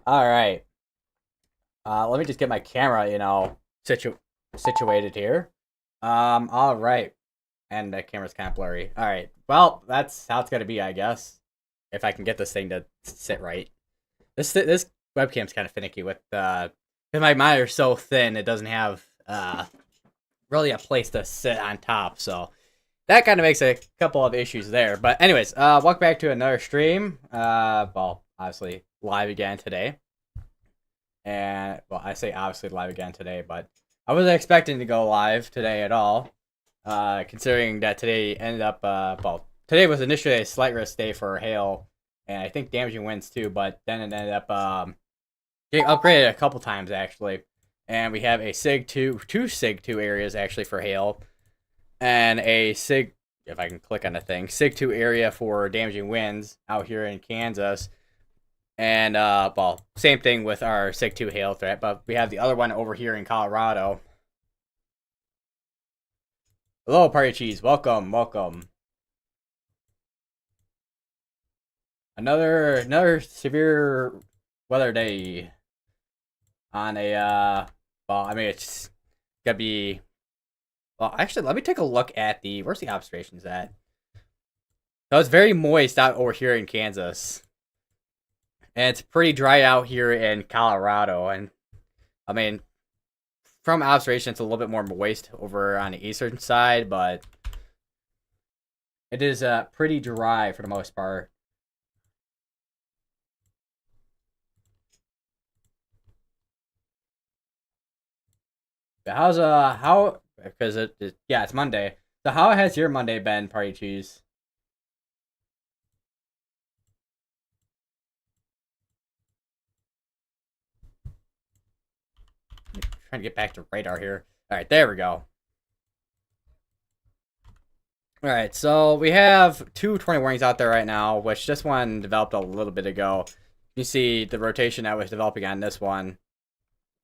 All right. Let me just get my camera, situated here. All right. And the camera's kind of blurry. All right. Well, that's how it's gonna be, I guess. If I can get this thing to sit right. This webcam's kind of finicky with because my monitor's so thin, it doesn't have really a place to sit on top. So that kind of makes a couple of issues there. But anyways, welcome back to another stream. Well, obviously live again today. And well, I say obviously live again today, but I wasn't expecting to go live today at all. Considering that today ended up, well, today was initially a slight risk day for hail, and I think damaging winds too, but then it ended up getting upgraded a couple times actually. And we have a SIG 2, two SIG 2 areas actually for hail, and a SIG, if I can click on the thing, SIG 2 area for damaging winds out here in Kansas. And well, same thing with our SIG 2 hail threat, but we have the other one over here in Colorado. Hello, Party Cheese. Welcome, welcome. Another severe weather day on a well, I mean it's gonna be well actually let me take a look at the where's the observations at? So it's very moist out over here in Kansas. And it's pretty dry out here in Colorado. And I mean, from observation, it's a little bit more moist over on the eastern side, but it is pretty dry for the most part. But how's how because yeah, it's Monday. So how has your Monday been, Party Cheese? Trying to get back to radar here. All right, there we go. All right, so we have two 20 warnings out there right now, which this one developed a little bit ago. You see the rotation that was developing on this one,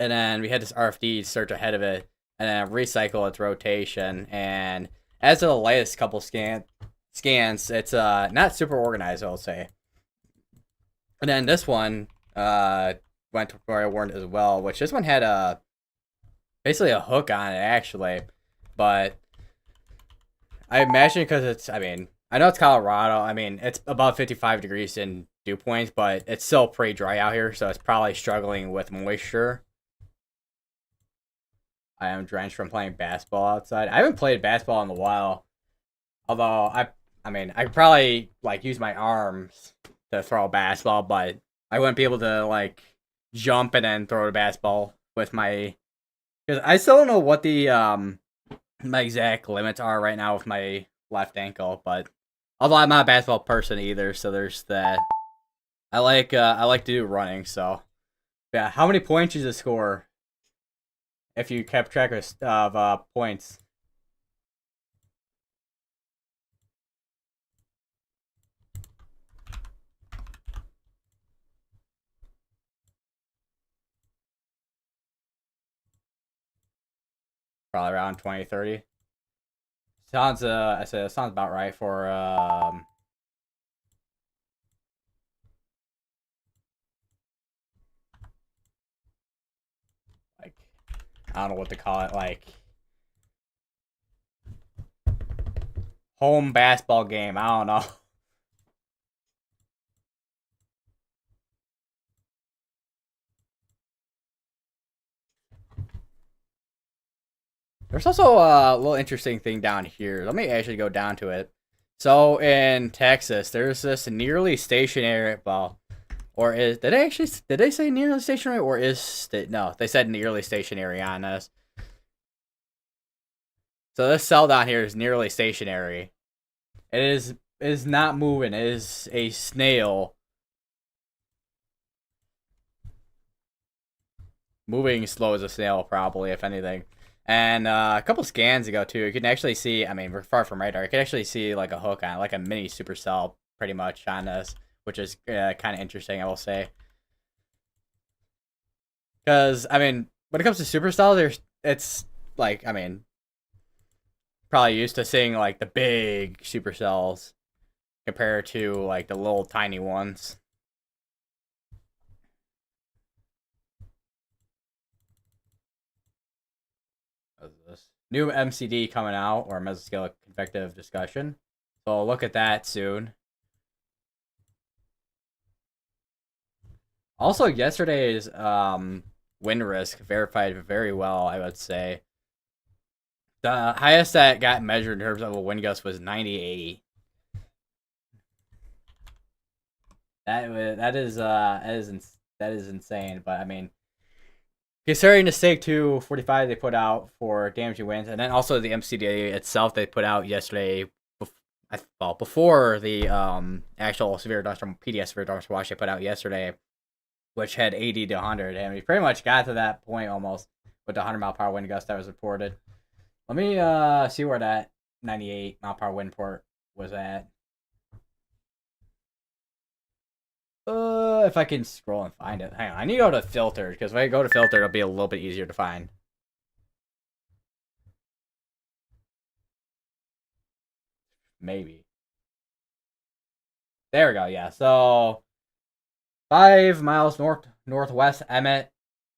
and then we had this RFD search ahead of it, and then recycle its rotation. And as of the latest couple scans, it's not super organized, I'll say. And then this one went to where I warned as well, which this one had a basically a hook on it actually, but I imagine because it's, I mean, I know it's Colorado. I mean, it's above 55 degrees in dew points, but it's still pretty dry out here, so it's probably struggling with moisture. I am drenched from playing basketball outside. I haven't played basketball in a while, although I mean, I could probably like use my arms to throw a basketball, but I wouldn't be able to like jump and then throw a basketball with my because I still don't know what the my exact limits are right now with my left ankle, but although I'm not a basketball person either, so there's that. I like to do running, so yeah. How many points is the score if you kept track of points? Probably around 20, 30. Sounds I said it sounds about right for like I don't know what to call it, like home basketball game. I don't know. There's also a little interesting thing down here. Let me actually go down to it. So in Texas, there's this nearly stationary. Well, or is did they say nearly stationary or no? They said nearly stationary on this. So this cell down here is nearly stationary. It is not moving. It is a snail moving slow as a snail, probably if anything. And a couple scans ago too, you can actually see. I mean, we're far from radar. You can actually see like a hook on it, like a mini supercell, pretty much on this, which is kind of interesting, I will say. Because I mean, when it comes to supercell, there's it's like I mean, probably used to seeing like the big supercells compared to like the little tiny ones. new MCD coming out, or mesoscale convective discussion. So I'll look at that soon. Also, yesterday's wind risk verified very well, I would say. The highest that got measured in terms of a wind gust was 90-80. That is insane. But I mean, considering the stake 245 they put out for damaging winds, and then also the MCD itself they put out yesterday, before the actual severe industrial PDS severe industrial watch they put out yesterday, which had 80 to 100, and we pretty much got to that point almost with the 100-mile-per-hour wind gust that was reported. Let me see where that 98-mile-per-hour wind port was at. If I can scroll and find it. Hang on, I need to go to filter, because if I go to filter, it'll be a little bit easier to find. Maybe. There we go, yeah. So, 5 miles northwest Emmett,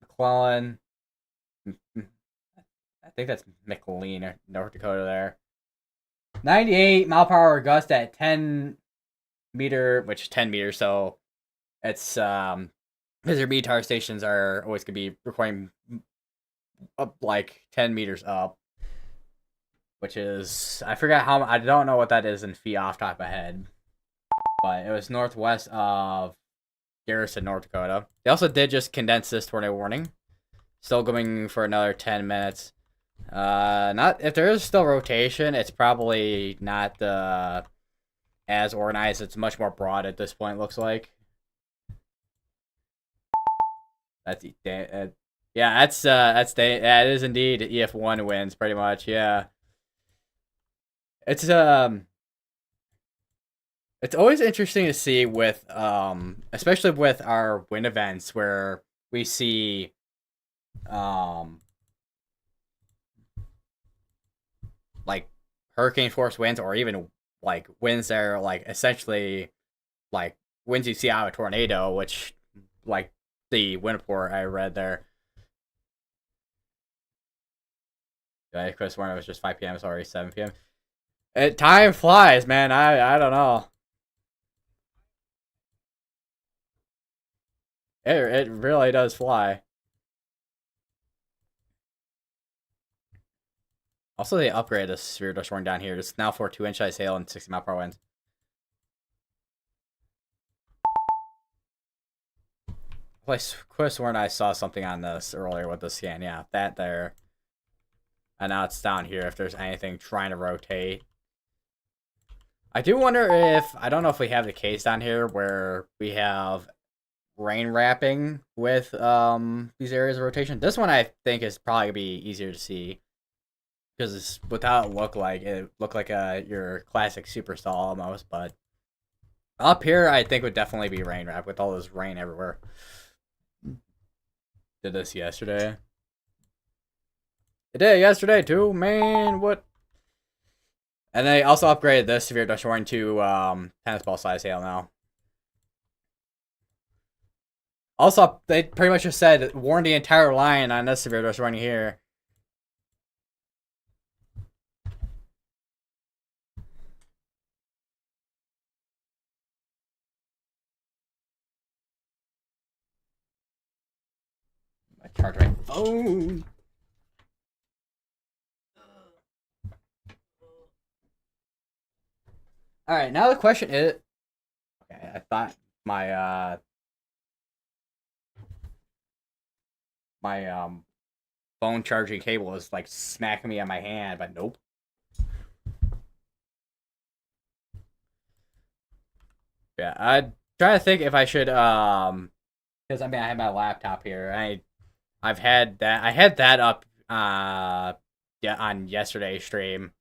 McClellan. I think that's McLean, North Dakota there. 98-mile-per-hour gust at 10 meter, which is 10 meters, so it's because your METAR stations are always gonna be recording up like 10 meters up, which is, I forgot how, I don't know what that is in feet off the top of my head, but it was northwest of Garrison, North Dakota. They also did just condense this tornado warning, still going for another 10 minutes. Not, if there is still rotation, it's probably not as organized. It's much more broad at this point, looks like. That's yeah, that is indeed EF1 wins pretty much. Yeah, it's always interesting to see with especially with our wind events where we see like hurricane force winds, or even like winds that are like essentially like winds you see out of a tornado, which like the wind report I read there. I could have sworn it was just 5 p.m. It's already 7 p.m. Time flies, man. I don't know. It really does fly. Also, they upgraded the severe dust warning down here. It's now for 2-inch size hail and 60-mile-per-hour winds. I could have sworn I saw something on this earlier with the scan. Yeah, that there. And now it's down here if there's anything trying to rotate. I do wonder if, I don't know if we have the case down here where we have rain wrapping with these areas of rotation. This one I think is probably going to be easier to see, because without it looked like your classic superstall almost, but up here I think would definitely be rain wrap with all this rain everywhere. Did this yesterday. It did yesterday too, man. What? And they also upgraded this severe dust warning to tennis ball size hail now. Also, they pretty much just said warn the entire line on this severe dust warning here. I charge my phone. All right, now the question is, okay, I thought my phone charging cable was like smacking me on my hand, but nope. Yeah, I'm trying to think if I should because I mean I have my laptop here. I had that up yeah, on yesterday's stream,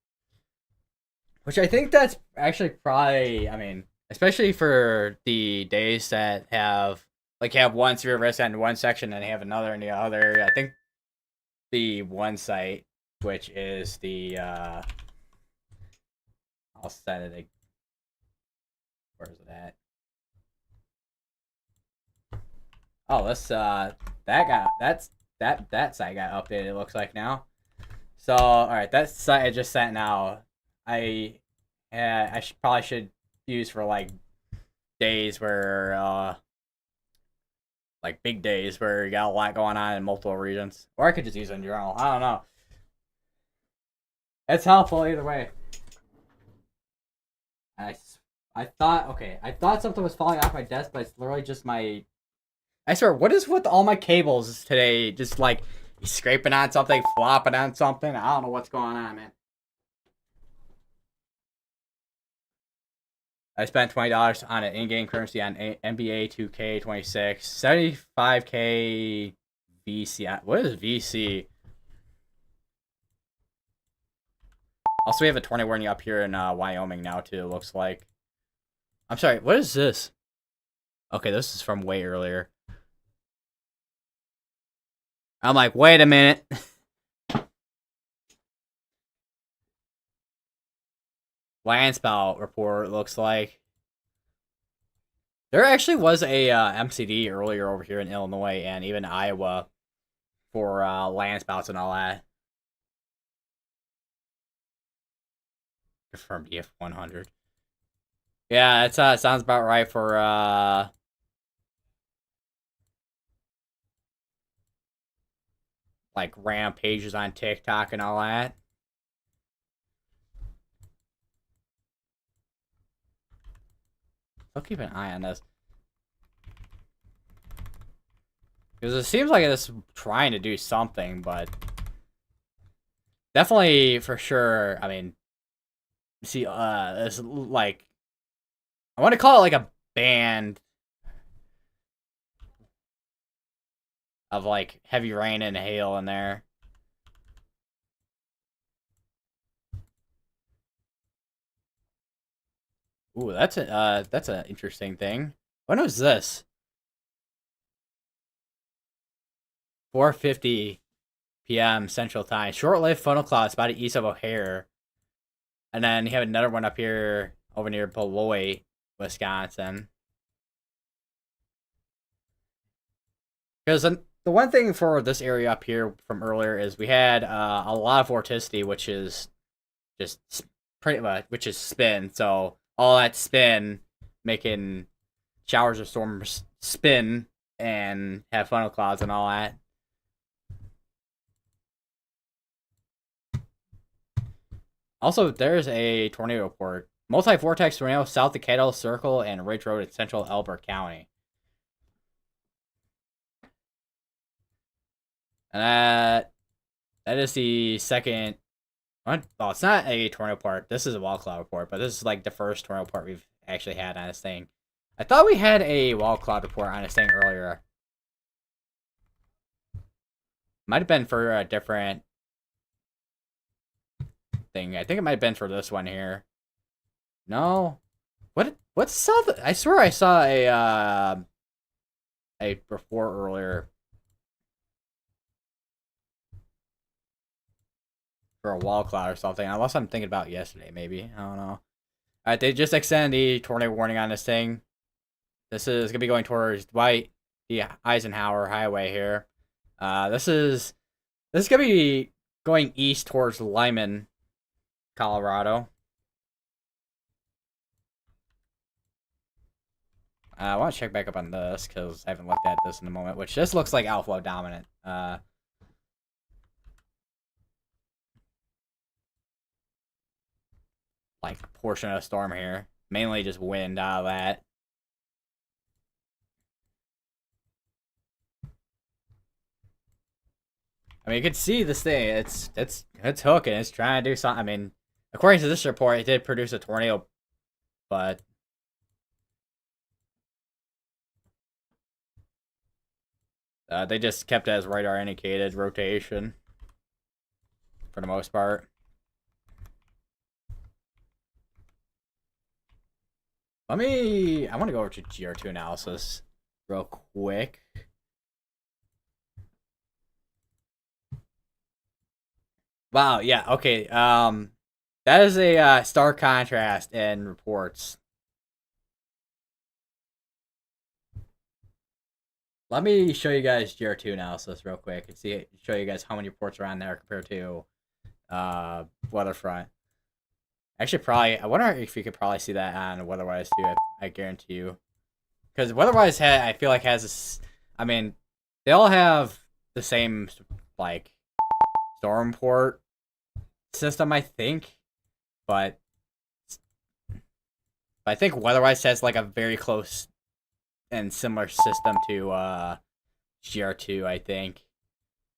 which I think that's actually probably, I mean, especially for the days that have one severe risk in one section and have another in the other. I think the one site, which is the I'll send it. Where is it at? Oh, let's that site got updated. It looks like now. So, all right, that site I just sent now. I probably should use for like days where like big days where you got a lot going on in multiple regions, or I could just use it in general. I don't know. It's helpful either way. I, I thought okay, I thought something was falling off my desk, but it's literally just my. I swear, what is with all my cables today? Just like scraping on something, flopping on something. I don't know what's going on, man. I spent $20 on an in-game currency on NBA 2K26, 75K VC. What is VC? Also, we have a 20 warning up here in Wyoming now too. It looks like. I'm sorry. What is this? Okay, this is from way earlier. I'm like, wait a minute. Land spout report looks like. There actually was a MCD earlier over here in Illinois and even Iowa for land spouts and all that. Confirmed EF100. Yeah, it sounds about right for like random pages on TikTok and all that. I'll keep an eye on this. Because it seems like it's trying to do something, but definitely for sure, I mean, see, it's like, I want to call it like a band of like heavy rain and hail in there. Ooh, that's an interesting thing. When was this? 4:50 p.m. Central Time. Short-lived funnel clouds about east of O'Hare, and then you have another one up here over near Beloit, Wisconsin. Because the one thing for this area up here from earlier is we had a lot of vorticity, which is just pretty much which is spin. So all that spin making showers or storms spin and have funnel clouds and all that. Also, there's a tornado report. Multi-vortex tornado south of Kettle Circle and Ridge Road in central Elbert County. And that is the second. Oh, it's not a tornado report. This is a wall cloud report, but this is like the first tornado report we've actually had on this thing. I thought we had a wall cloud report on this thing earlier. Might have been for a different thing. I think it might have been for this one here. No. What's south? I swear I saw a report earlier for a wall cloud or something. Unless I'm thinking about yesterday, maybe. I don't know. Alright, they just extended the tornado warning on this thing. This is gonna be going towards Dwight D. Eisenhower Highway here. This is gonna be going east towards Lyman, Colorado. I want to check back up on this because I haven't looked at this in a moment, which this looks like outflow dominant. Like portion of a storm here. Mainly just wind out of that. I mean, you can see this thing. It's hooking. It's trying to do something. I mean, according to this report, it did produce a tornado, but they just kept it as radar indicated rotation for the most part. I want to go over to GR2 analysis real quick. Wow, yeah, okay. That is a stark contrast in reports. Let me show you guys GR2 analysis real quick and show you guys how many reports are on there compared to weather front. Actually, probably. I wonder if you could probably see that on Weatherwise too. I guarantee you, because Weatherwise I feel like has this. I mean, they all have the same like storm port system, I think, but I think Weatherwise has like a very close and similar system to GR2. I think.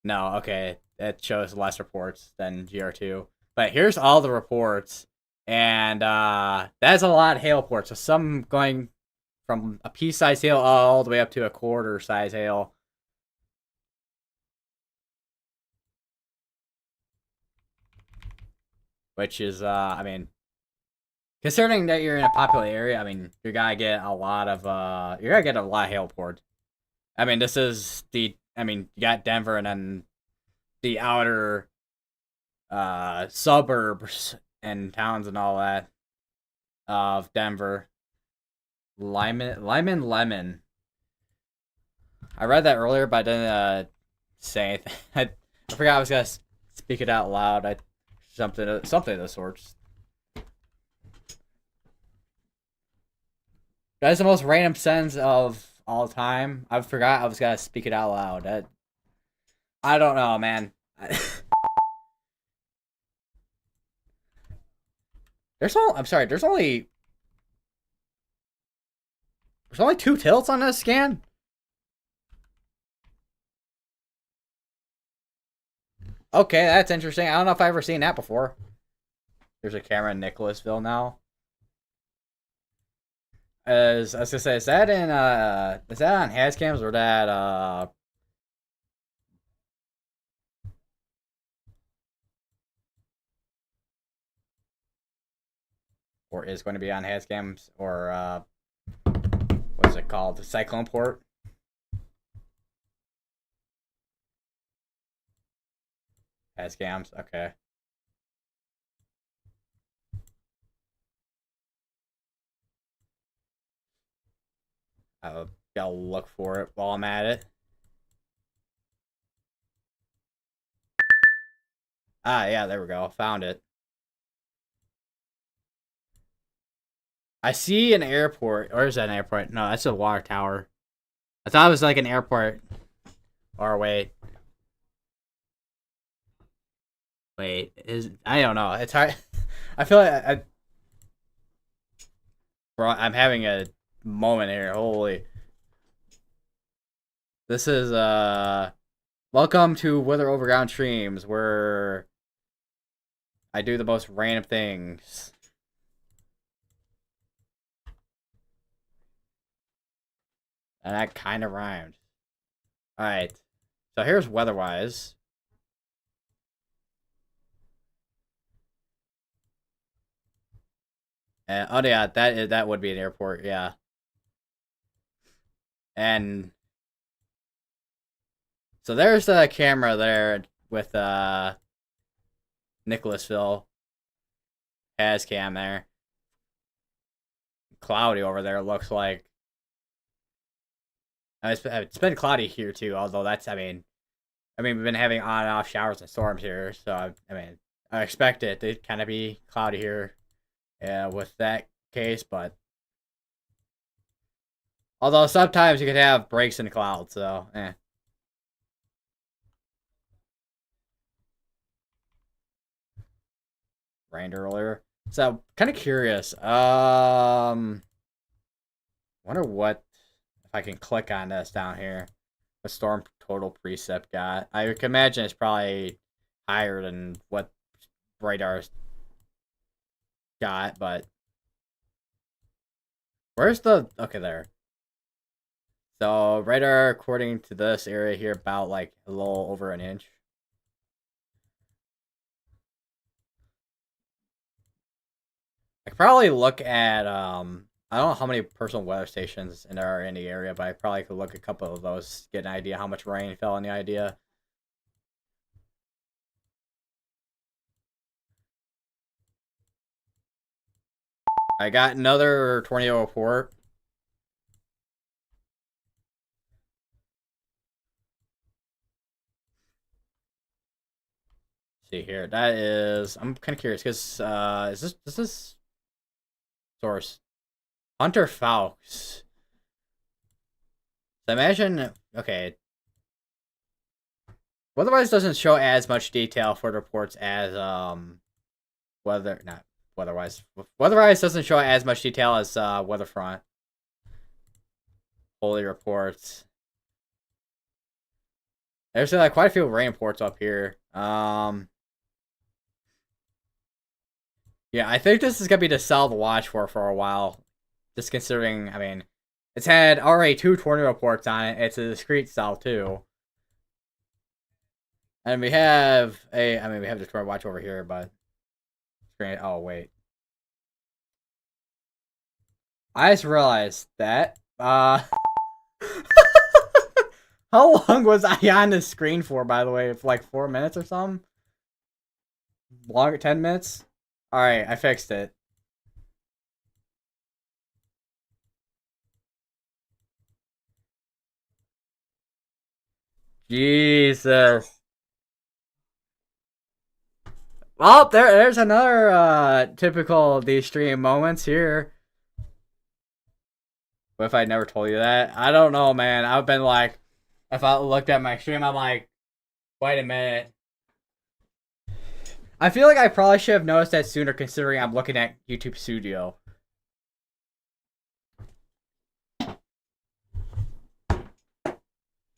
No, okay, it shows less reports than GR2, but here's all the reports, and that's a lot of hail ports. So some going from a pea-sized hail all the way up to a quarter-size hail. Which is, I mean, considering that you're in a popular area, I mean, you're gonna get a lot of, hail ports. I mean, this is I mean, you got Denver and then the outer, suburbs and towns and all that of Denver. Lemon. I read that earlier, but I didn't, say anything. I forgot I was gonna speak it out loud. Something of the sorts. That's the most random sentence of all time. I forgot I was gonna speak it out loud. I don't know, man. I'm sorry. There's only two tilts on this scan. Okay, that's interesting. I don't know if I've ever seen that before. There's a camera in Nicholasville now. As I was gonna say, is that on Hascams or that or is going to be on Hascams or what's it called? The Cyclone Port? Hascams, okay. I'll gotta look for it while I'm at it. Ah, yeah, there we go. Found it. I see an airport. Or is that an airport? No, that's a water tower. I thought it was like an airport. Or wait, is I don't know. It's hard. I feel like bro, I'm having a moment here. Holy, this is welcome to Weather Overground Streams, where I do the most random things. And that kind of rhymed. Alright. So here's weatherwise. Oh yeah, that would be an airport, yeah. And so there's the camera there with Nicholasville has cam there. Cloudy over there looks like. It's been cloudy here too, although that's we've been having on and off showers and storms here, so I expect it to kind of be cloudy here, with that case. But although sometimes you could have breaks in the clouds, so rained earlier. So kind of curious. Wonder what if I can click on this down here. What storm total precept got? I can imagine it's probably higher than what radar's got, but where's the okay there? So radar, according to this area here, about like a little over an inch. I could probably look at I don't know how many personal weather stations there are in the area, but I probably could look at a couple of those, get an idea how much rain fell in the idea. I got another tornado report. see here. That is, I'm kind of curious because is this source Hunter Fawkes? So imagine, okay, Weatherwise doesn't show as much detail for the reports as Weatherwise doesn't show as much detail as Weatherfront. Holy reports. There's like quite a few rain reports up here. Yeah, I think this is gonna be the cell to watch for a while. Just considering, I mean, it's had already 2 tornado reports on it. It's a discrete cell too. And we have we have the tornado watch over here, but oh wait. I just realized that how long was I on the screen for, by the way? For like 4 minutes or something? Longer, 10 minutes? Alright, I fixed it. Jesus. Well, there's another typical of these stream moments here. What if I never told you that? I don't know, man. I've been like, if I looked at my stream, I'm like, wait a minute. I feel like I probably should have noticed that sooner considering I'm looking at YouTube Studio.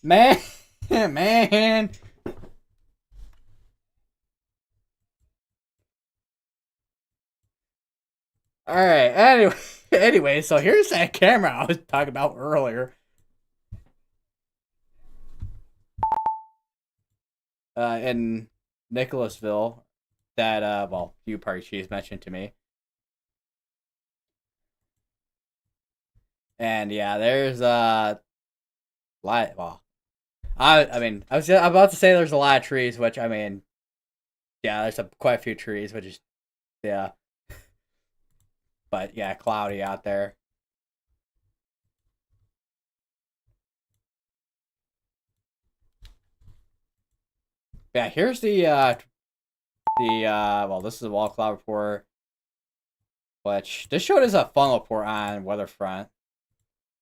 Man, man. Alright, anyway, so here's that camera I was talking about earlier. In Nicholasville, that, well, View Party Cheese mentioned to me. And yeah, there's, lot, well, I mean, I was about to say there's a lot of trees, which, I mean, yeah, there's quite a few trees, which is, yeah. But yeah, cloudy out there. Yeah, here's well, this is a wall cloud report, which this showed as a funnel report on Weatherfront.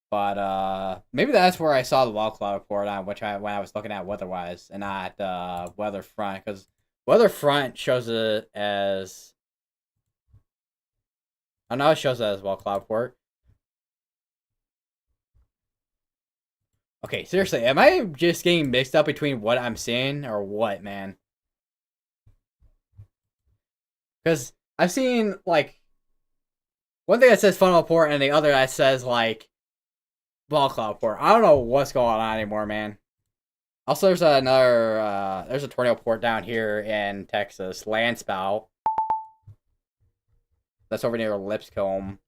But maybe that's where I saw the wall cloud report on when I was looking at Weatherwise and not Weatherfront, because Weatherfront shows it as, oh no, it shows it as wall cloud report. Okay, seriously, am I just getting mixed up between what I'm seeing or what, man? Because I've seen like one thing that says funnel report and the other that says like ball cloud report. I don't know what's going on anymore, man. Also, there's there's a tornado report down here in Texas, Landspout. That's over near Lipscomb.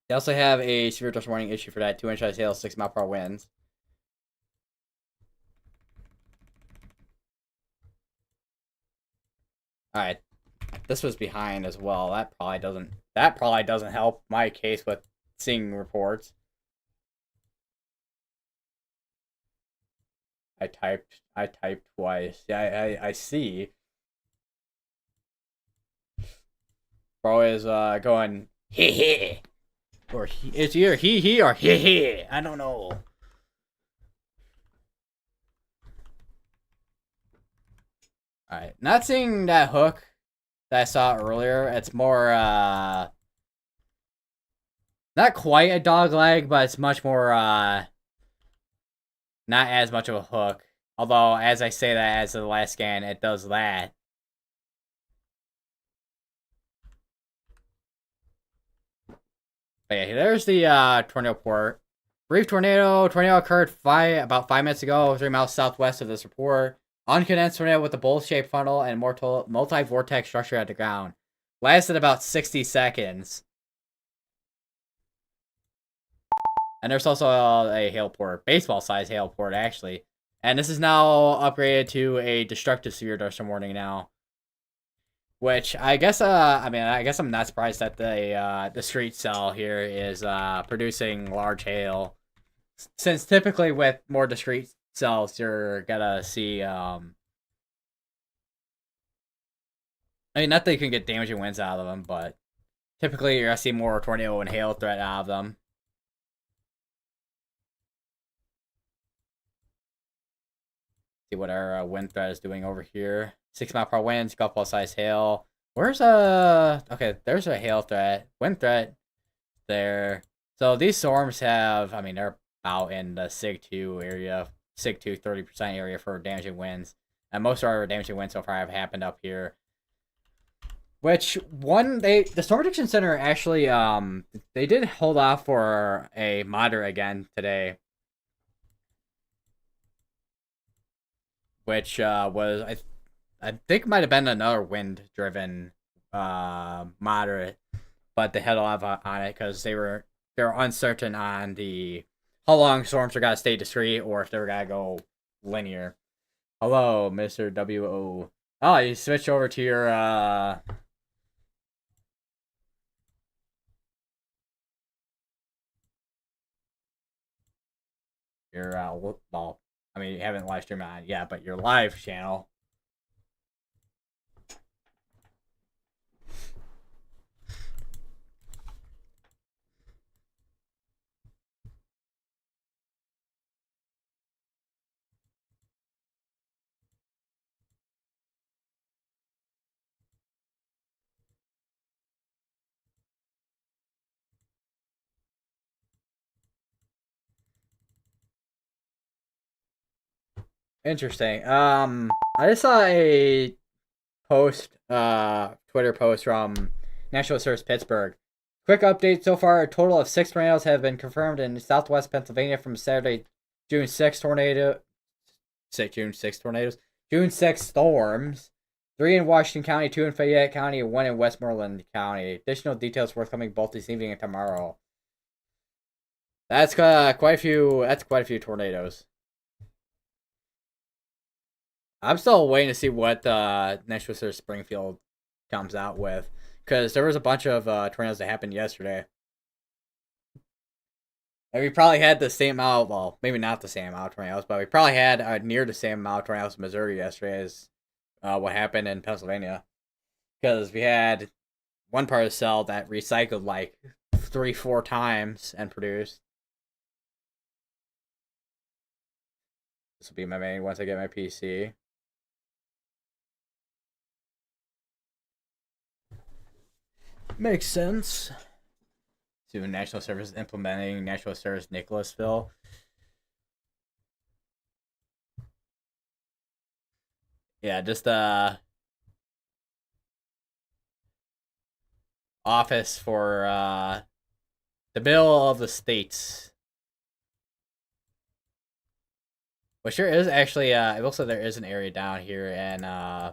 They also have a severe dust warning issue for that, 2 inch hail, 6 mile per hour winds. All right, this was behind as well. That probably doesn't help my case with seeing reports. I typed twice. Yeah, I see. Bro is going hee hee, or it's either he or hee hee. I don't know. All right, not seeing that hook that I saw earlier. It's more not quite a dog leg, but it's much more not as much of a hook. Although, as I say that as the last scan, it does that. But yeah, there's the tornado report. Brief tornado. Tornado occurred about 5 minutes ago, 3 miles southwest of this report. Uncondensed tornado with a bowl-shaped funnel and multi-vortex structure at the ground. Lasted about 60 seconds. And there's also a hail port, baseball-sized hail port, actually. And this is now upgraded to a destructive severe thunderstorm warning now. Which I guess, I guess I'm not surprised that the street cell here is producing large hail, since typically with more discrete cells you're gonna see I mean, not that you can get damaging winds out of them, but typically you're gonna see more tornado and hail threat out of them. See what our wind threat is doing over here. 6 mile per hour winds, golf ball size hail. Where's okay, there's a hail threat. Wind threat there. So these storms have, I mean, they're out in the SIG 2 area, SIG 2 30% area for damaging winds. And most of our damaging winds so far have happened up here. Which the Storm Prediction Center actually they did hold off for a moderate again today, which was I think might have been another wind driven moderate, but they held off on it because they're uncertain on the how long storms are gonna stay discrete or if they're gonna go linear. Hello, Mr. WO. Oh, you switch over to your well, I mean, you haven't live streamed on yet, but your live channel. Interesting. I just saw a Twitter post from National Service Pittsburgh. Quick update so far: a total of 6 tornadoes have been confirmed in Southwest Pennsylvania from Saturday, June 6th tornado. June 6th tornadoes. June 6th storms. 3 in Washington County, 2 in Fayette County, and 1 in Westmoreland County. Additional details forthcoming both this evening and tomorrow. That's quite a few. That's quite a few tornadoes. I'm still waiting to see what Nashville or Springfield comes out with, because there was a bunch of tornadoes that happened yesterday. And we probably had the same amount, well, maybe not the same amount of tornadoes, but we probably had near the same amount of tornadoes in Missouri yesterday as what happened in Pennsylvania. Because we had one part of the cell that recycled like 3-4 times and produced. This will be my main once I get my PC. Makes sense. To National Service implementing National Service Nicholasville. Yeah, just office for the bill of the states. Which there is actually it looks like there is an area down here, and I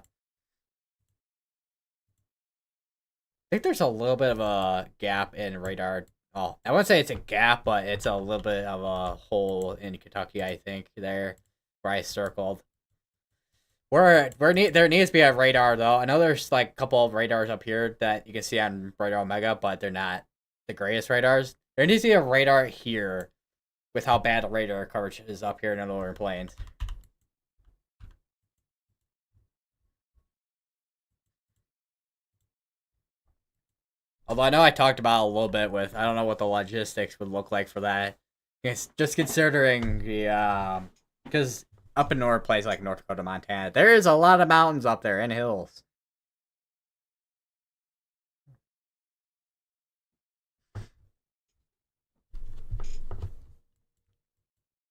think there's a little bit of a gap in radar. Oh, I wouldn't say it's a gap, but it's a little bit of a hole in Kentucky, I think, there where I circled. There needs to be a radar, though. I know there's like a couple of radars up here that you can see on Radar Omega, but they're not the greatest radars. There needs to be a radar here with how bad the radar coverage is up here in the lower plains. Although I know I talked about it a little bit with, I don't know what the logistics would look like for that. It's just considering the, because up in north places like North Dakota, Montana, there is a lot of mountains up there and hills.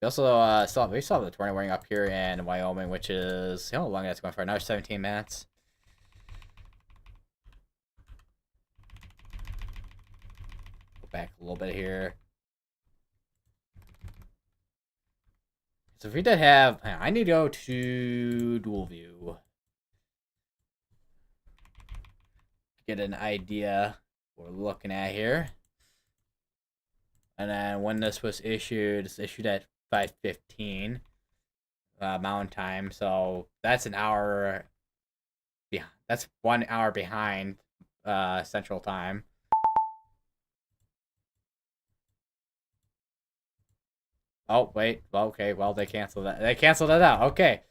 We also we still have the tornado warning up here in Wyoming, which is how long that's going for? Another 17 minutes. Go back a little bit here. So if we did have, I need to go to dual view. Get an idea what we're looking at here. And then when this was issued, it's issued at 5:15 Mountain Time, so that's an hour. Yeah, that's 1 hour behind Central Time. Oh wait, well, okay, well they canceled that. They canceled that out. Okay.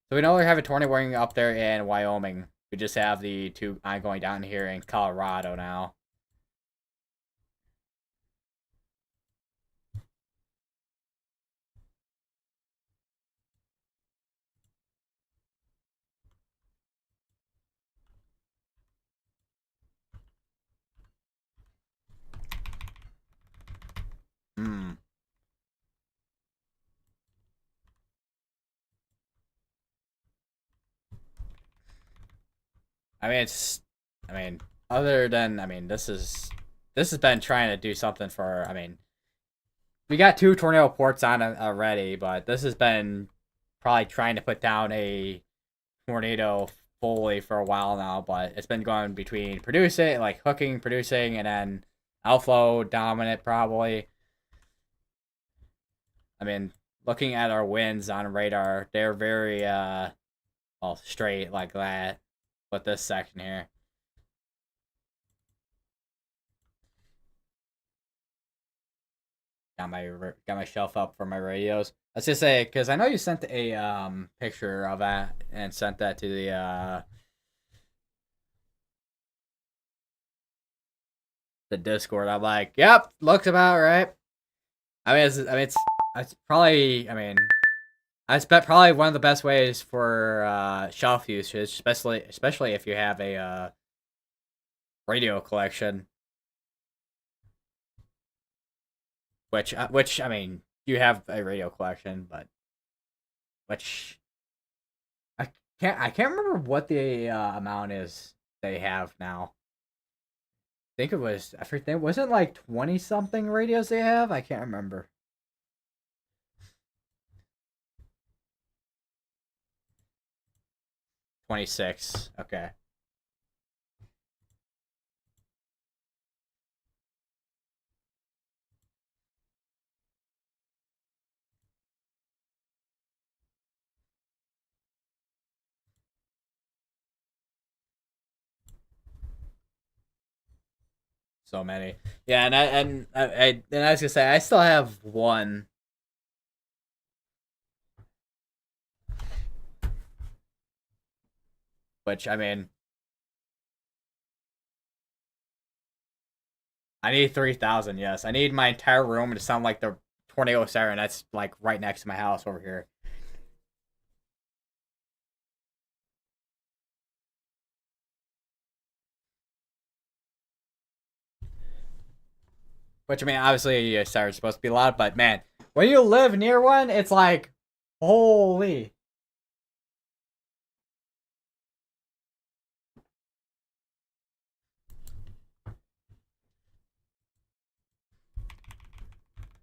So we no longer have a tornado warning up there in Wyoming. We just have the two ongoing down here in Colorado now. Hmm. I mean, it's. I mean, other than this has been trying to do something for. I mean, we got two tornado ports on it already, but this has been probably trying to put down a tornado fully for a while now. But it's been going between producing, like hooking, producing, and then outflow dominant probably. I mean, looking at our winds on radar, they're very well straight like that. With this section here. Got my shelf up for my radios. Let's just say because I know you sent a picture of that and sent that to the Discord. I'm like, yep, looks about right. It's probably I bet probably one of the best ways for shelf usage, especially if you have a radio collection, which I mean you have a radio collection, but which I can't remember what the amount is they have now. I think it was I forget wasn't like 20 something radios they have. I can't remember. 26. Okay. So many. Yeah, and I was gonna say I still have one. Which I mean, I need 3,000. Yes, I need my entire room to sound like the tornado siren. That's like right next to my house over here. Which I mean, obviously, a siren's supposed to be loud, but man, when you live near one, it's like, holy.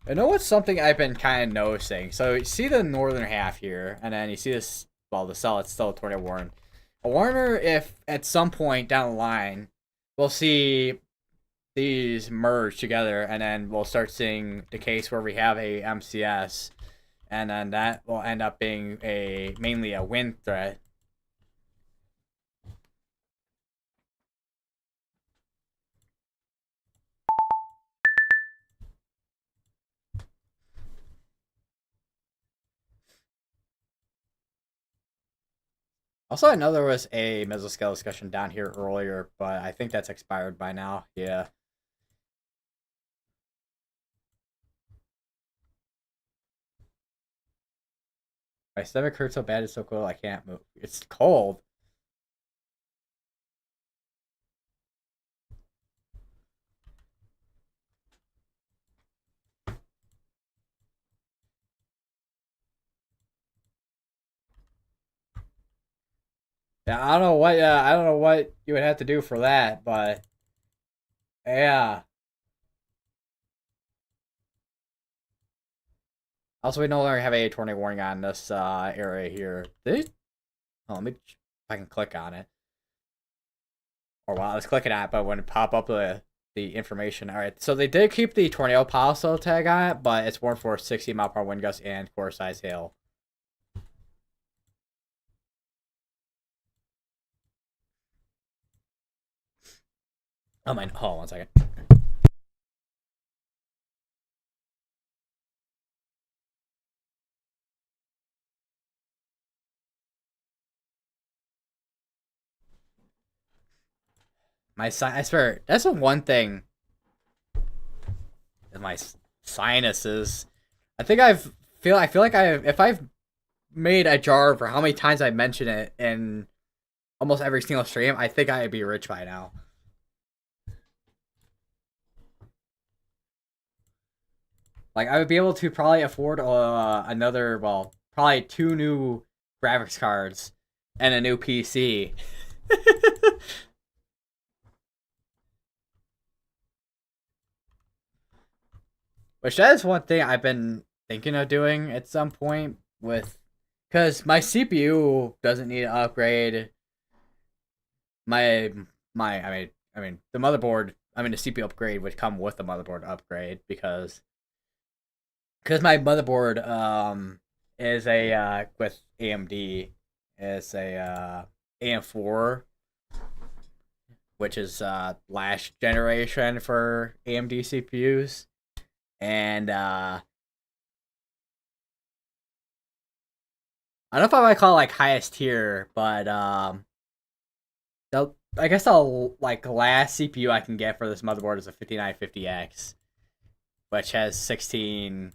I know what's something I've been kind of noticing. So you see the northern half here, and then you see this. Well, the cell it's still a tornado warning. I wonder if at some point down the line we'll see these merge together, and then we'll start seeing the case where we have a MCS, and then that will end up being a mainly a wind threat. Also, I know there was a mesoscale discussion down here earlier, but I think that's expired by now. Yeah. My stomach hurts so bad it's so cold I can't move. It's cold. Yeah, I don't know what. I don't know what you would have to do for that, but yeah. Also, we no longer have a tornado warning on this area here. Oh, let me. If I can click on it. Or wow, let's click it on it, but when it pop up the information. All right, so they did keep the tornado policy tag on it, but it's warned for 60-mile-per-hour wind gusts and core size hail. Oh my! Hold on 1 second. I swear, that's the one thing in my sinuses. I feel like if I've made a jar for how many times I mention it in almost every single stream, I think I'd be rich by now. Like I would be able to probably afford another, well, probably two new graphics cards and a new PC. Which that is one thing I've been thinking of doing at some point with, because my CPU doesn't need an upgrade. My I mean the motherboard. I mean the CPU upgrade would come with the motherboard upgrade because my motherboard is a with AMD is a AM4, which is last generation for AMD CPUs, and I don't know if I might call it like highest tier, but I guess the like last CPU I can get for this motherboard is a 5950X, which has 16.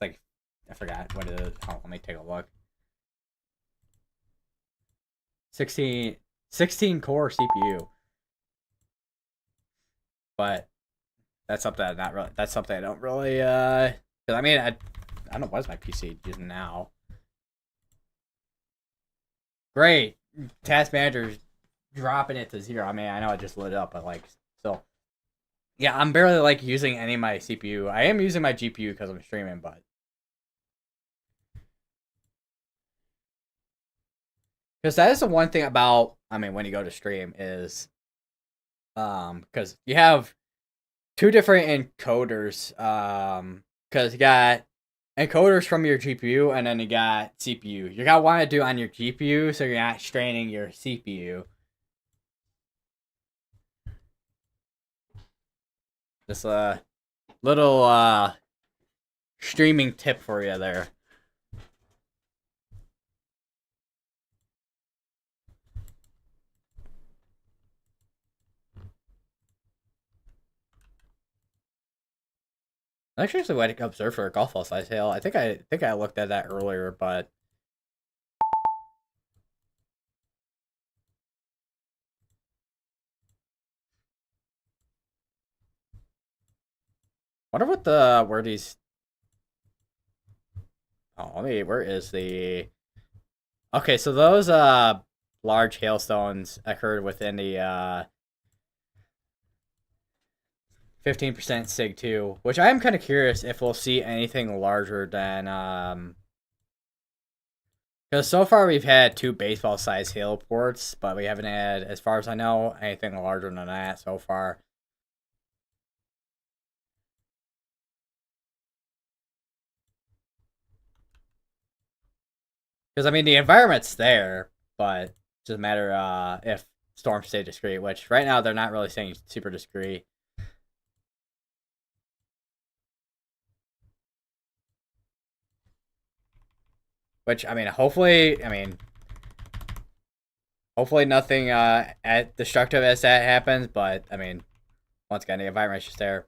Like I forgot what it is. Oh, let me take a look. 16 core CPU, but that's something I not really. That's something I don't really. Because I mean I don't know what is my PC using now. Great, task manager's dropping it to zero. I mean I know I just lit it up, but like still. Yeah, I'm barely like using any of my CPU. I am using my GPU because I'm streaming, but because that is the one thing about I mean when you go to stream is because you have two different encoders because you got encoders from your GPU and then you got CPU. You're gonna want to do on your GPU so you're not straining your CPU. Just a little streaming tip for you there. I actually went to observe for a golf ball size hail. I think I looked at that earlier, but wonder what the where these. Oh, let me. Where is the? Okay, so those large hailstones occurred within the 15% sig 2, which I am kind of curious if we'll see anything larger than because so far we've had two baseball size hail reports, but we haven't had, as far as I know, anything larger than that so far. Because I mean the environment's there, but it's just a matter if storms stay discreet, which right now they're not really staying super discreet. Which I mean, hopefully nothing at destructive as that happens. But I mean, once again, the environment's just there.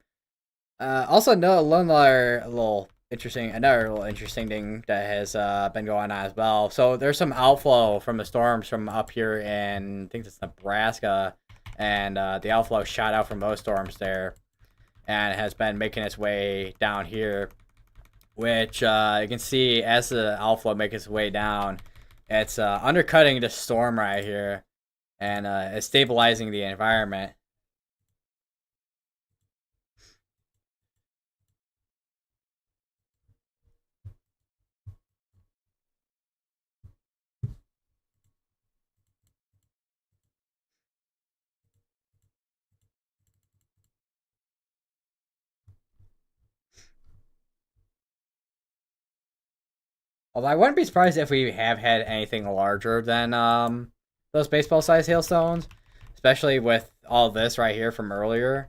Also, no, another little interesting thing that has been going on as well. So there's some outflow from the storms from up here in I think it's Nebraska, and the outflow shot out from those storms there, and it has been making its way down here, which you can see as the outflow makes its way down, it's undercutting the storm right here, and it's stabilizing the environment. Although I wouldn't be surprised if we have had anything larger than those baseball-sized hailstones, especially with all this right here from earlier.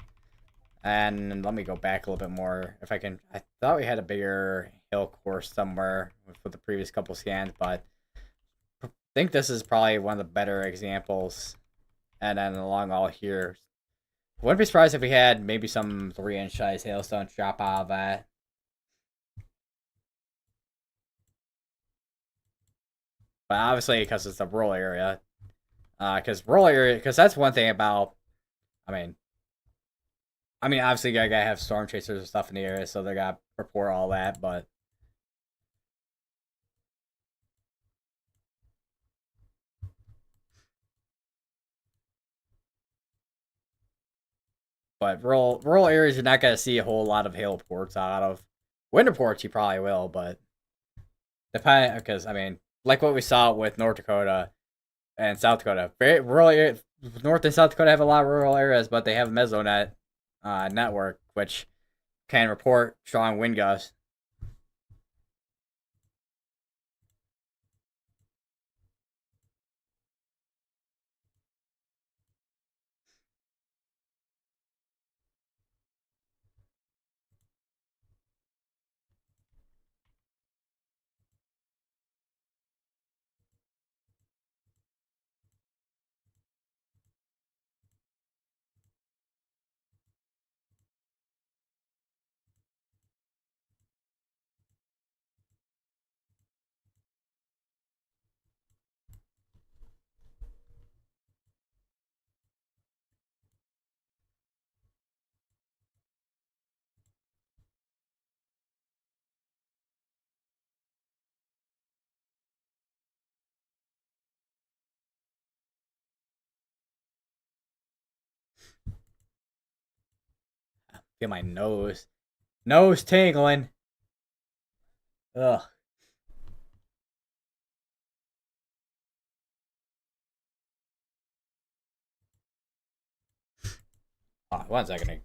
And let me go back a little bit more if I can. I thought we had a bigger hill course somewhere with the previous couple scans, but I think this is probably one of the better examples. And then along all here, wouldn't be surprised if we had maybe some 3-inch size hailstones drop out of that. But obviously, because it's a rural area, because that's one thing about. I mean, obviously, you gotta have storm chasers and stuff in the area, so they gotta report all that. But rural areas, you're not gonna see a whole lot of hail reports out of. Wind reports, you probably will, but depending, because like what we saw with North Dakota and South Dakota, very rural area, North and South Dakota have a lot of rural areas, but they have a mesonet network which can report strong wind gusts. Feel my nose tingling. Ugh. Oh, 1 second.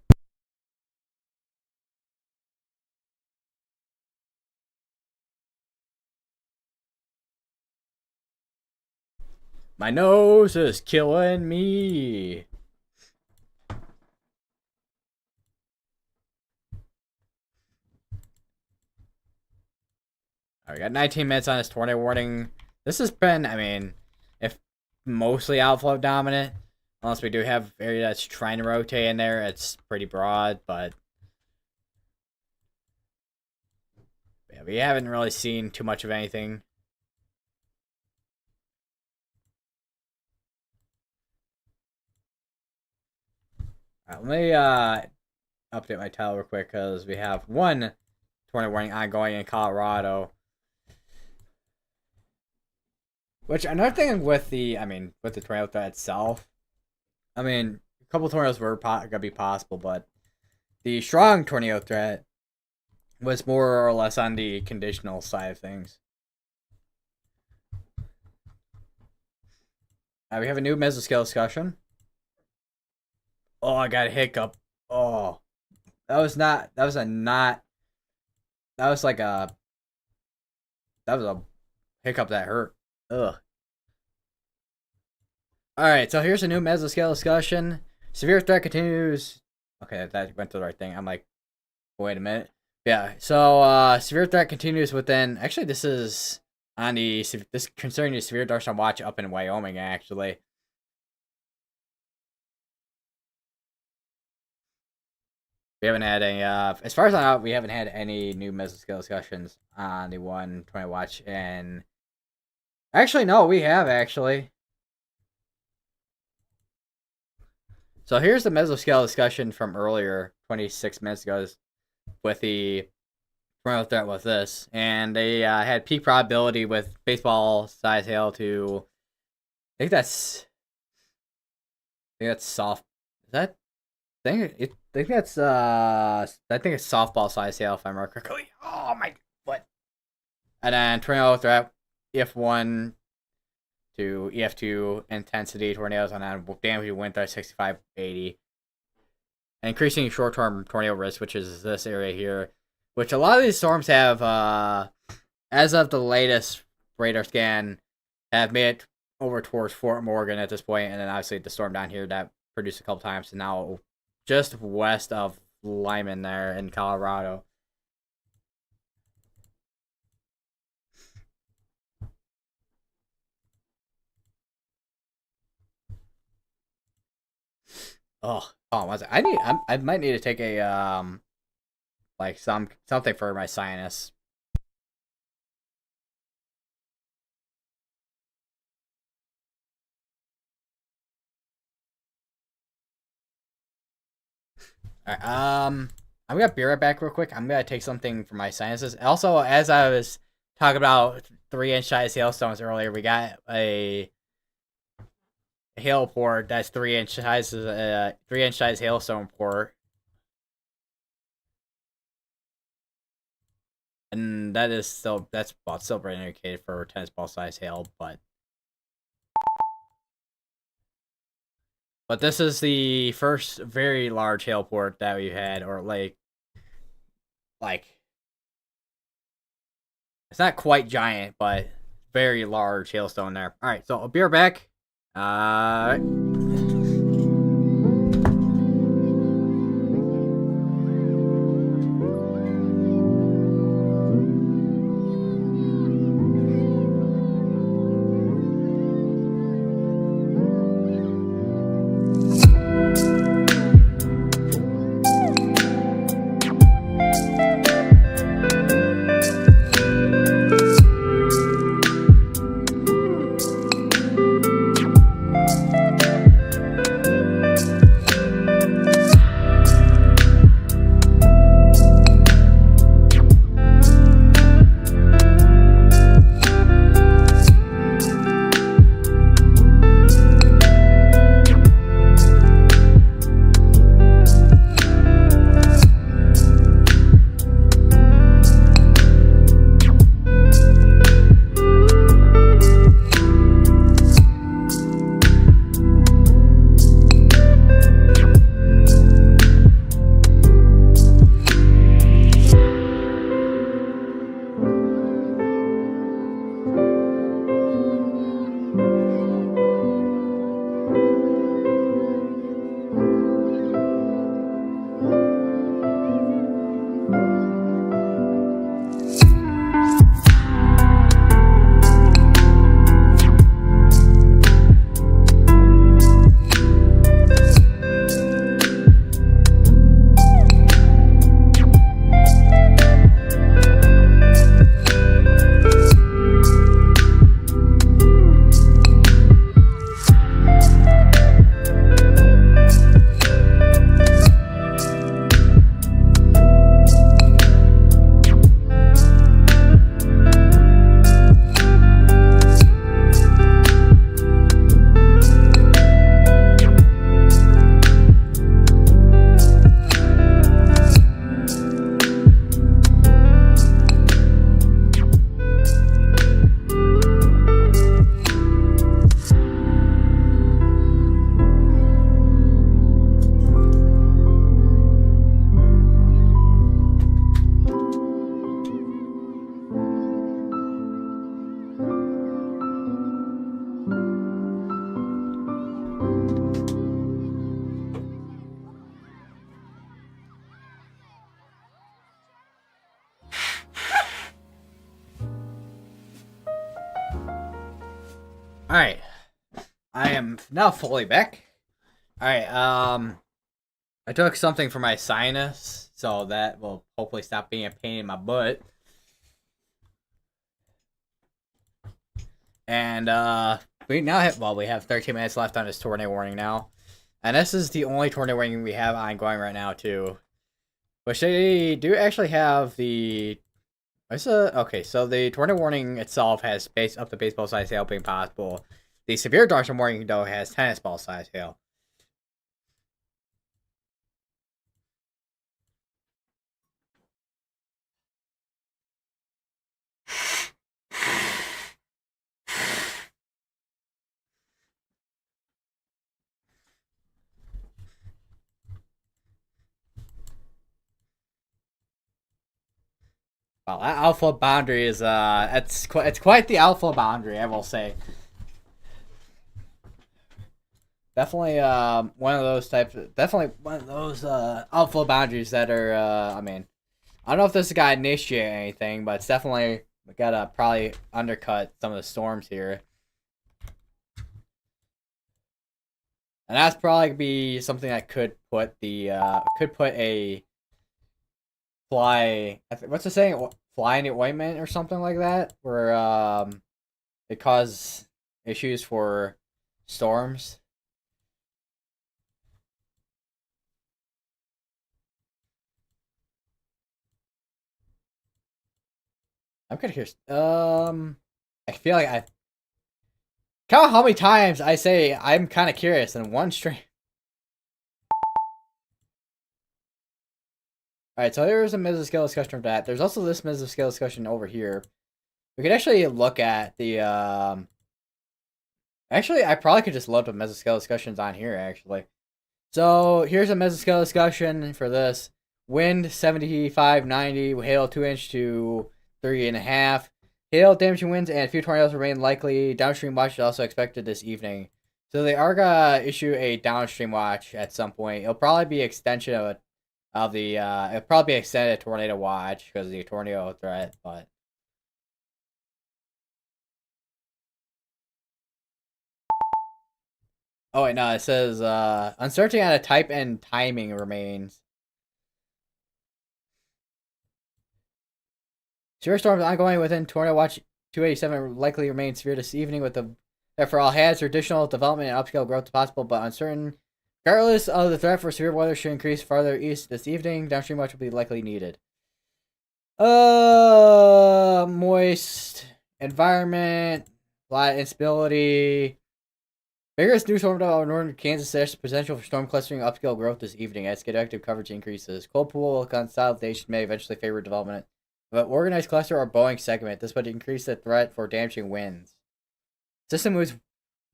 My nose is killing me. All right, got 19 minutes on this tornado warning. This has been, if mostly outflow dominant, unless we do have area that's trying to rotate in there, it's pretty broad, but yeah, we haven't really seen too much of anything. All right, let me update my title real quick because we have one tornado warning ongoing in Colorado. Which another thing with with the tornado threat itself, a couple tornadoes were gonna be possible, but the strong tornado threat was more or less on the conditional side of things. We have a new mesoscale discussion. Oh, I got a hiccup. Oh, that was not. That was a not. That was like a. That was a hiccup that hurt. Ugh. All right, so here's a new mesoscale discussion. Severe threat continues. Okay, that went to the right thing. I'm like, wait a minute. Yeah. So severe threat continues within. Actually, this is on the this concerning the severe thunderstorm watch up in Wyoming. Actually, we haven't had any. As far as I know, we haven't had any new mesoscale discussions on the 120 watch. And actually, no, we have actually. So here's the mesoscale discussion from earlier, 26 minutes ago, with the tornado threat with this, and they had peak probability with baseball size hail to. I think that's soft. Is that I think that's I think it's softball size hail if I remember correctly. Oh my what? And then tornado threat EF1 to EF2 intensity tornadoes on that damage wind threat 65-80. And increasing short term tornado risk, which is this area here. Which a lot of these storms have as of the latest radar scan have made it over towards Fort Morgan at this point, and then obviously the storm down here that produced a couple times, and now just west of Lyman there in Colorado. Oh, hold on one second. I might need to take a like something for my sinus. All right, I'm gonna be right back real quick. I'm gonna take something for my sinuses. Also, as I was talking about 3-inch size hailstones earlier, we got a hail port that's 3-inch size, 3-inch size hailstone port, and that is still still very indicated for tennis ball size hail, but this is the first very large hail port that we had, or like it's not quite giant, but very large hailstone there. All right, so I'll be right back. Uh. All right, I am now fully back. All right, I took something for my sinus, so that will hopefully stop being a pain in my butt. And we have 13 minutes left on this tornado warning now, and this is the only tornado warning we have ongoing right now too. Which they do actually have the. Okay, so the tornado warning itself has up to baseball size hail being possible. The severe tornado warning though has tennis ball size hail. Well, that alpha boundary is it's quite the alpha boundary, I will say. Definitely one of those alpha boundaries that are I mean, I don't know if this guy initiate anything, but it's definitely gotta probably undercut some of the storms here. And that's probably be something that could put a fly. What's the saying? Fly in the ointment or something like that, where it cause issues for storms. I'm kind of curious. I feel like I count how many times I say I'm kind of curious in one stream. All right, so there's a mesoscale discussion of that. There's also this mesoscale discussion over here. We could actually look at the. Actually, I probably could just load up mesoscale discussions on here. Actually, so here's a mesoscale discussion for this. Wind 75, 90, hail 2 inch to 3.5. Hail, damaging winds, and a few tornadoes remain likely. Downstream watch is also expected this evening. So they are gonna issue a downstream watch at some point. It'll probably be extension of the it'll probably be extended tornado watch because of the tornado threat. But oh wait, no, it says uncertainty on a type and timing remains. Severe storms ongoing within tornado watch 287 likely remain severe this evening with the therefore all hazards additional development and upscale growth is possible but uncertain. Regardless of the threat for severe weather should increase farther east this evening. Downstream watch will be likely needed. Moist environment, light instability. Vigorous new storm of northern Kansas suggests potential for storm clustering upscale growth this evening as convective coverage increases. Cold pool consolidation may eventually favor development of an organized cluster or Boeing segment. This would increase the threat for damaging winds. System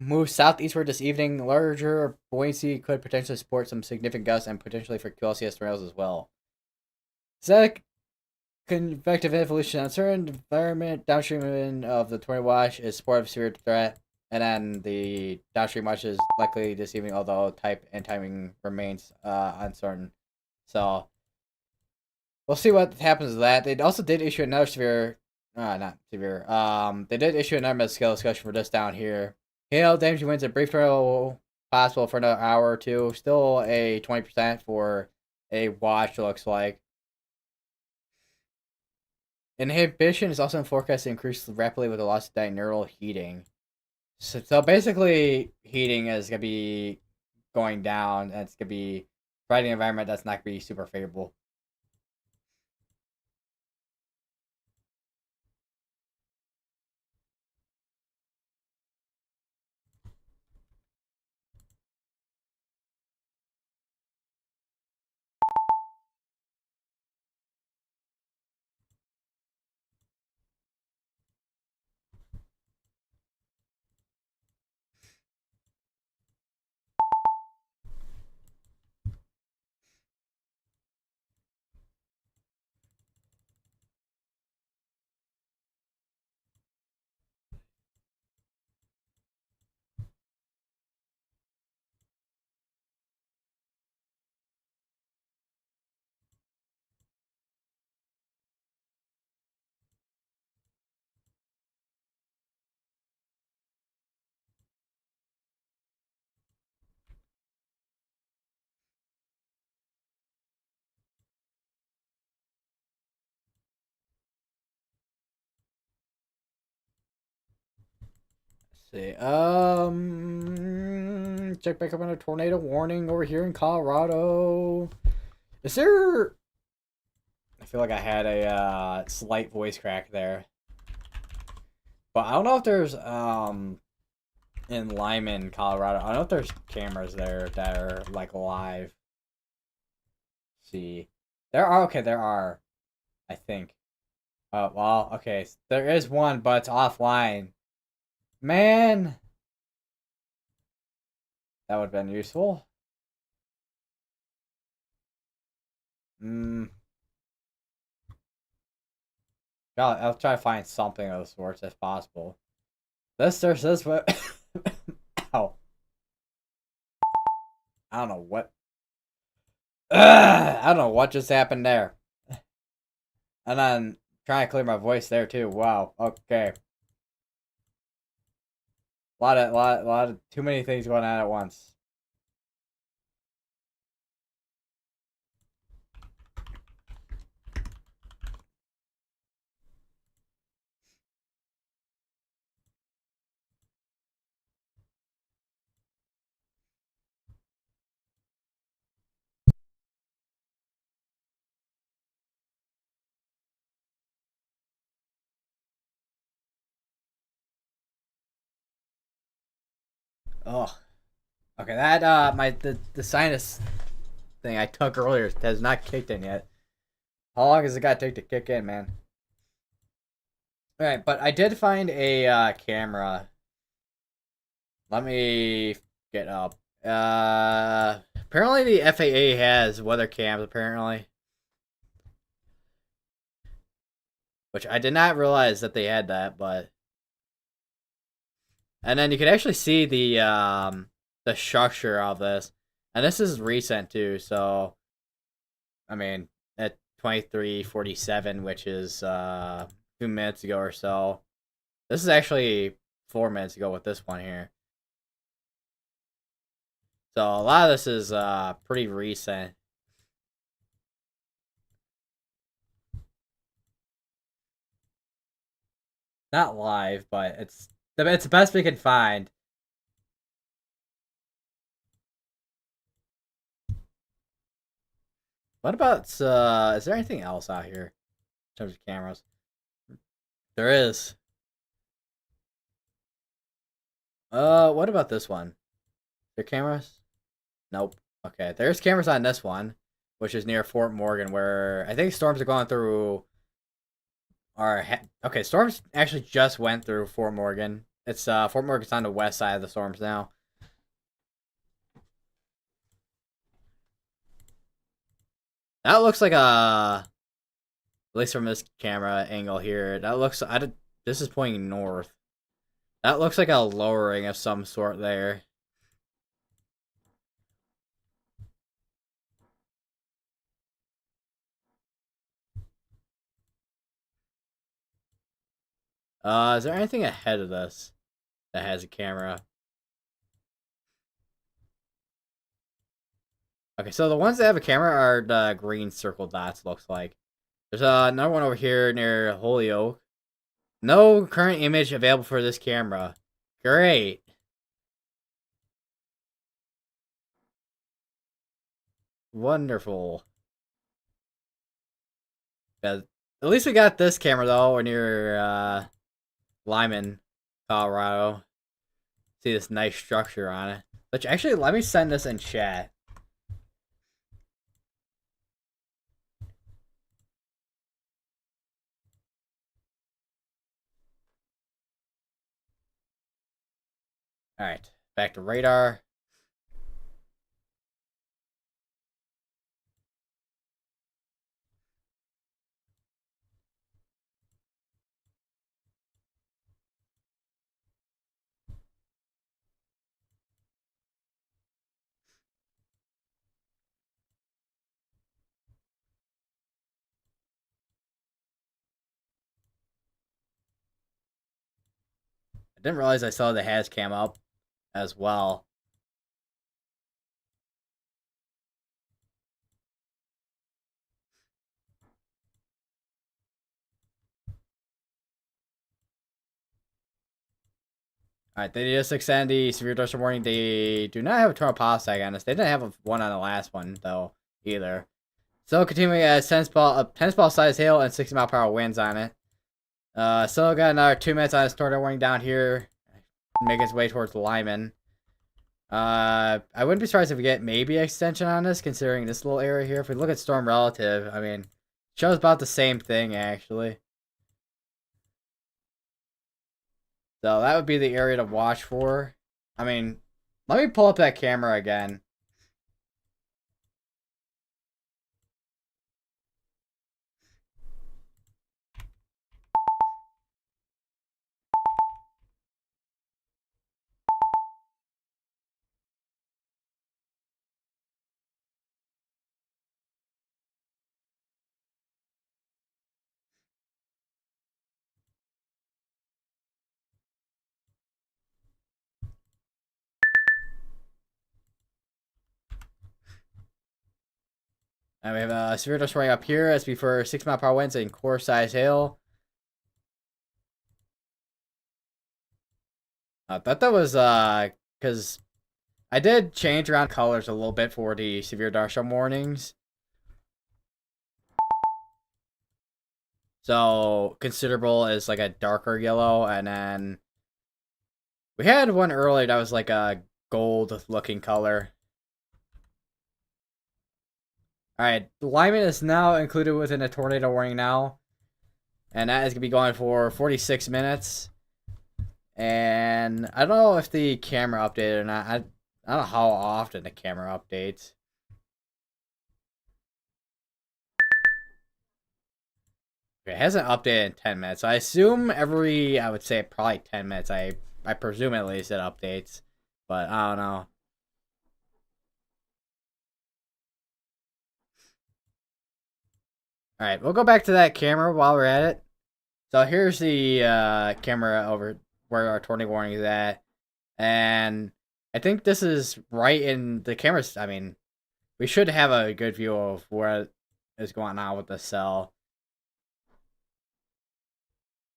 moves southeastward this evening. Larger buoyancy could potentially support some significant gusts and potentially for QLCS tornadoes as well. Static convective evolution uncertain environment downstream of the tornado watch is supportive of severe threat. And then the downstream watch is likely this evening, although type and timing remains uncertain. So we'll see what happens to that. They also did issue another severe, not severe. They did issue another mesoscale discussion for this down here. Hail, damaging winds, and brief tornado possible for another hour or two. Still a 20% for a watch. Looks like. Inhibition is also in forecast to increase rapidly with the loss of diurnal heating. So basically, heating is gonna be going down, and it's gonna be providing an environment that's not gonna be super favorable. Let's see. Check back up on a tornado warning over here in Colorado. Is there? I feel like I had a slight voice crack there, but I don't know if there's in Lyman, Colorado. I don't know if there's cameras there that are like live. Let's see, there are. Okay, there are. I think. Well, okay. There is one, but it's offline. Man, that would have been useful. Hmm. I'll try to find something of the sorts if possible. There's this what? Ow. I don't know what. I don't know what just happened there. And then trying to clear my voice there too. Wow. Okay. A lot of too many things going on at once. Oh, okay. That the sinus thing I took earlier has not kicked in yet. How long does it got to take to kick in, man? All right, but I did find a camera. Let me get up. Apparently the FAA has weather cams. Apparently, which I did not realize that they had that, but and then you can actually see the structure of this, and this is recent too. So I mean, at 23:47, which is 2 minutes ago or so. This is actually 4 minutes ago with this one here. So a lot of this is pretty recent. Not live, but it's the best we can find. What about is there anything else out here in terms of cameras? There is. What about this one? There cameras? Nope. Okay, there's cameras on this one, which is near Fort Morgan, where I think storms are going through. Okay, storms actually just went through Fort Morgan. It's Fort Morgan's on the west side of the storms now. That looks like at least from this camera angle here, that looks. This is pointing north. That looks like a lowering of some sort there. Is there anything ahead of this that has a camera? Okay, so the ones that have a camera are the green circle dots, looks like. There's another one over here near Holyoke. No current image available for this camera. Great. Wonderful. At least we got this camera, though, we're near Lyman, Colorado. See this nice structure on it. Which, actually, let me send this in chat. Alright, back to radar. I didn't realize I saw the has cam up as well. Alright, they just extend the severe thunderstorm warning. They do not have a tornado pop tag on this. They didn't have one on the last one, though, either. Still continuing as 10 ball size hail and 60-mile-per-hour winds on it. Still got another 2 minutes on this tornado warning down here. Making its way towards Lyman. I wouldn't be surprised if we get maybe an extension on this, considering this little area here. If we look at storm relative, I mean, shows about the same thing, actually. So that would be the area to watch for. I mean, let me pull up that camera again. And we have a severe dust running up here as before 6-mile-per-hour winds and core size hail. I thought that was because I did change around colors a little bit for the severe thunderstorm warnings. So considerable is like a darker yellow, and then we had one earlier that was like a gold looking color. Alright, Lyman is now included within a tornado warning now. And that is going to be going for 46 minutes. And I don't know if the camera updated or not. I don't know how often the camera updates. It hasn't updated in 10 minutes. So I assume I would say probably 10 minutes. I presume at least it updates. But I don't know. Alright, we'll go back to that camera while we're at it. So here's the camera over where our tornado warning is at. And I think this is right in the cameras. I mean, we should have a good view of what is going on with the cell.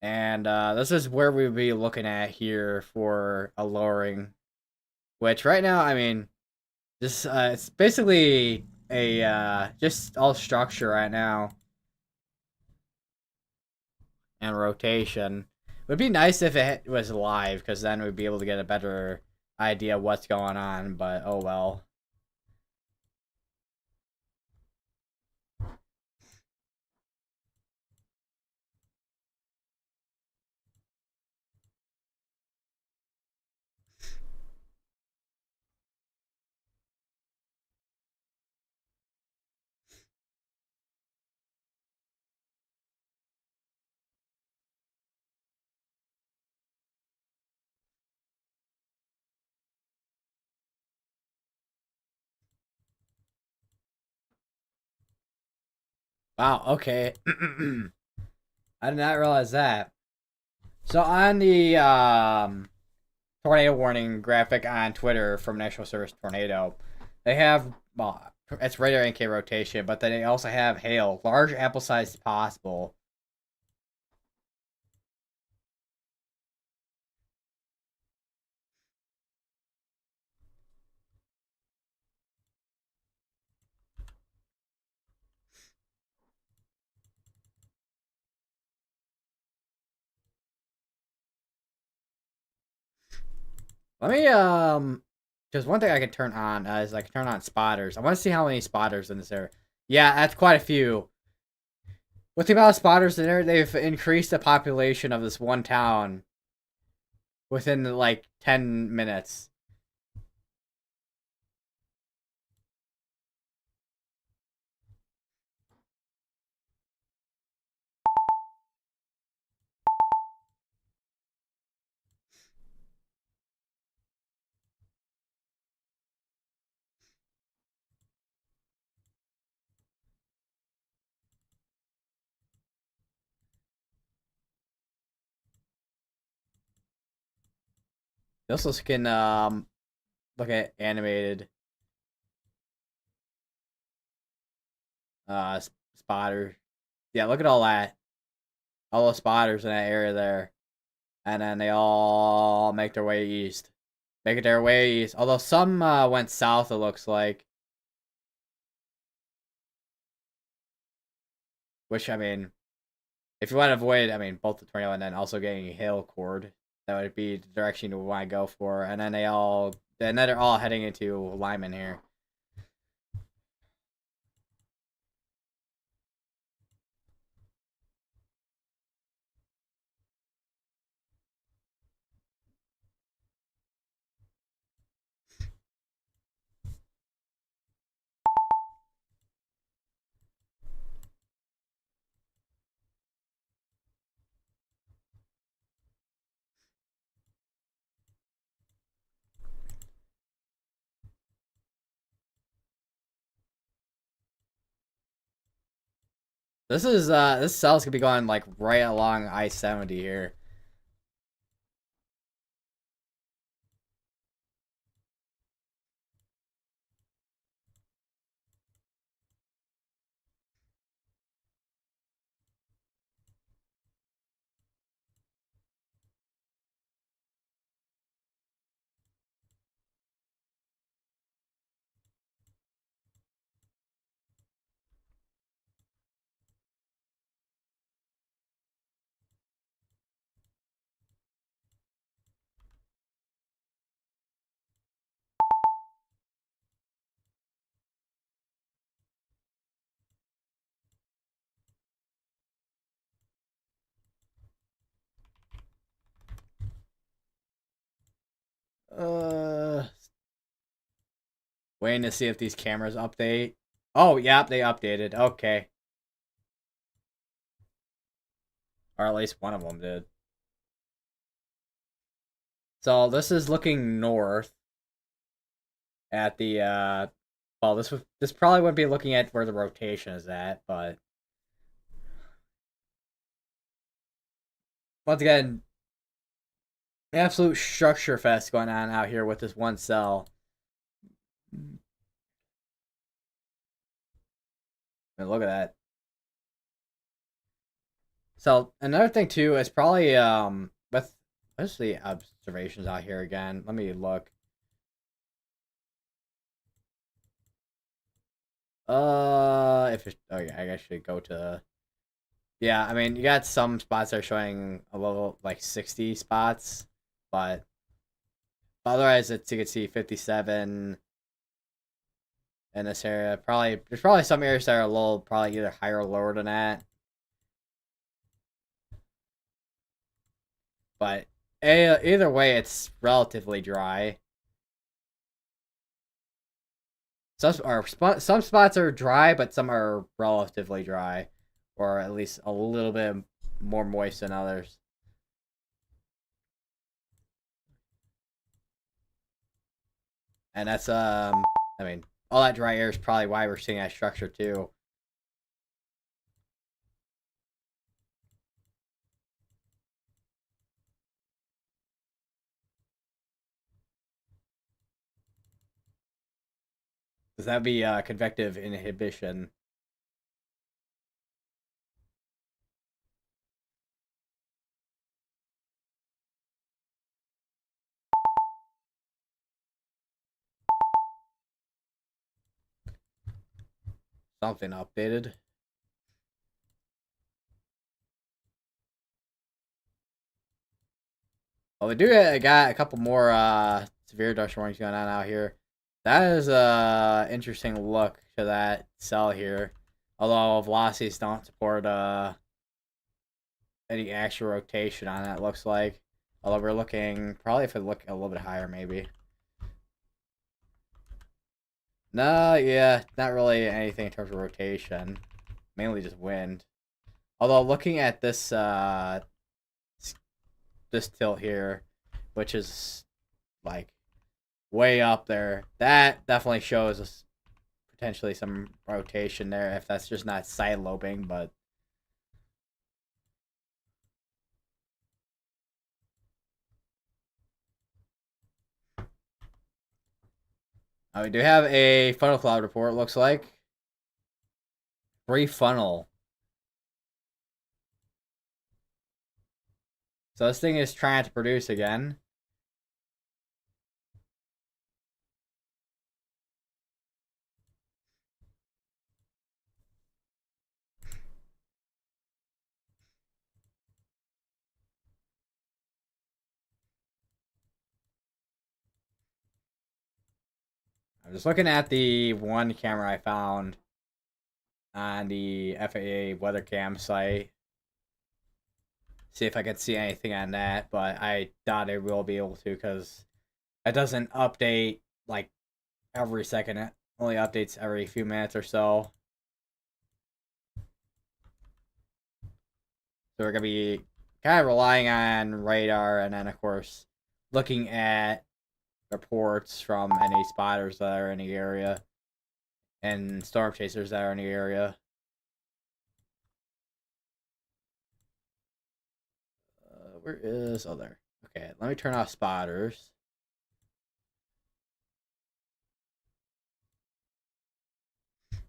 And this is where we'll be looking at here for a lowering. Which right now, I mean, this it's basically a just all structure right now. And rotation. It would be nice if it was live, because then we'd be able to get a better idea of what's going on, but oh well. Wow, okay. I did not realize that. So on the tornado warning graphic on Twitter from National Service Tornado, they have it's radar NK rotation, but then they also have hail, large apple size possible. Let me because one thing I can turn on is I can turn on spotters. I want to see how many spotters in this area. Yeah, that's quite a few. With the amount of spotters in there, they've increased the population of this one town within like 10 minutes. They also can look at animated spotter. Yeah, look at all that. All those spotters in that area there. And then they all make their way east. Make it their way east. Although some went south, it looks like. Which, I mean, if you want to avoid, I mean, both the tornado and then also getting a hail cord, that would be the direction you want to go for. And then they're all heading into Lyman here. This cell's gonna be going like right along I-70 here. Waiting to see if these cameras update. Oh, yep, they updated. Okay. Or at least one of them did. So this is looking north at the well, this probably wouldn't be looking at where the rotation is at, but once again, absolute structure fest going on out here with this one cell. And look at that. So another thing too is probably with what's the observations out here again? Let me look. If it's, oh yeah, I guess I should go to. Yeah, I mean you got some spots that are showing a little like 60 spots, but otherwise it's you can see 57 in this area. Probably there's probably some areas that are a little probably either higher or lower than that. But either way, it's relatively dry. Some spots are dry, but some are relatively dry, or at least a little bit more moist than others. And that's I mean, all that dry air is probably why we're seeing that structure too. Because that'd be convective inhibition. Something updated. Well, we do got a couple more severe dust warnings going on out here. That is a interesting look to that cell here. Although velocities don't support any actual rotation on that, looks like. Although we're looking probably if we look a little bit higher, maybe. No, yeah, not really anything in terms of rotation. Mainly just wind. Although looking at this tilt here, which is like way up there, that definitely shows us potentially some rotation there if that's just not side lobing, but we do have a funnel cloud report, looks like. Free funnel. So this thing is trying to produce again. I'm just looking at the one camera I found on the FAA weather cam site. See if I can see anything on that, but I doubt I will be able to because it doesn't update like every second. It only updates every few minutes or so. So we're gonna be kind of relying on radar, and then of course looking at reports from any spotters that are in the area and storm chasers that are in the area. Where is there? Okay, let me turn off spotters. Let's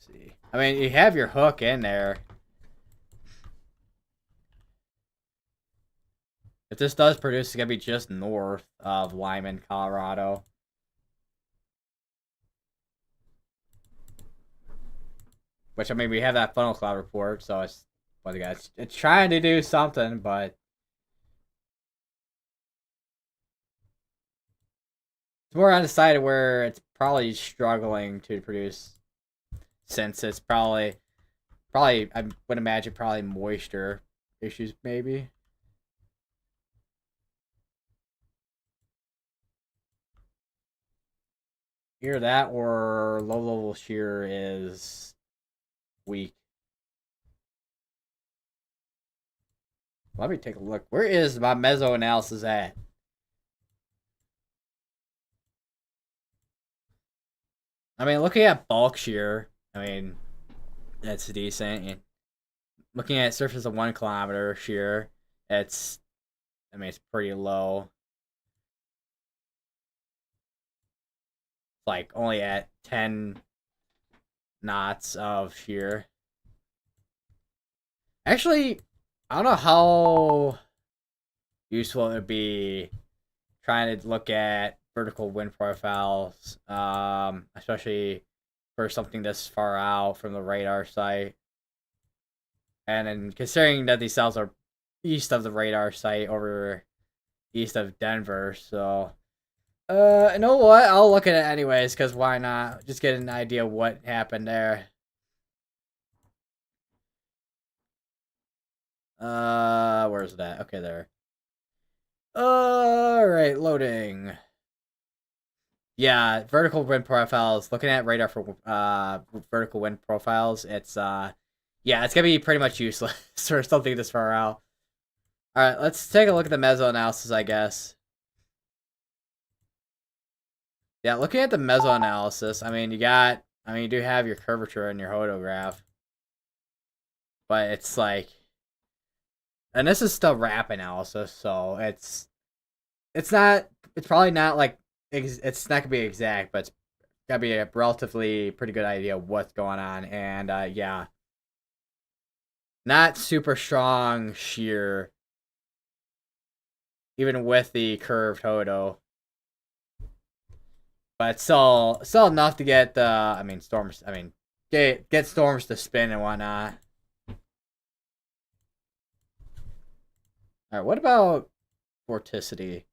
see, I mean, you have your hook in there. If this does produce, it's gonna be just north of Lyman, Colorado. Which I mean, we have that funnel cloud report, so it's what well, it's trying to do something, but it's more on the side of where it's probably struggling to produce, since it's probably I would imagine probably moisture issues maybe. Either that or low level shear is weak. Let me take a look. Where is my meso analysis at? I mean, looking at bulk shear, I mean, that's decent. And looking at surface of 1 kilometer shear, it's, I mean, it's pretty low. Like only at 10 knots of shear. Actually, I don't know how useful it would be trying to look at vertical wind profiles, especially for something this far out from the radar site. And then considering that these cells are east of the radar site over east of Denver, so you know what? I'll look at it anyways, because why not? Just get an idea of what happened there. Where's that? Okay, there. Alright, loading. Yeah, vertical wind profiles. Looking at radar for vertical wind profiles, it's yeah, it's gonna be pretty much useless for something this far out. Alright, let's take a look at the meso analysis, I guess. Yeah, looking at the meso analysis, I mean you do have your curvature in your hodograph. But it's like, and this is still wrap analysis, so it's not, it's probably not like, it's not gonna be exact, but it's gotta be a relatively pretty good idea of what's going on. And yeah, not super strong shear, even with the curved hodo, but still enough to get the, I mean, storms, I mean, get storms to spin and whatnot. All right, what about vorticity?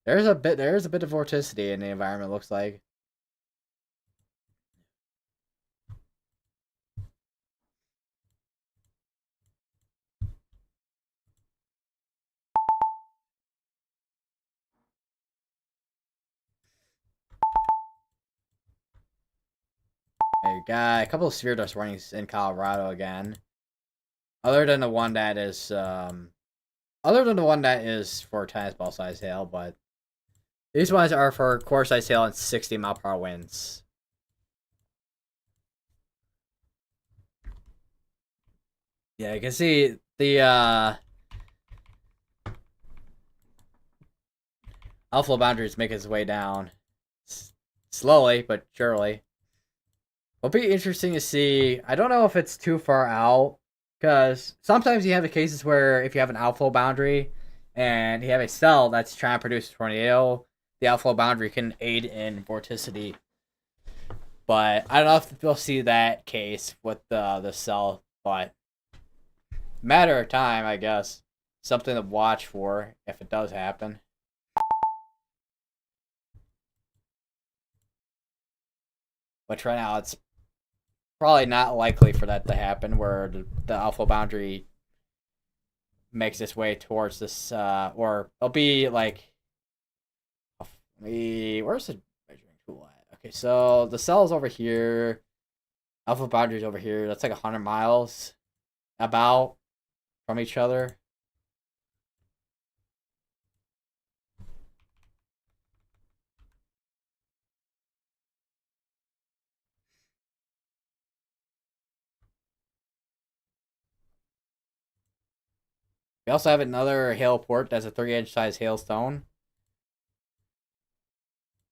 There's a bit of vorticity in the environment. Looks like. I got a couple of sphere dust warnings in Colorado again. Other than the one that is for tennis ball size hail, but these ones are for core size hail and 60 mile per hour winds. Yeah, you can see the outflow boundaries make its way down slowly but surely. It'll be interesting to see. I don't know if it's too far out, because sometimes you have the cases where if you have an outflow boundary and you have a cell that's trying to produce a tornado, the outflow boundary can aid in vorticity. But I don't know if we'll see that case with the cell, but matter of time, I guess. Something to watch for if it does happen. But right now, it's probably not likely for that to happen, where the alpha boundary makes its way towards this, or it'll be like, where's the measuring tool at? Okay, so the cell's over here, alpha boundary's over here. That's like 100 miles about from each other. We also have another hail port that's a 3-inch size hailstone.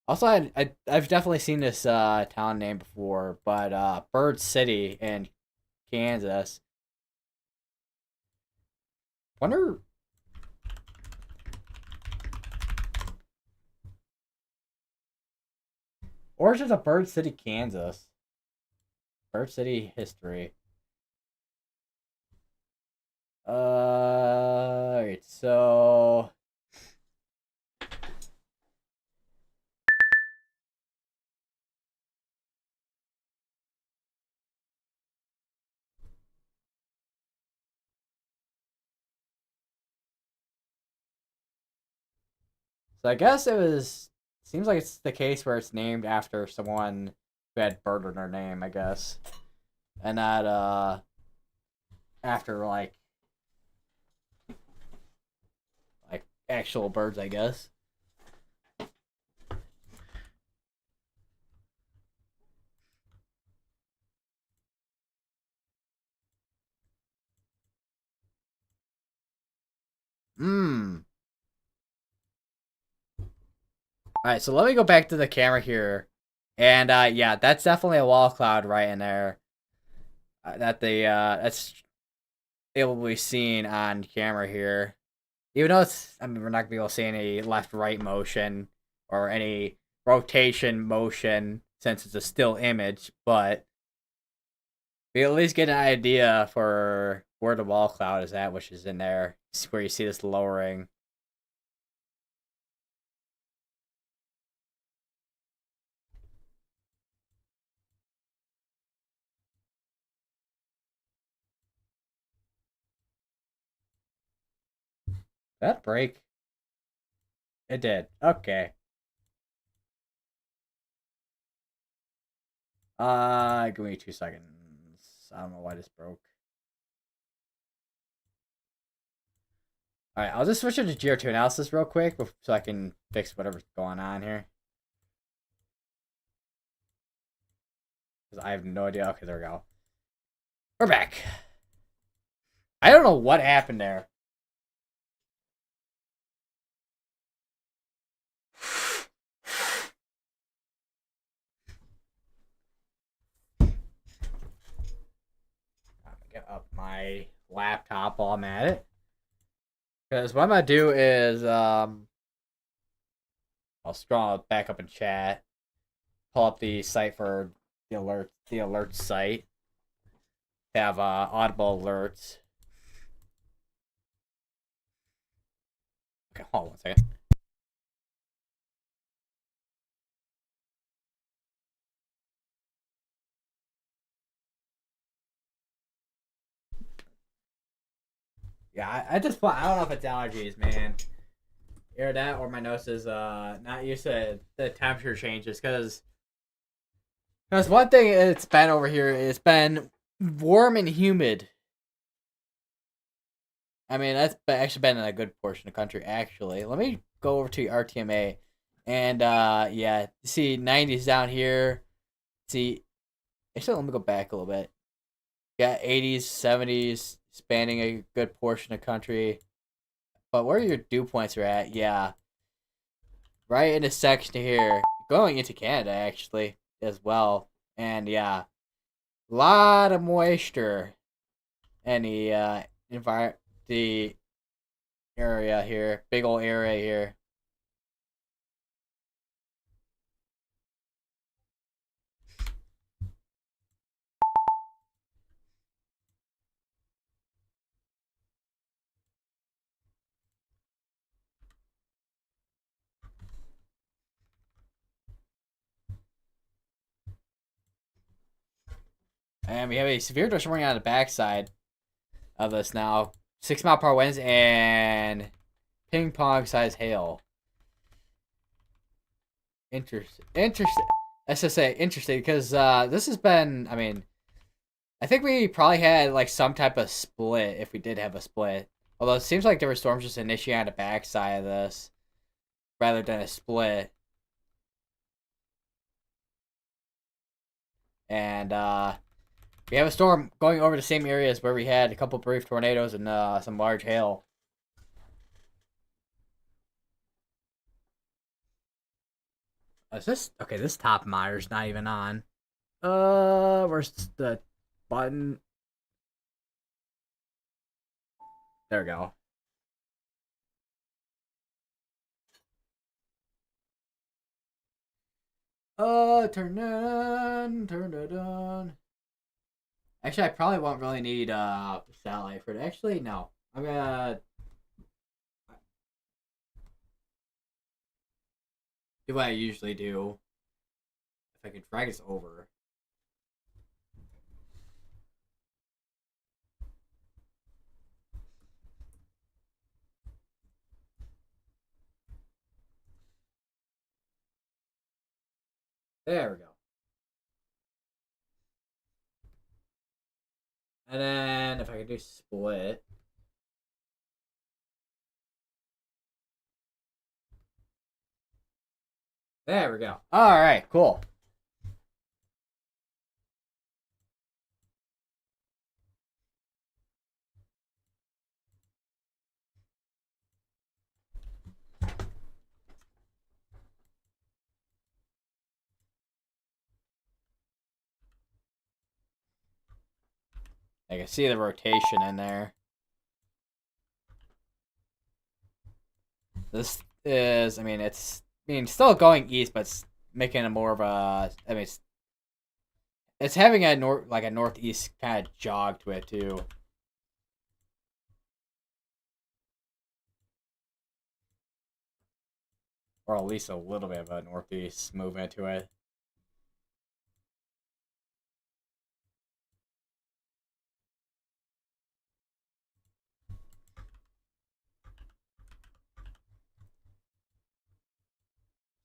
Also, I've definitely seen this town name before, but Bird City in Kansas. Wonder. Origins of Bird City, Kansas. Bird City history. Alright, so I guess it was seems like it's the case where it's named after someone who had bird in their name, I guess, and not after like actual birds, I guess. Hmm. All right, so let me go back to the camera here, and yeah, that's definitely a wall cloud right in there. That's able to be seen on camera here. Even though I mean, we're not gonna be able to see any left-right motion or any rotation motion since it's a still image, but we at least get an idea for where the wall cloud is at, which is in there, where you see this lowering. That break? It did. Okay. Give me 2 seconds. I don't know why this broke. All right, I'll just switch it to GR2 analysis real quick so I can fix whatever's going on here. Because I have no idea. Okay, there we go. We're back. I don't know what happened there. I'm gonna get up my laptop while I'm at it. Because what I'm gonna do is I'll scroll back up in chat, pull up the site for the alert site. Have audible alerts. Okay, hold on 1 second. Yeah, I just I don't know if it's allergies, man. Either that or my nose is not used to the temperature changes because one thing it's been over here, it's been warm and humid. I mean, that's actually been in a good portion of the country. Actually, let me go over to RTMA, and yeah, see 90s down here. See, actually, let me go back a little bit. Yeah, 80s, 70s, spanning a good portion of country. But where your dew points are at, yeah, right in this section here, going into Canada actually as well, and yeah, a lot of moisture in the area here, big old area here. And we have a severe dust warning on the backside of us now. 6 mile per hour winds and ping pong size hail. Interesting. Let's just say interesting because this has been. I mean, I think we probably had like some type of split if we did have a split. Although it seems like there were storms just initiating on the backside of this rather than a split. And we have a storm going over the same areas where we had a couple brief tornadoes and some large hail. Is this okay? This top mire's not even on. Where's the button? There we go. Turn it on, turn it on. Actually, I probably won't really need satellite for it. Actually, no. I'm gonna do what I usually do. If I can drag this over. There we go. And then if I could do split. There we go. All right, cool. I can see the rotation in there. This is, I mean, still going east, but it's making it more of a, I mean, it's having a northeast kind of jog to it too. Or at least a little bit of a northeast movement to it.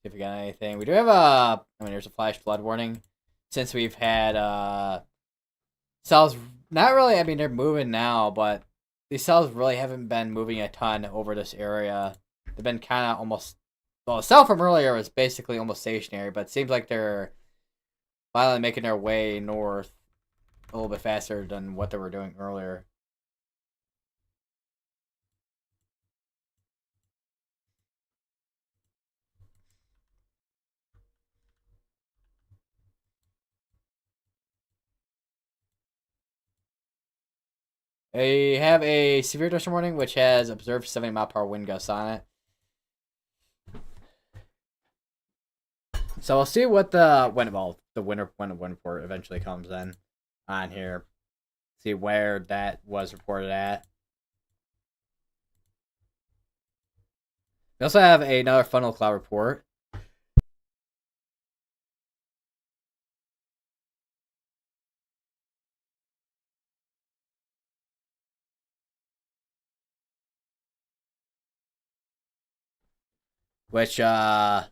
If we got anything, we do have I mean, there's a flash flood warning since we've had cells. Not really. I mean, they're moving now, but these cells really haven't been moving a ton over this area. They've been kind of almost. Well, the cell from earlier was basically almost stationary, but it seems like they're finally making their way north a little bit faster than what they were doing earlier. They have a severe dust warning, which has observed 70-mile-per-hour wind gusts on it. So we'll see what the wind report eventually comes in on here. See where that was reported at. We also have another funnel cloud report. Which funnel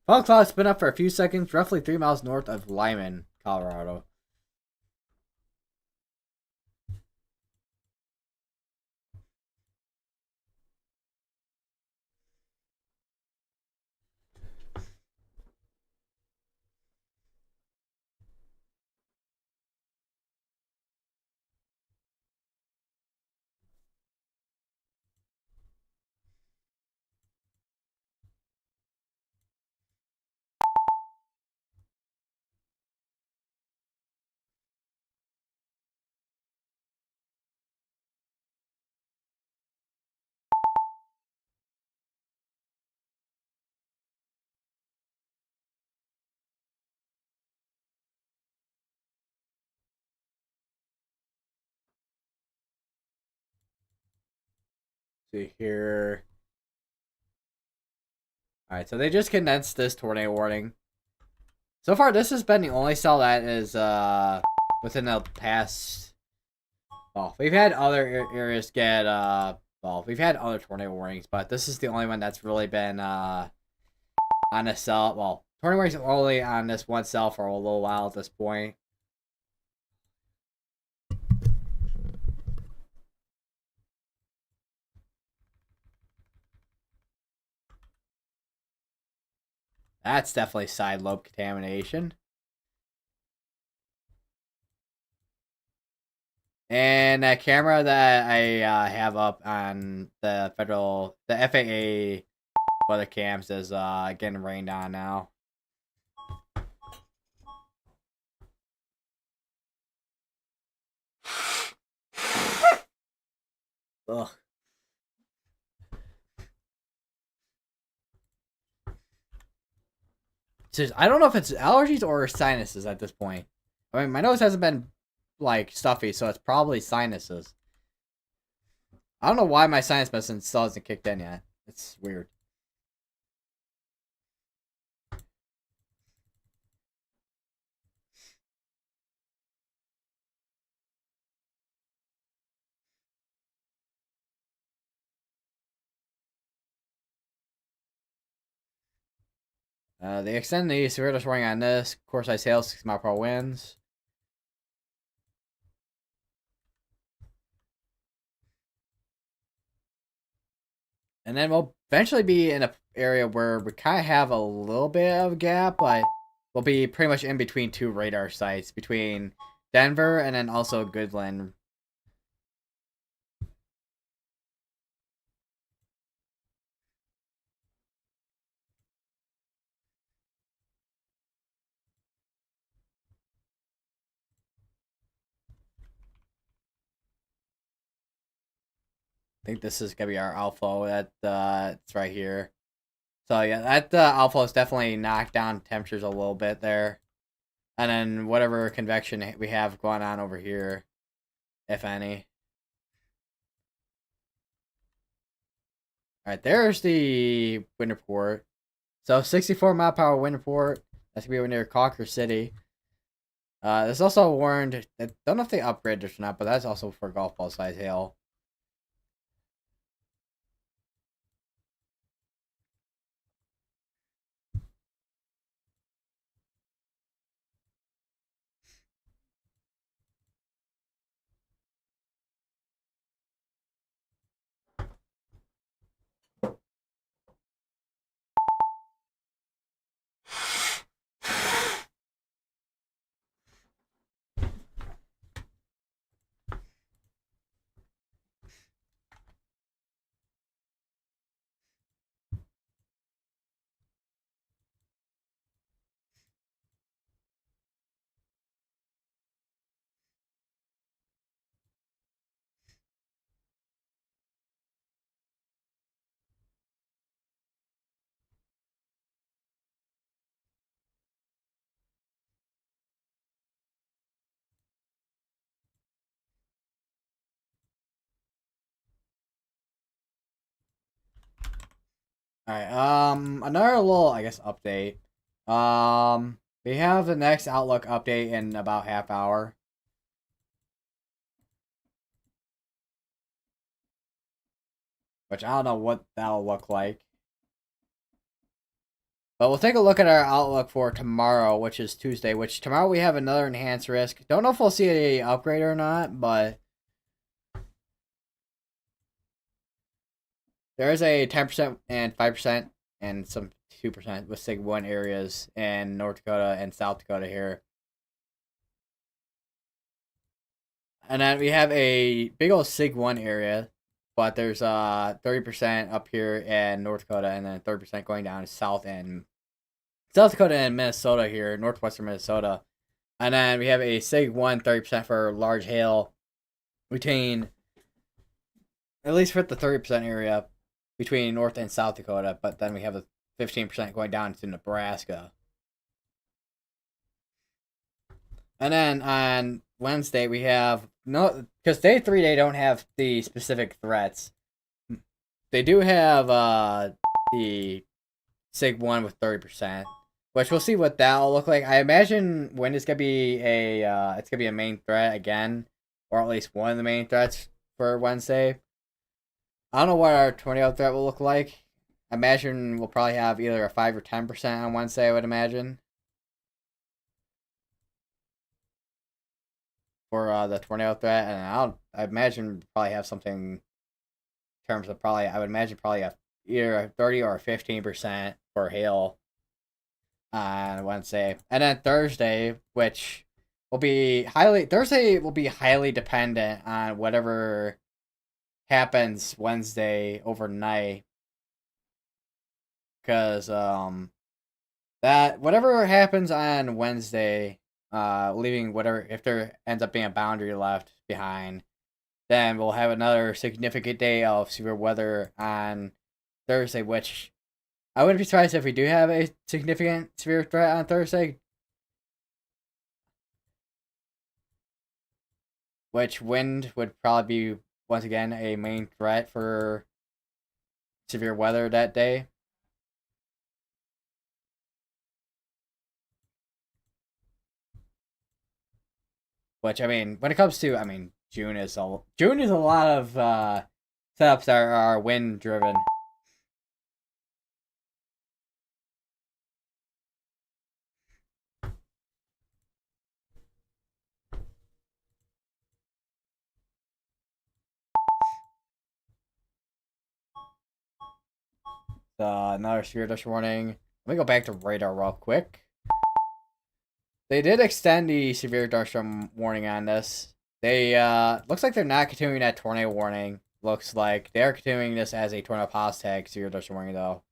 cloud's been up for a few seconds, roughly 3 miles north of Lyman, Colorado. See here. Alright, so they just condensed this tornado warning. So far, this has been the only cell that is within the past. Well, we've had other areas get well, we've had other tornado warnings, but this is the only one that's really been on a cell. Well, tornado warnings are only on this one cell for a little while at this point. That's definitely side lobe contamination. And that camera that I have up on the FAA weather cams is getting rained on now. Ugh. I don't know if it's allergies or sinuses at this point. I mean, my nose hasn't been like stuffy, so it's probably sinuses. I don't know why my sinus medicine still hasn't kicked in yet. It's weird. They extend the severe warning on this. Course I sail 6 mile per hour winds. And then we'll eventually be in an area where we kind of have a little bit of a gap, but we'll be pretty much in between two radar sites, between Denver and then also Goodland. I think this is gonna be our alpha. It's right here. So yeah, that alpha is definitely knocked down temperatures a little bit there, and then whatever convection we have going on over here, if any. All right, there's the wind report. So 64 mile per hour wind report. That's gonna be near Cawker City. There's also warned. I don't know if they upgraded this or not, but that's also for golf ball size hail. All right. Another little, I guess, update. We have the next Outlook update in about half hour. Which I don't know what that'll look like. But we'll take a look at our outlook for tomorrow, which is Tuesday. Which tomorrow we have another enhanced risk. Don't know if we'll see a upgrade or not, but there is a 10% and 5% and some 2% with Sig 1 areas in North Dakota and South Dakota here. And then we have a big old Sig 1 area, but there's 30% up here in North Dakota and then 30% going down to South Dakota and Minnesota here, northwestern Minnesota. And then we have a Sig 1 30% for large hail between, at least for the 30% area, between North and South Dakota. But then we have a 15% going down to Nebraska. And then on Wednesday, we have no, because day 3, they don't have the specific threats. They do have the Sig 1 with 30%. Which we'll see what that'll look like. I imagine wind is gonna be it's gonna be a main threat again, or at least one of the main threats for Wednesday. I don't know what our tornado threat will look like. I imagine we'll probably have either a 5 or 10% on Wednesday. I would imagine for the tornado threat, and I imagine we'll probably have something in terms of probably. I would imagine probably either a 30 or a 15% for hail on Wednesday. And then Thursday, which will be highly dependent on whatever happens Wednesday overnight. Cause that whatever happens on Wednesday, leaving whatever if there ends up being a boundary left behind, then we'll have another significant day of severe weather on Thursday, which I wouldn't be surprised if we do have a significant severe threat on Thursday. Which wind would probably be, once again, a main threat for severe weather that day. Which, I mean, when it comes to, I mean, June is a lot of setups that are wind driven. Another severe dust warning. Let me go back to radar real quick. They did extend the severe dust storm warning on this. They looks like they're not continuing that tornado warning. Looks like they're continuing this as a tornado pause tag severe dust storm warning though.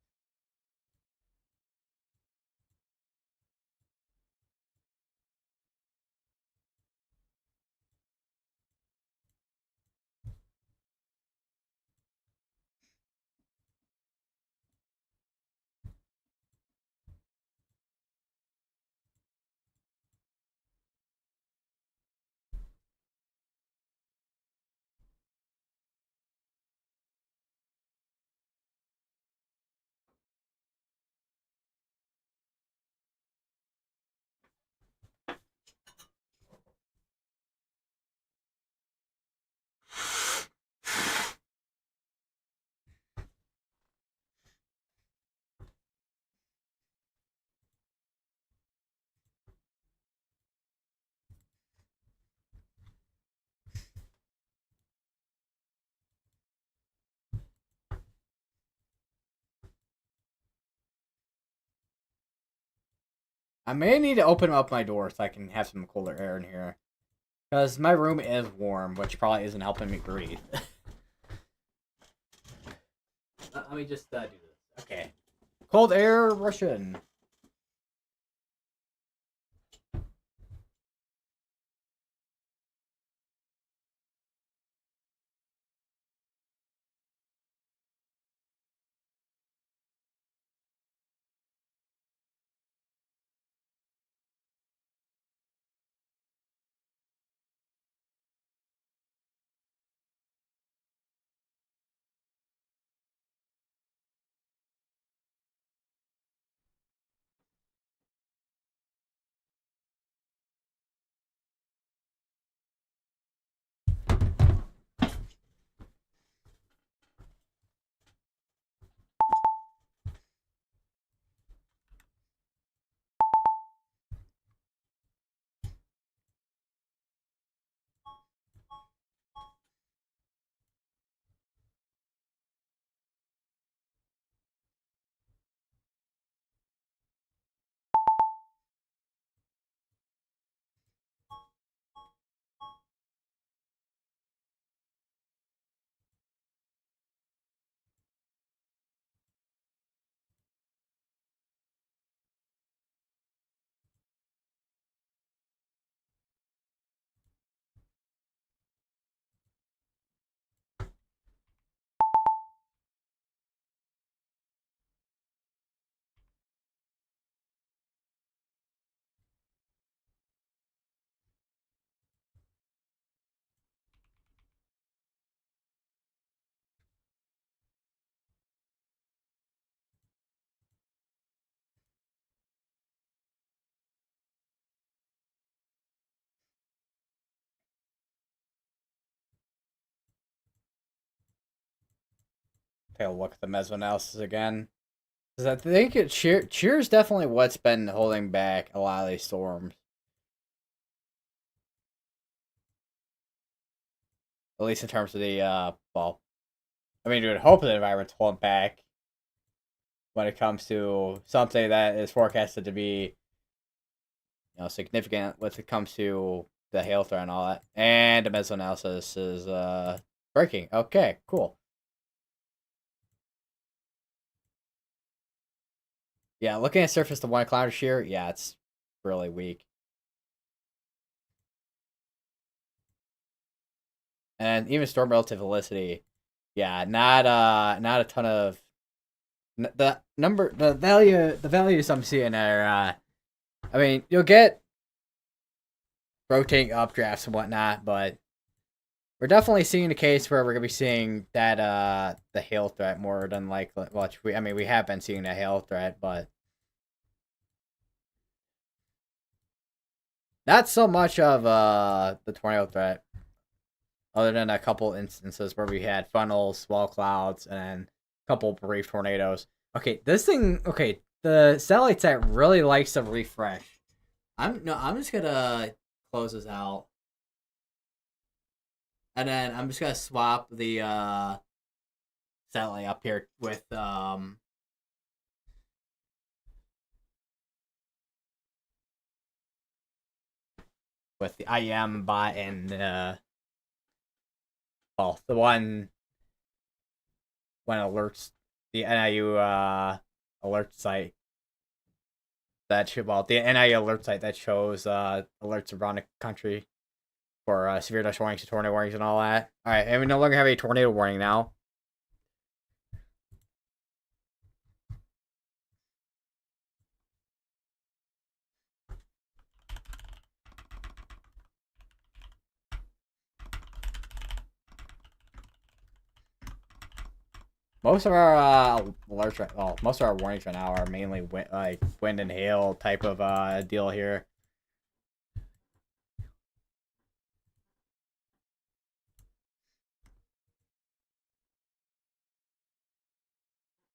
I may need to open up my door so I can have some colder air in here. Because my room is warm, which probably isn't helping me breathe. Let me just do this. Okay. Cold air Russian. Take a look at the mesoanalysis again. Because I think Cheer's definitely what's been holding back a lot of these storms. At least in terms of the, well, I mean, you would hope the environment's holding back when it comes to something that is forecasted to be, significant when it comes to the hail threat and all that. And the mesoanalysis is, breaking. Okay, cool. Yeah, looking at surface to 1 kilometer shear, yeah, it's really weak. And even storm relative velocity, yeah, not a ton of the values I'm seeing are. I mean, you'll get rotating updrafts and whatnot, but we're definitely seeing a case where we're gonna be seeing that the hail threat more than likely. Well, we have been seeing the hail threat, but not so much of the tornado threat. Other than a couple instances where we had funnels, swell clouds, and a couple brief tornadoes. Okay, this thing. Okay, the satellite set really likes to refresh. I'm just gonna close this out, and then I'm just gonna swap the satellite up here with with the IM bot and well, the one when alerts the NIU alert site the NIU alert site that shows alerts around the country for severe dust warnings, tornado warnings, and all that. All right, and we no longer have a tornado warning now. Most of our alerts, well, most of our warnings right now are mainly wind and hail type of deal here.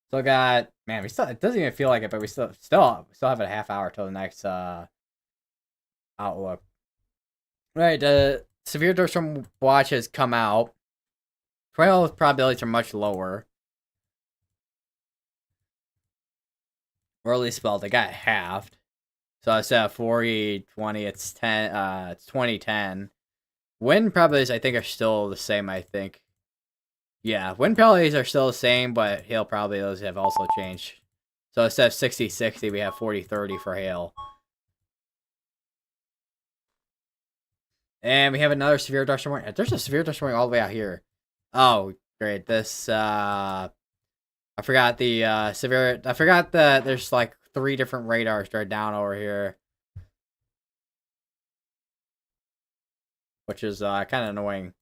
Still got man, we still it doesn't even feel like it, but we still have a half hour till the next outlook. Right, the severe thunderstorm watches come out. Tornado probabilities are much lower, or at least well, they got halved. So instead of 40, 20, it's 10. It's 2010. Wind probabilities I think are still the same. I think. Yeah, wind probabilities are still the same, but hail probabilities have also changed. So instead of 60-60, we have 40-30 for hail. And we have another severe dust warning. There's a severe dust warning all the way out here. Oh, great. This, I forgot the, severe, I forgot that there's like 3 different radars right down over here. Which is, kind of annoying.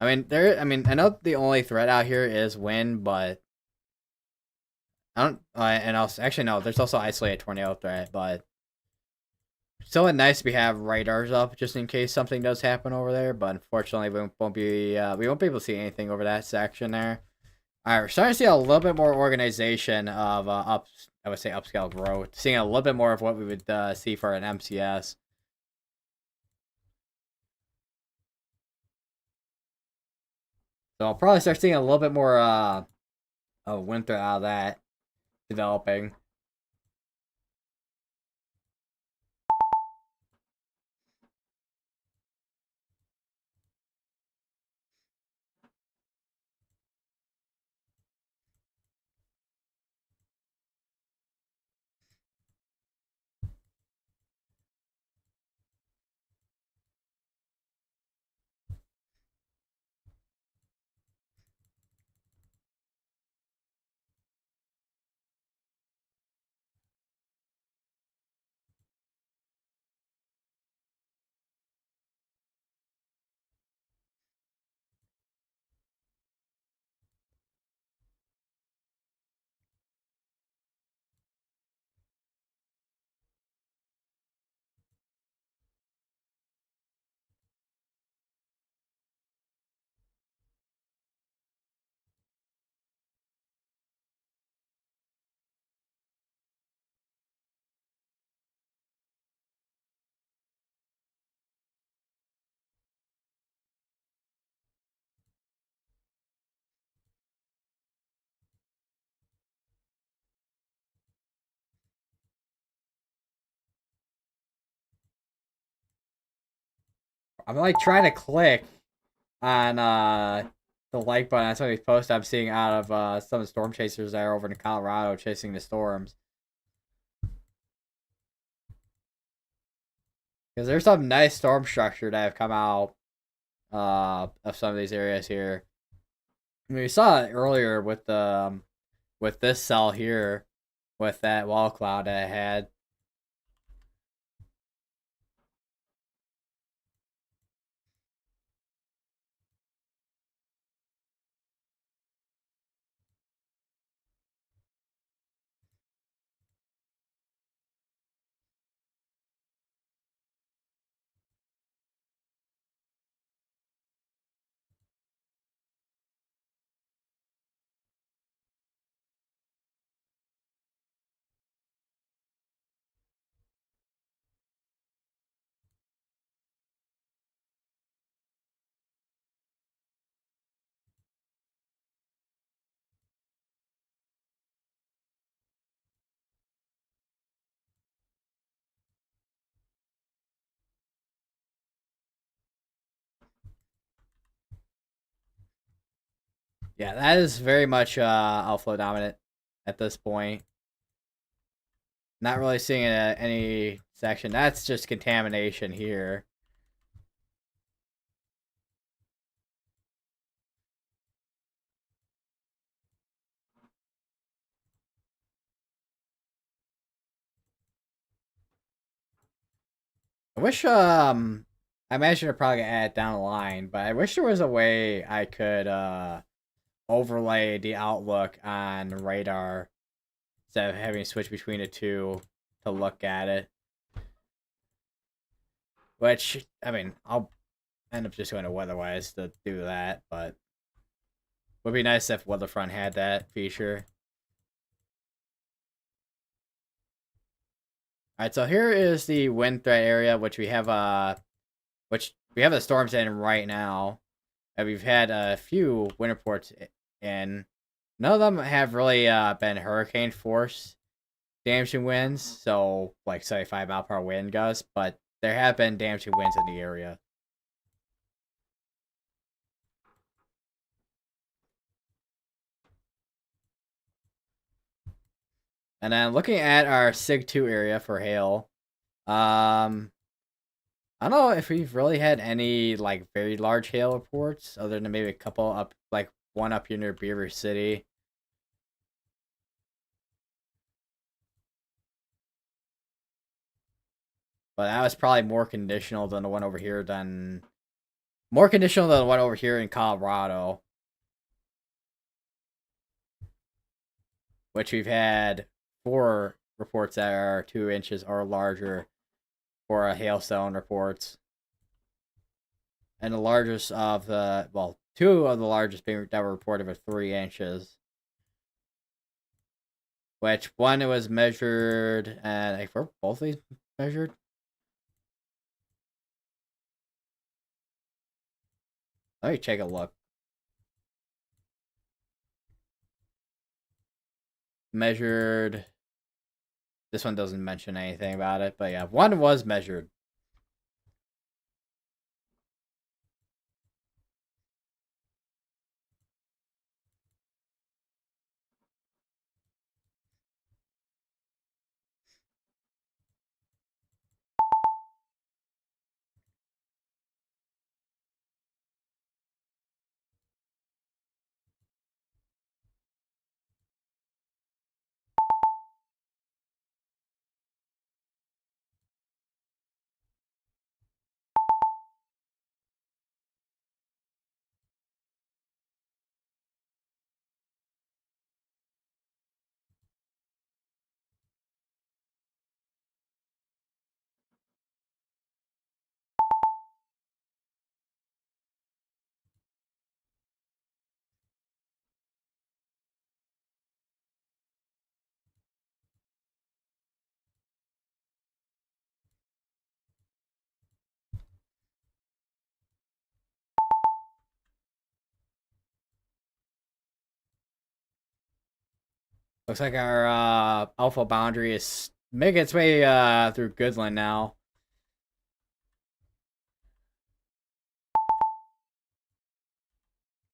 I mean, I know the only threat out here is wind, but I don't, and also, actually, no, there's also isolated tornado threat, but still nice we have radars up just in case something does happen over there, but unfortunately we won't be able to see anything over that section there. Alright, we're starting to see a little bit more organization of I would say upscale growth. Seeing a little bit more of what we would see for an MCS. So I'll probably start seeing a little bit more winter out of that developing. I'm like trying to click on the like button on some of these posts I'm seeing out of some of the storm chasers that are over in Colorado chasing the storms. Because there's some nice storm structure that have come out of some of these areas here. I mean, we saw it earlier with this cell here, with that wall cloud that it had. Yeah, that is very much outflow dominant at this point. Not really seeing any section. That's just contamination here. I wish I imagine it probably add down the line, but I wish there was a way I could overlay the outlook on radar instead of having to switch between the two to look at it. Which I mean, I'll end up just going to weatherwise to do that, but would be nice if Weatherfront had that feature. All right, so here is the wind threat area, which we have the storms in right now, and we've had a few wind reports in. None of them have really been hurricane force damaging winds, so like 75-mile-per-hour wind gusts, but there have been damaging winds in the area. And then looking at our SIG 2 area for hail, I don't know if we've really had any like very large hail reports, other than maybe a couple up, like one up here near Beaver City. But that was probably more conditional than the one over here more conditional than the one over here in Colorado, which we've had 4 reports that are 2 inches or larger for a hailstone reports. And the largest of the, well, 2 of the largest being that were reported were 3 inches. Which one it was measured, and I think were both these measured? Let me take a look. Measured. This one doesn't mention anything about it, but yeah, one was measured. Looks like our alpha boundary is making its way through Goodland now.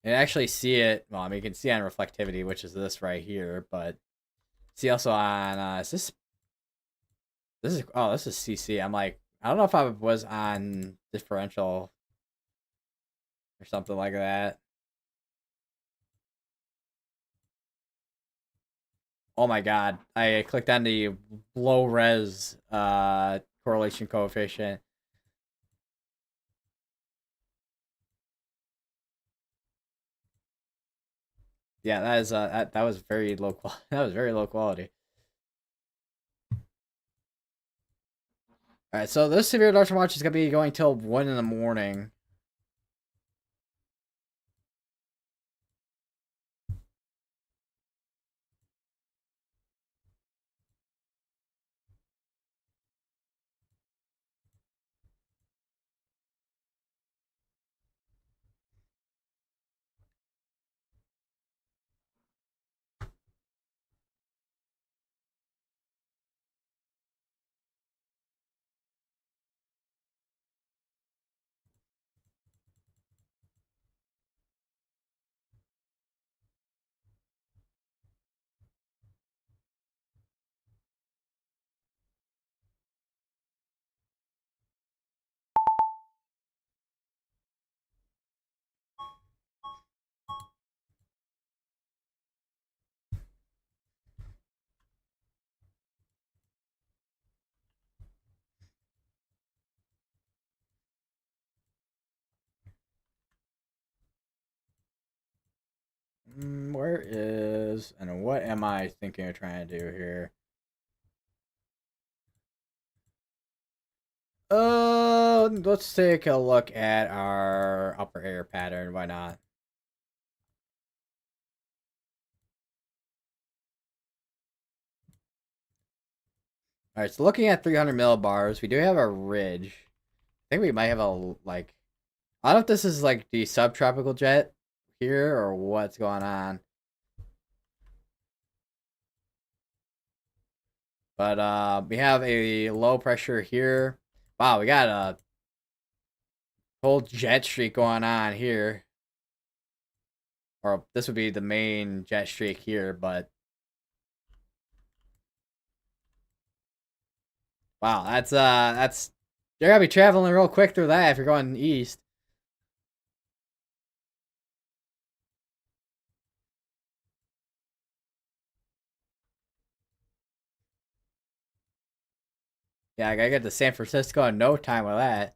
You can actually see it. Well, I mean, you can see on reflectivity, which is this right here, but see also on is this. This is CC. I'm like, I don't know if I was on differential or something like that. Oh my god. I clicked on the low res correlation coefficient. Yeah, that is that was very low that was very low quality. All right, so this severe thunderstorm watch is gonna be going till 1 in the morning. where is, and what am I thinking of trying to do here? Let's take a look at our upper air pattern. Why not? All right, so looking at 300 millibars, we do have a ridge. I think we might have a, like, I don't know if this is like the subtropical jet here or what's going on. But we have a low pressure here. Wow, we got a whole jet streak going on here. Or this would be the main jet streak here, but wow, that's you're gonna be traveling real quick through that if you're going east. Yeah, I gotta get to San Francisco in no time with that.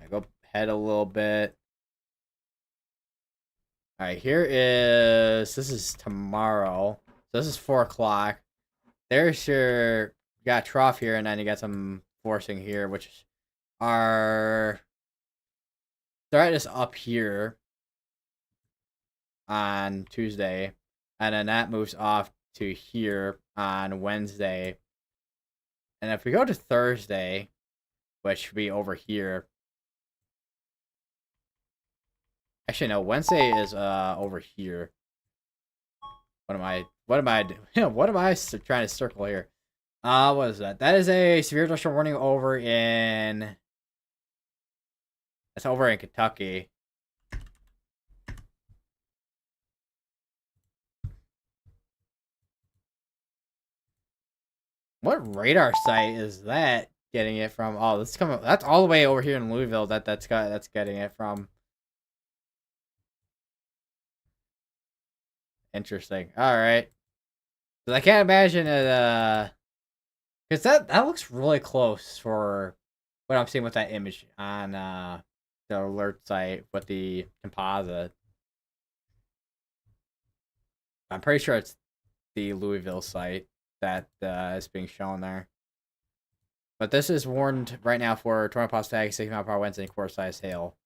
I go ahead a little bit. All right, this is tomorrow. So this is 4 o'clock. There's your, you got trough here, and then you got some forcing here, which are, they're just up here on Tuesday, and then that moves off to here on Wednesday. And if we go to Thursday, which would be over here, actually no, Wednesday is over here. What am I doing? What am I trying to circle here? What is that? That is a severe thunderstorm warning over in, that's over in Kentucky. What radar site is that getting it from? Oh, this is coming. That's all the way over here in Louisville. That's getting it from. Interesting. All right. Cause I can't imagine it. Cause that looks really close for what I'm seeing with that image on the alert site with the composite. I'm pretty sure it's the Louisville site that is being shown there. But this is warned right now for tornado possibility 60 mile per hour winds and quarter size hail.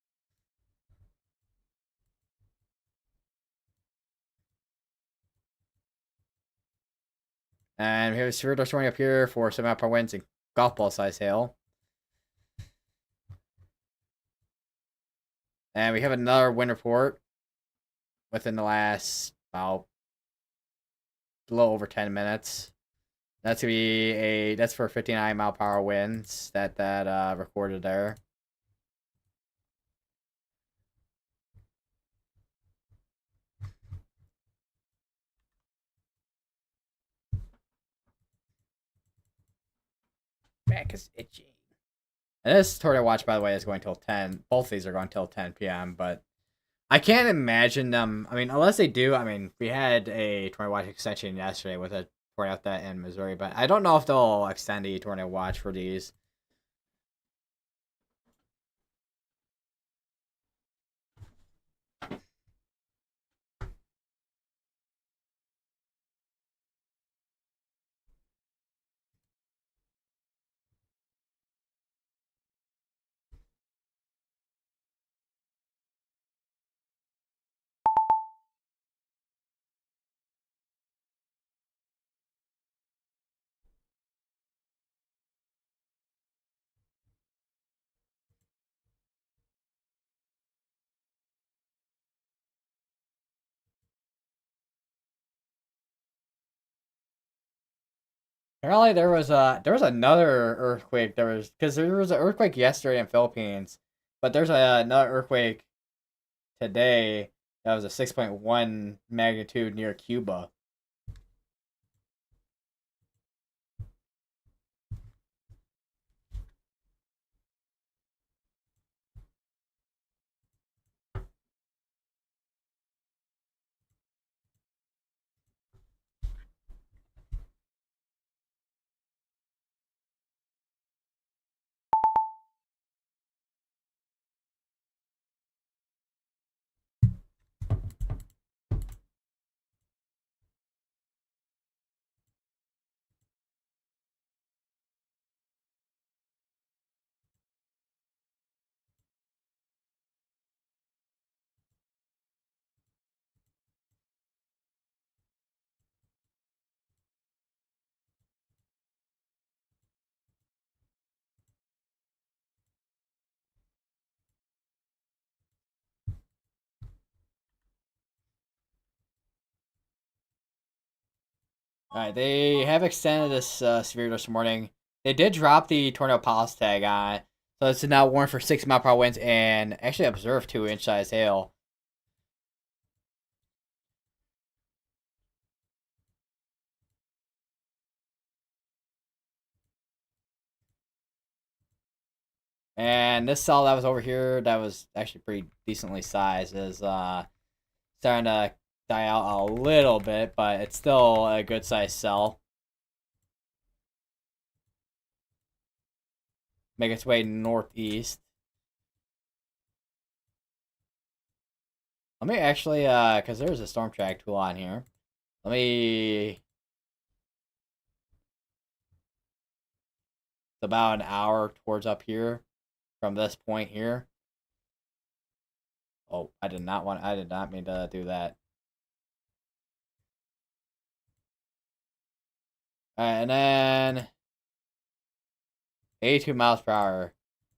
And we have a severe thunderstorm up here for 7 mile per hour winds and golf ball size hail. And we have another wind report within the last about a little over 10 minutes. That's gonna be that's for 59 mile per hour winds that recorded there. Back is itchy. And this tornado watch, by the way, is going till 10. Both of these are going till 10 p.m. But I can't imagine them. I mean, unless they do. I mean, we had a tornado watch extension yesterday with a tornado out that in Missouri, but I don't know if they'll extend the tornado watch for these. Apparently, there was another earthquake. There was an earthquake yesterday in Philippines, but there's another earthquake today that was a 6.1 magnitude near Cuba. All right, they have extended this severe this morning. They did drop the tornado pulse tag on, so it's now warned for 60-mile-per-hour winds and actually observed 2-inch size hail. And this cell that was over here, that was actually pretty decently sized, is starting to die out a little bit, but it's still a good sized cell. Make its way northeast. Let me actually, because there's a storm track tool on here. Let me. It's about an hour towards up here from this point here. Oh, I did not mean to do that. Alright, and then 82 miles per hour.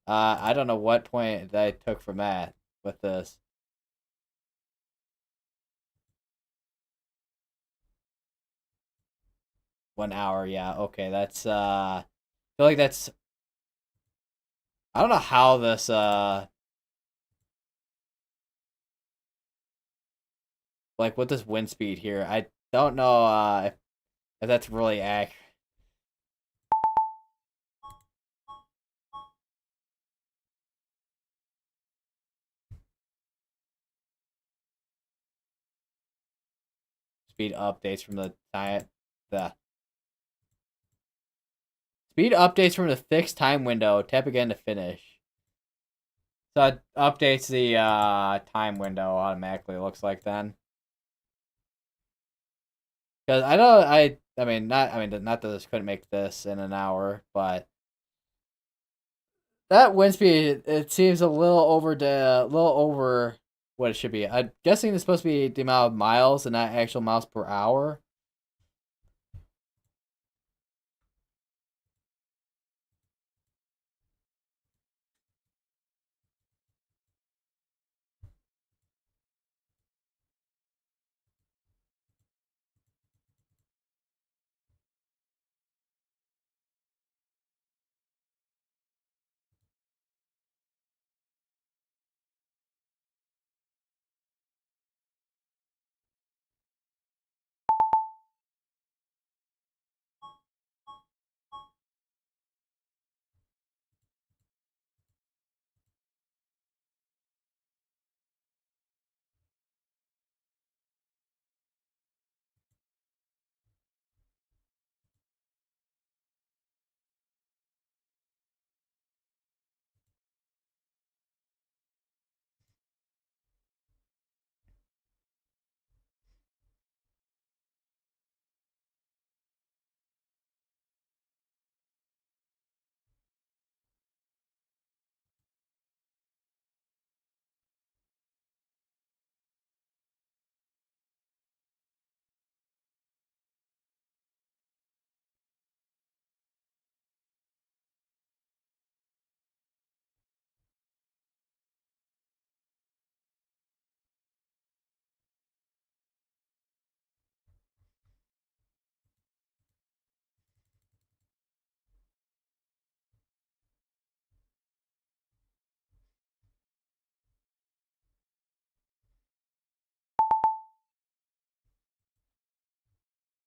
I don't know what point that I took from that with this. $1 hour, yeah, okay, that's I feel like that's I don't know how this like with this wind speed here. I don't know if that's really accurate. Speed updates from the speed updates from the fixed time window. Tap again to finish. So it updates the time window automatically. It looks like then. Because I know not that this couldn't make this in an hour, but that wind speed it seems a little over what it should be. I'm guessing it's supposed to be the amount of miles and not actual miles per hour.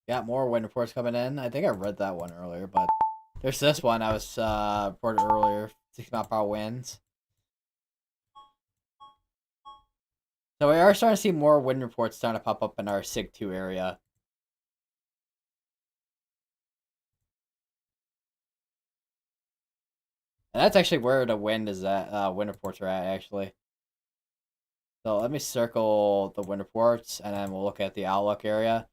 Got more wind reports coming in. I think I read that one earlier, but there's this one I was reported earlier. 60-mile-per-hour winds. So we are starting to see more wind reports starting to pop up in our SIG-2 area. And that's actually where the wind is at. Wind reports are at, actually. So let me circle the wind reports, and then we'll look at the outlook area.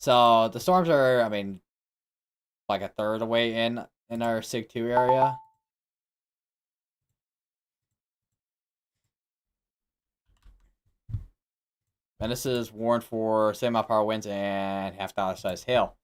So the storms are, like a third of the way in our SIG-2 area. And this is warned for 7-mile-per-hour winds and half-dollar size hail.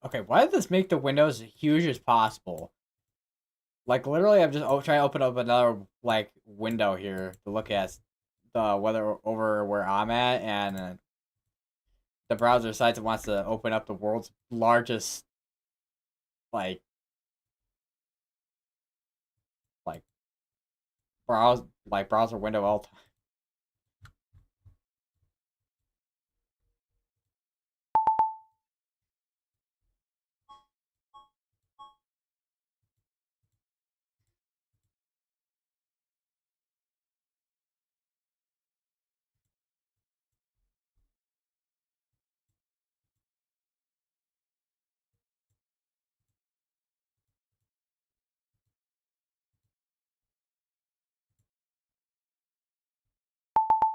Okay, why did this make the windows as huge as possible? Like literally, I'm just trying to open up another like window here to look at the weather over where I'm at, and the browser decides it wants to open up the world's largest like like browser window of all time.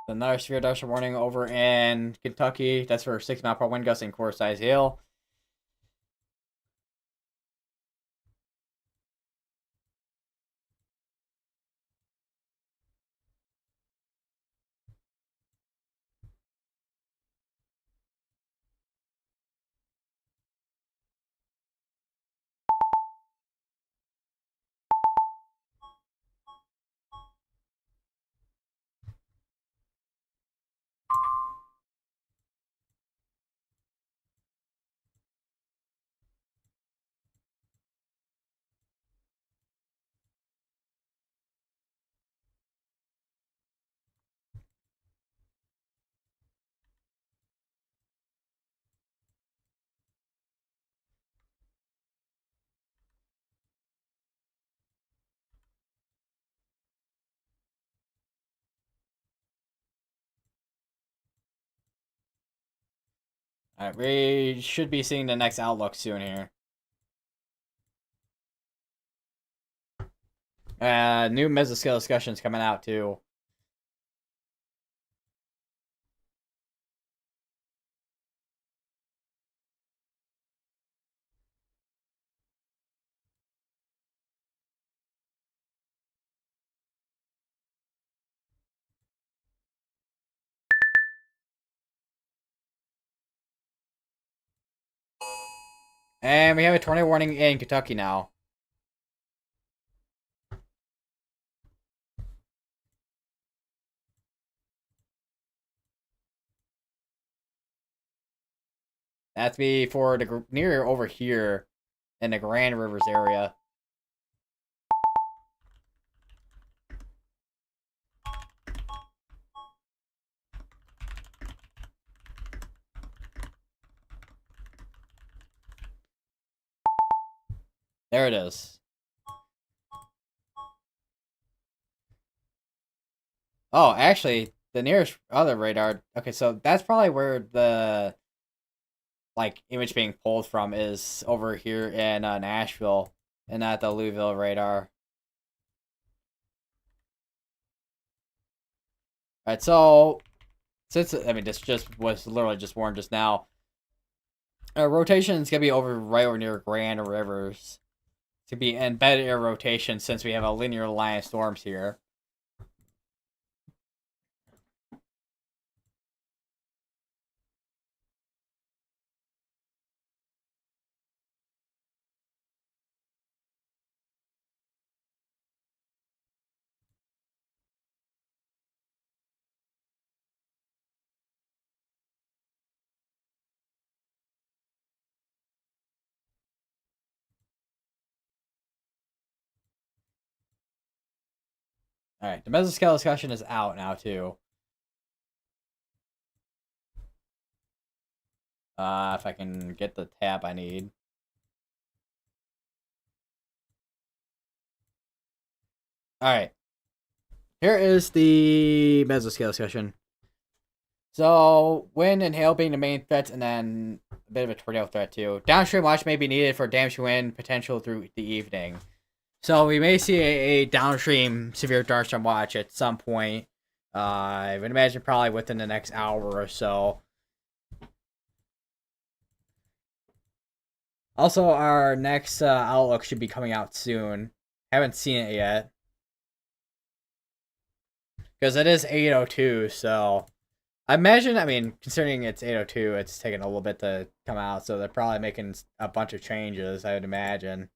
Another severe dust warning over in Kentucky. That's for 6 mile per wind gusts and core size hail. Alright, we should be seeing the next outlook soon here. New mesoscale discussions coming out too. And we have a tornado warning in Kentucky now. That's be for the near over here in the Grand Rivers area. There it is. Oh, actually, the nearest other radar. Okay, so that's probably where the like image being pulled from is over here in Nashville and at the Louisville radar. All right, so since I mean this just was literally just warned just now, rotation is gonna be over right over near Grand Rivers. To be embedded in rotation since we have a linear line of storms here. All right, the mesoscale discussion is out now too. If I can get the tab I need. All right, here is the mesoscale discussion. So, wind and hail being the main threats, and then a bit of a tornado threat too. Downstream watch may be needed for damaging wind potential through the evening. So we may see a downstream severe thunderstorm watch at some point. I would imagine probably within the next hour or so. Also, our next outlook should be coming out soon. Haven't seen it yet. Because it is 8:02, so I imagine, I mean, considering it's 802, it's taking a little bit to come out, so they're probably making a bunch of changes, I would imagine.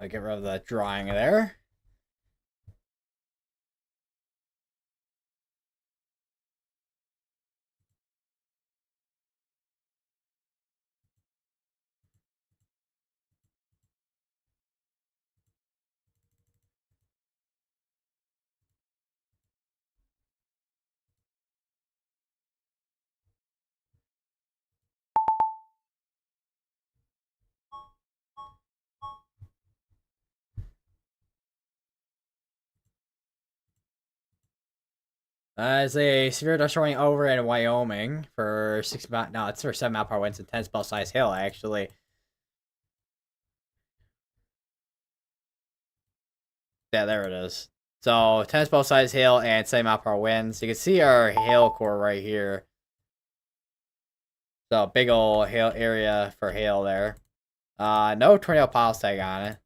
I'll get rid of that drawing there. There's a severe dust storm over in Wyoming for 6 mile. No, it's for 7 mile per hour winds and 10 spell size hail. Actually, yeah, there it is. So 10 spell size hail and 7 mile per hour winds. You can see our hail core right here. So big old hail area for hail there. No tornado pulse tag on it.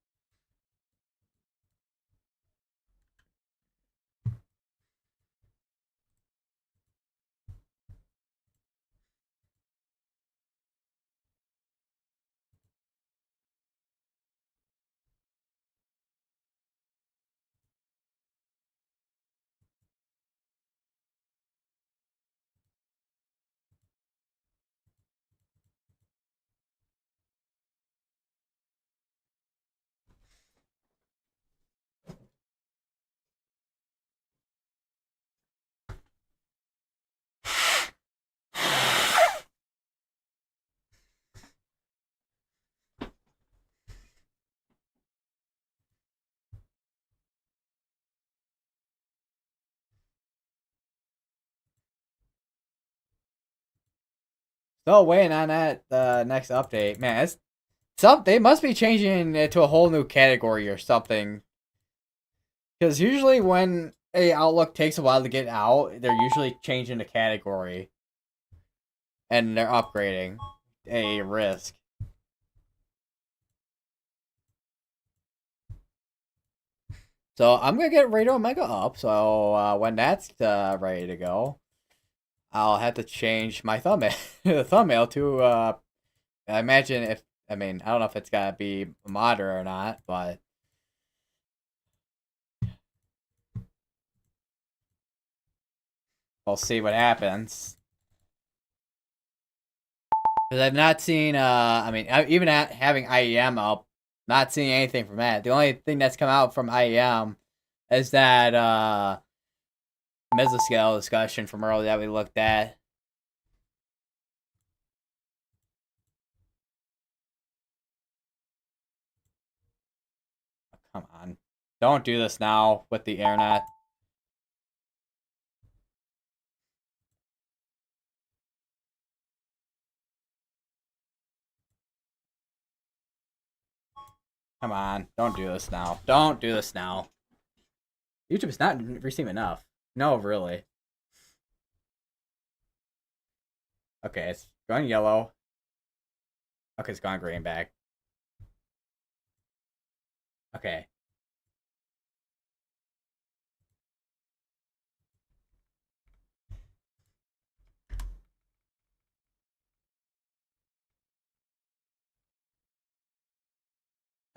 Still waiting on that next update. Man, they must be changing it to a whole new category or something. Because usually when a Outlook takes a while to get out, they're usually changing the category. And they're upgrading a risk. So I'm going to get Radio Omega up. So when that's ready to go, I'll have to change my thumbnail, the thumbnail to, I imagine if, I mean, I don't know if it's got to be moderate or not, but we'll see what happens. Because I've not seen, I mean, even at having IEM up, not seeing anything from that. The only thing that's come out from IEM is that mesoscale discussion from earlier that we looked at. Come on. Don't do this now with the internet. Come on. Don't do this now. Don't do this now. YouTube's not receiving enough. No, really. Okay, it's going yellow. Okay, it's gone green back. Okay.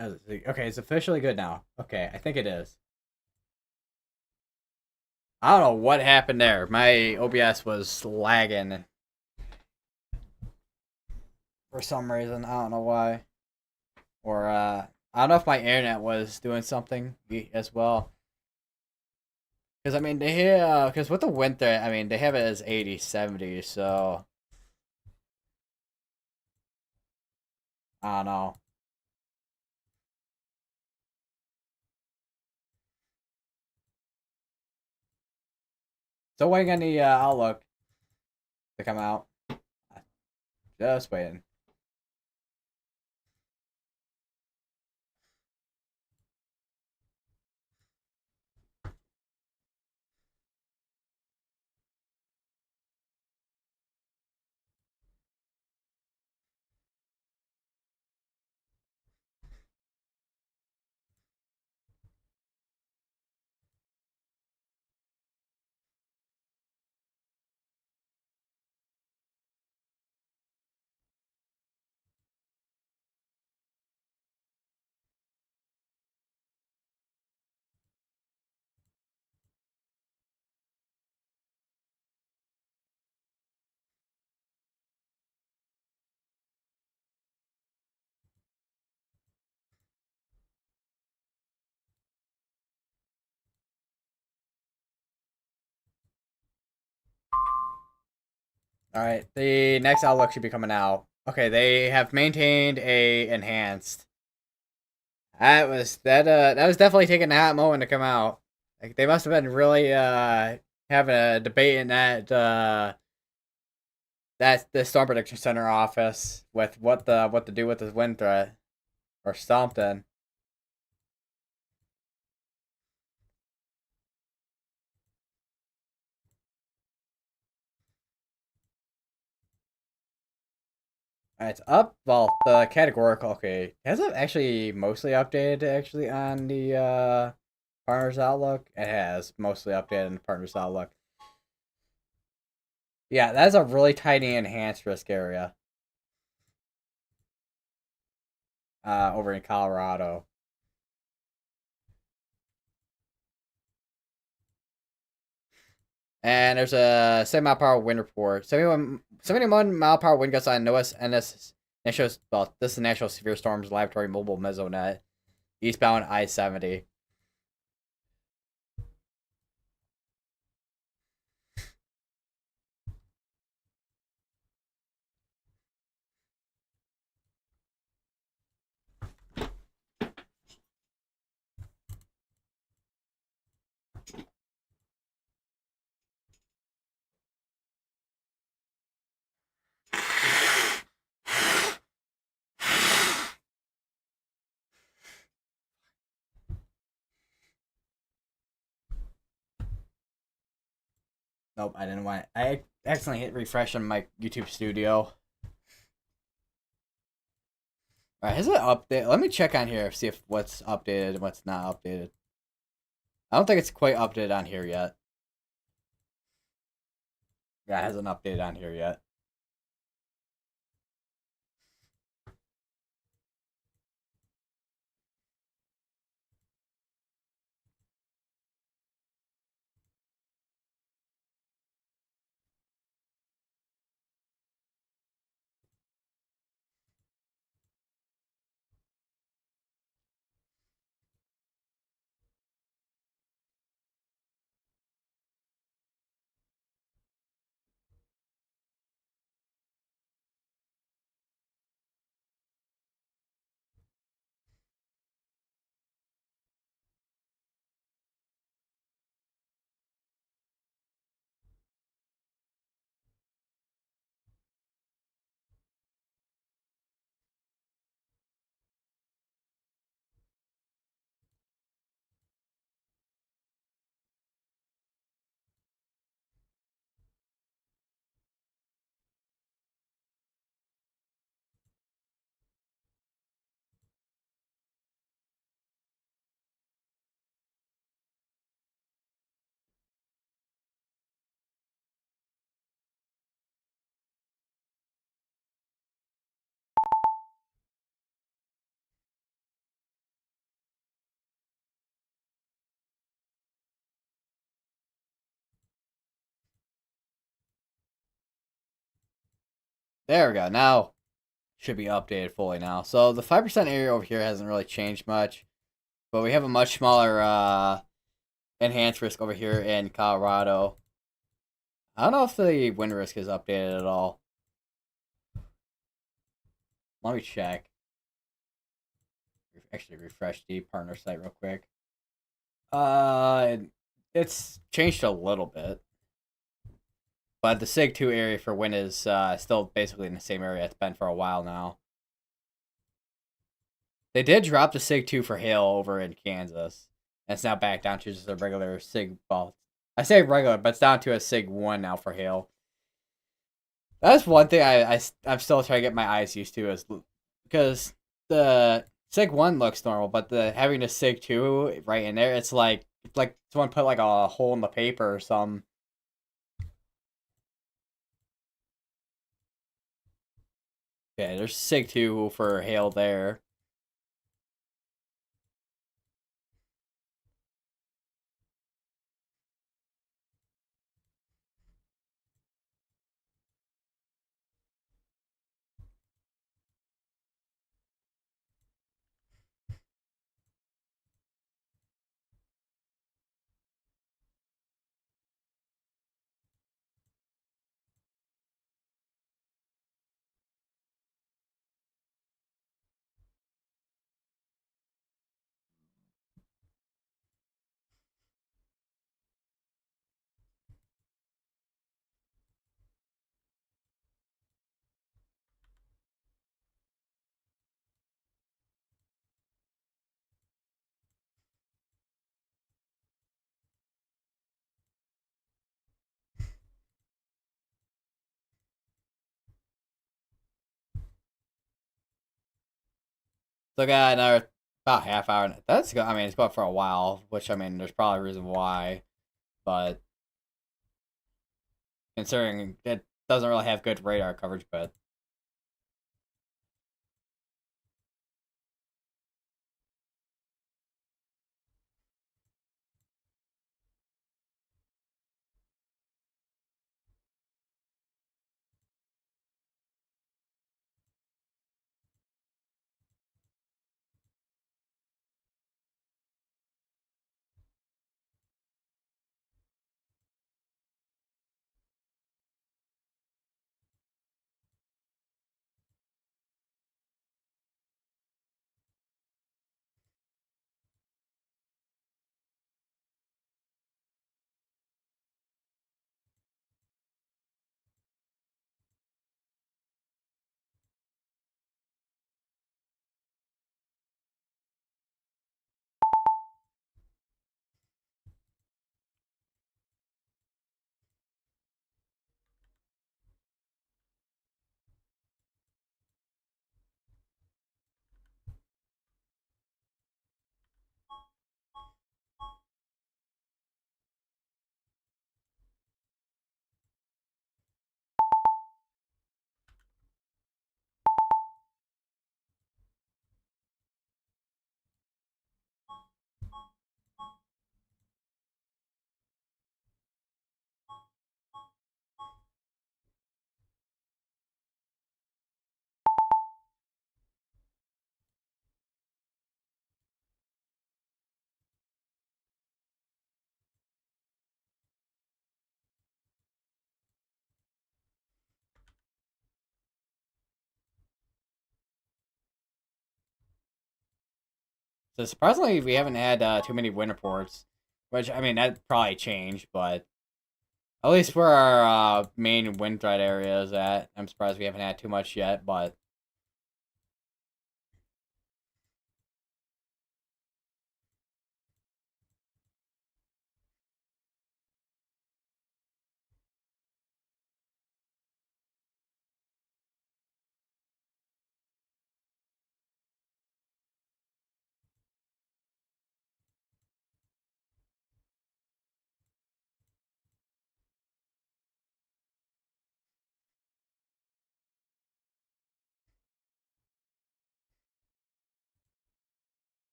Okay, it's officially good now. Okay, I think it is. I don't know what happened there. My OBS was lagging for some reason. I don't know why. Or I don't know if my internet was doing something as well. Because I mean they have because with the winter, I mean they have it as 80, 70, so I don't know. Still waiting on the outlook to come out. Just waiting. All right, the next outlook should be coming out. Okay, they have maintained a enhanced. That was definitely taking a hot moment to come out. Like they must have been really having a debate in that the Storm Prediction Center office with what to do with this wind threat or something. It's up. Well, the categorical. Okay, has it actually mostly updated actually on the partner's outlook? It has mostly updated on the partner's outlook. Yeah, that's a really tiny enhanced risk area. Over in Colorado. And there's a 7 mile per hour wind report. 71 mile per hour wind gusts on NOAA NS National. Well, this is National Severe Storms Laboratory Mobile Mesonet, eastbound I-70. Nope, I didn't want. I accidentally hit refresh on my YouTube Studio. All right, has it updated? Let me check on here, see if what's updated and what's not updated. I don't think it's quite updated on here yet. Yeah, it hasn't updated on here yet. There we go. Now should be updated fully now. So the 5% area over here hasn't really changed much, but we have a much smaller enhanced risk over here in Colorado. I don't know if the wind risk is updated at all. Let me check. Actually, refresh the partner site real quick. It's changed a little bit. But the Sig 2 area for wind is still basically in the same area it's been for a while now. They did drop the Sig 2 for hail over in Kansas. And it's now back down to just a regular Sig. Well, I say regular, but it's down to a Sig 1 now for hail. That's one thing I'm still trying to get my eyes used to, is because the Sig 1 looks normal, but the having the Sig 2 right in there, it's like someone put like a hole in the paper or something. Okay, there's Sig 2 for hail there. So I got another about half hour. That's I mean, it's going for a while, which I mean, there's probably a reason why, but considering it doesn't really have good radar coverage, but so surprisingly we haven't had too many wind reports, which I mean that probably changed, but at least where our main wind threat area is at, I'm surprised we haven't had too much yet, but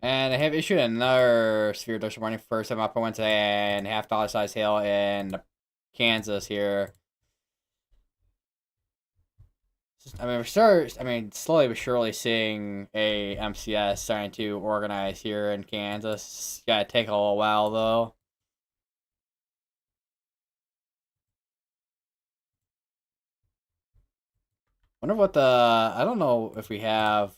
and I have issued another severe dose warning for some upper winds and half-dollar size hail in Kansas here. I mean, slowly but surely seeing a MCS starting to organize here in Kansas. It's gotta take a little while though. Wonder what the I don't know if we have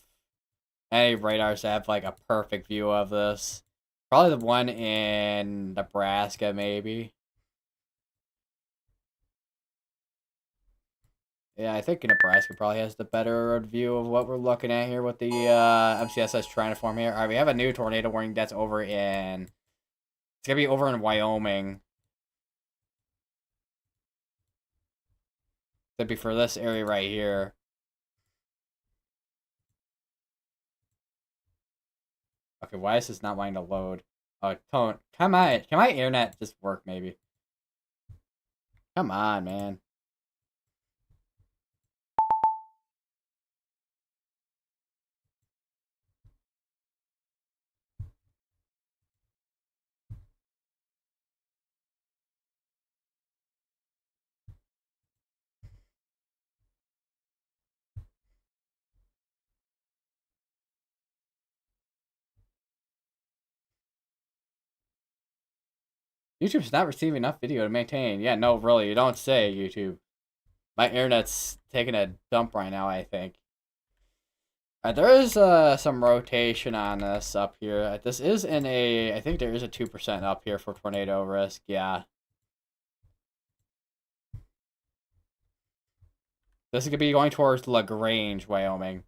any radars that have like a perfect view of this. Probably the one in Nebraska, maybe. Yeah, I think Nebraska probably has the better view of what we're looking at here. What the MCS is trying to form here. All right, we have a new tornado warning that's over in. It's gonna be over in Wyoming. That'd be for this area right here. Okay, why is this not wanting to load? Oh, Tone, come on. Can my internet just work, maybe? Come on, man. YouTube's not receiving enough video to maintain. Yeah, no, really, you don't say, YouTube. My internet's taking a dump right now, I think. There is some rotation on this up here. This is in a, I think there is a 2% up here for tornado risk. Yeah. This is going to be going towards LaGrange, Wyoming.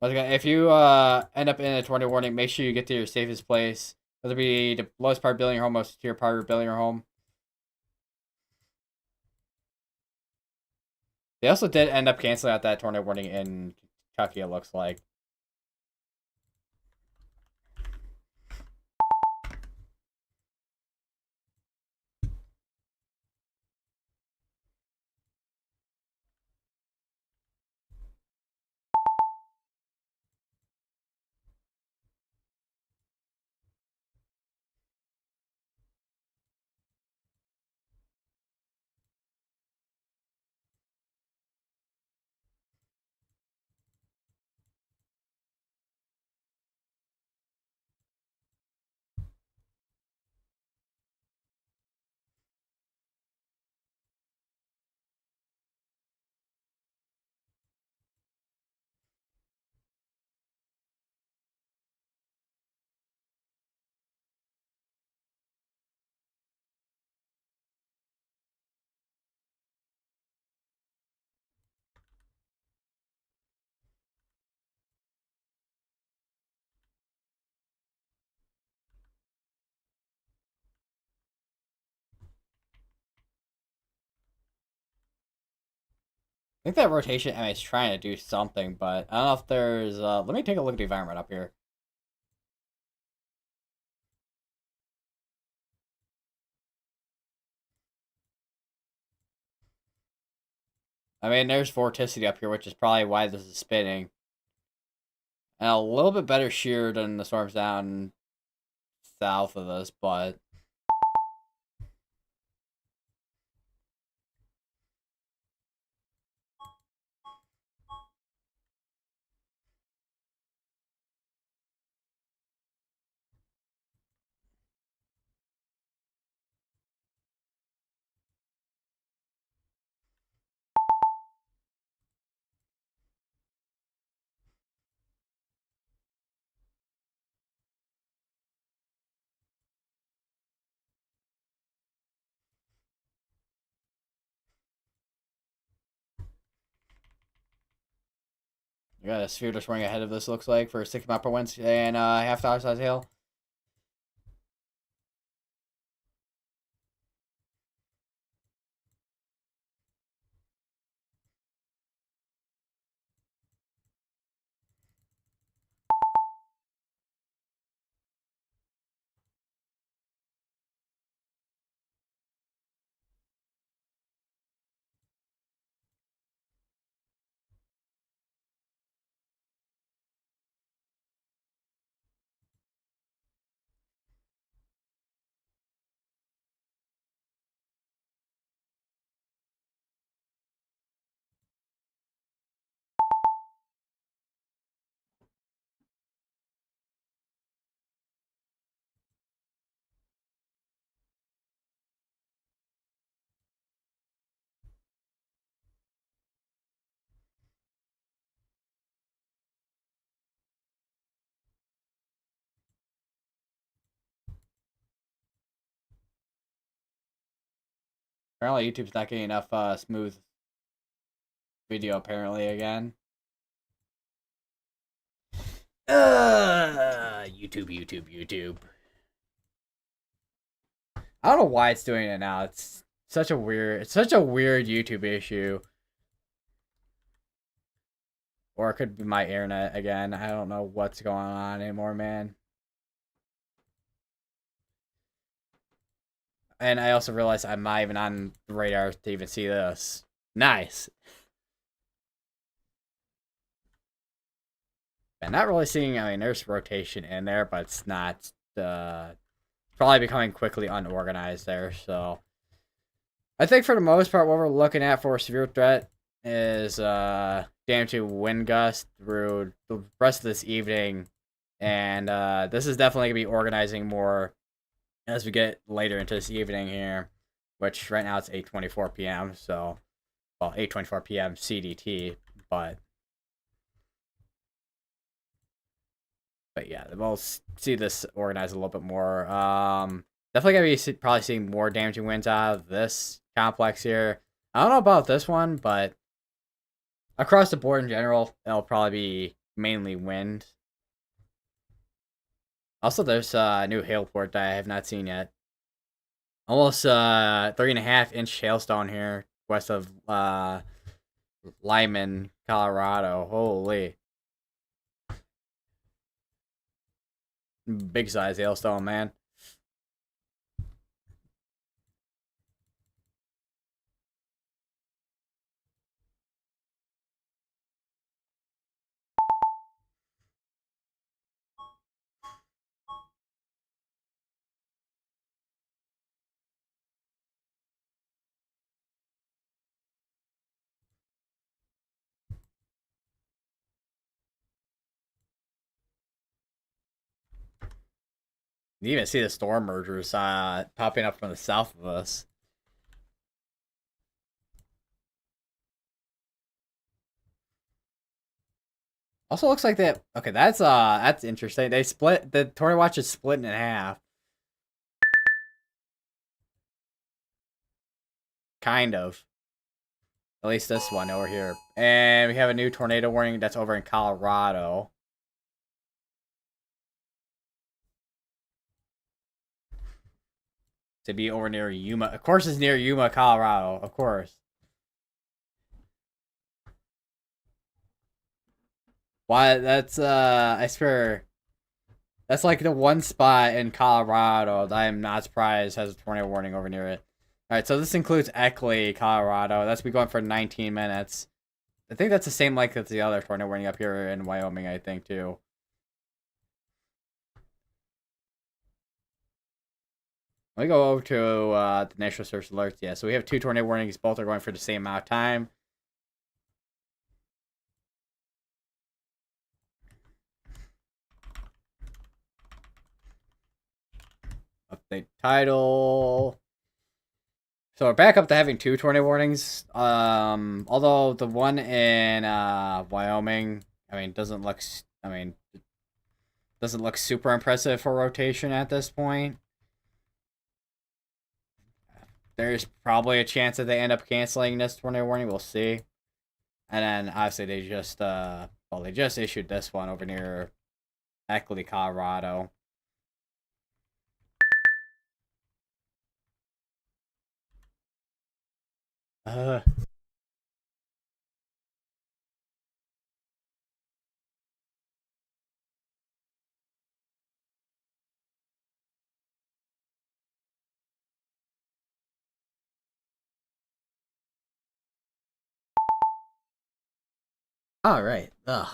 Once again, if you end up in a tornado warning, make sure you get to your safest place. Whether it be the lowest part of building your home, most secure part of building your home. They also did end up canceling out that tornado warning in Kentucky, it looks like. I think that rotation I mean, is trying to do something, but I don't know if there's. Let me take a look at the environment up here. I mean, there's vorticity up here, which is probably why this is spinning. And a little bit better shear than the storms down south of us, but we got a sphere just running ahead of this. Looks like for 6 mile per wind and half dollar size hail. Apparently YouTube's not getting enough smooth video apparently again. YouTube. I don't know why it's doing it now. It's such a weird YouTube issue. Or it could be my internet again. I don't know what's going on anymore, man. And I also realized I'm not even on the radar to even see this. Nice. And not really seeing, I mean, there's rotation in there, but it's not, probably becoming quickly unorganized there, so. I think for the most part, what we're looking at for severe threat is, damage to wind gust through the rest of this evening. And, this is definitely going to be organizing more as we get later into this evening here, which right now it's 8:24 p.m., so, well, 8:24 p.m. CDT, but yeah, we'll see this organized a little bit more. Definitely gonna be probably seeing more damaging winds out of this complex here. I don't know about this one, but across the board in general, it'll probably be mainly wind. Also, there's a new hail port that I have not seen yet. Almost 3.5-inch hailstone here west of Lyman, Colorado. Holy. Big size hailstone, man. You even see the storm mergers popping up from the south of us. Also looks like that. Okay, that's interesting. They split the tornado watch is split in half. Kind of. At least this one over here. And we have a new tornado warning that's over in Colorado. To be over near Yuma. Of course it's near Yuma, Colorado. Of course. Why that's I swear that's like the one spot in Colorado that I am not surprised has a tornado warning over near it. Alright, so this includes Eckley, Colorado. That's be going for 19 minutes. I think that's the same length as the other tornado warning up here in Wyoming, I think, too. Let me go over to the National Search Alerts. Yeah, so we have 2 tornado warnings. Both are going for the same amount of time. Update title. So we're back up to having 2 tornado warnings. Although the one in Wyoming, I mean, doesn't look super impressive for rotation at this point. There's probably a chance that they end up canceling this tornado warning. We'll see. And then obviously they just they just issued this one over near Eckley, Colorado. All right. Ugh.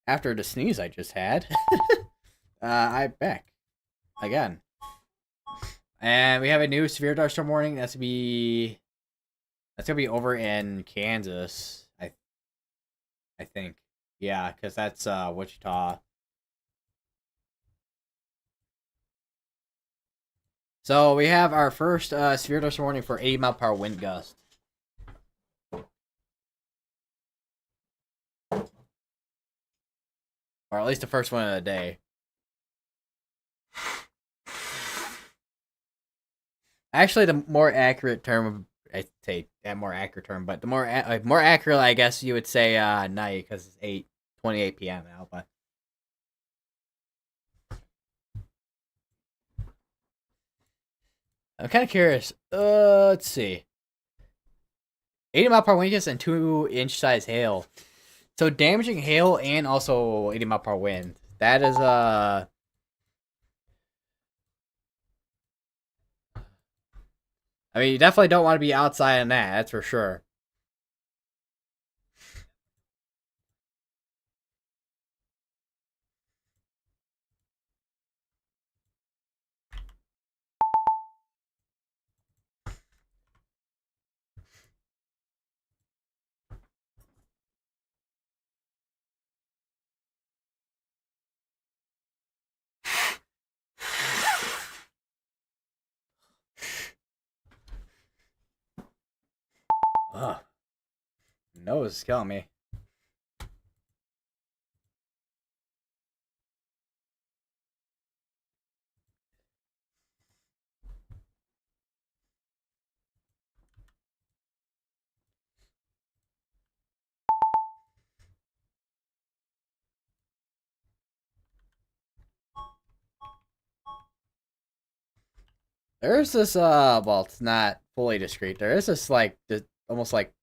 After the sneeze I just had, I'm back again, and we have a new severe thunderstorm warning. That's gonna be over in Kansas. I think, yeah, because that's Wichita. So we have our first severe thunderstorm warning for 80-mile-per-hour wind gust. Or at least the first one of the day. Actually, the more accurate term, I say that more accurate term, but the more accurate, I guess you would say night because it's 8:28 p.m. now. But I'm kind of curious. Let's see. 80 mile per hour wind and 2-inch size hail. So damaging hail and also 80 mile per hour wind. That is I mean, you definitely don't want to be outside in that. That's for sure. Ugh, nose is killing me. There's this well, it's not fully discrete. There is this like almost like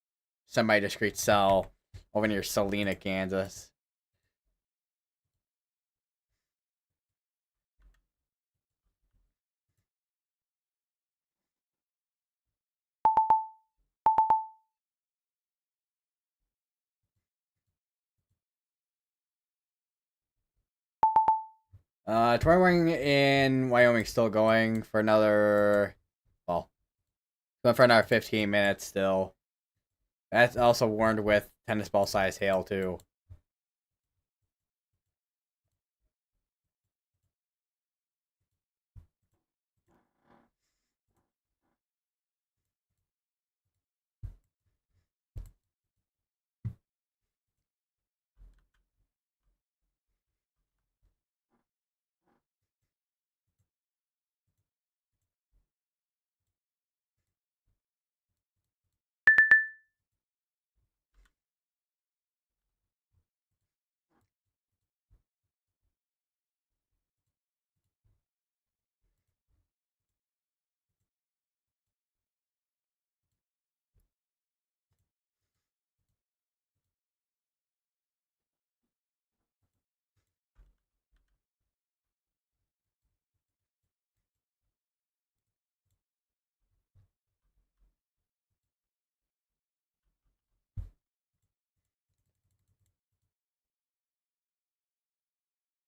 semi-discrete cell over near Salina, Kansas. Touring in Wyoming still going for another, well, going for another 15 minutes still. That's also warned with tennis ball size hail too.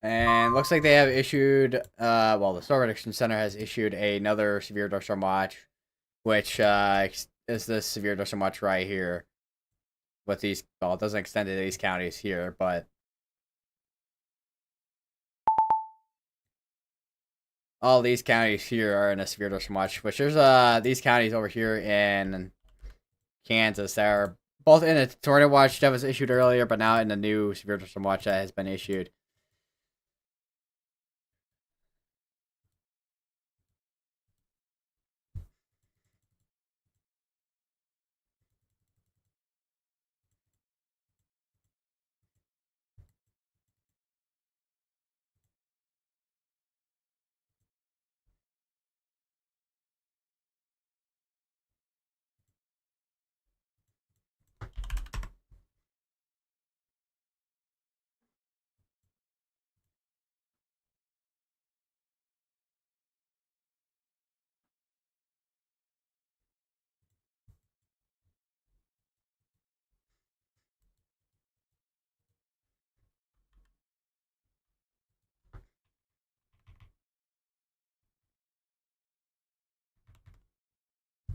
And looks like they have issued, well, the Storm Prediction Center has issued another severe thunderstorm watch, which is this severe thunderstorm watch right here. With these, well, it doesn't extend to these counties here, but all these counties here are in a severe thunderstorm watch. Which there's these counties over here in Kansas that are both in a tornado watch that was issued earlier, but now in the new severe thunderstorm watch that has been issued.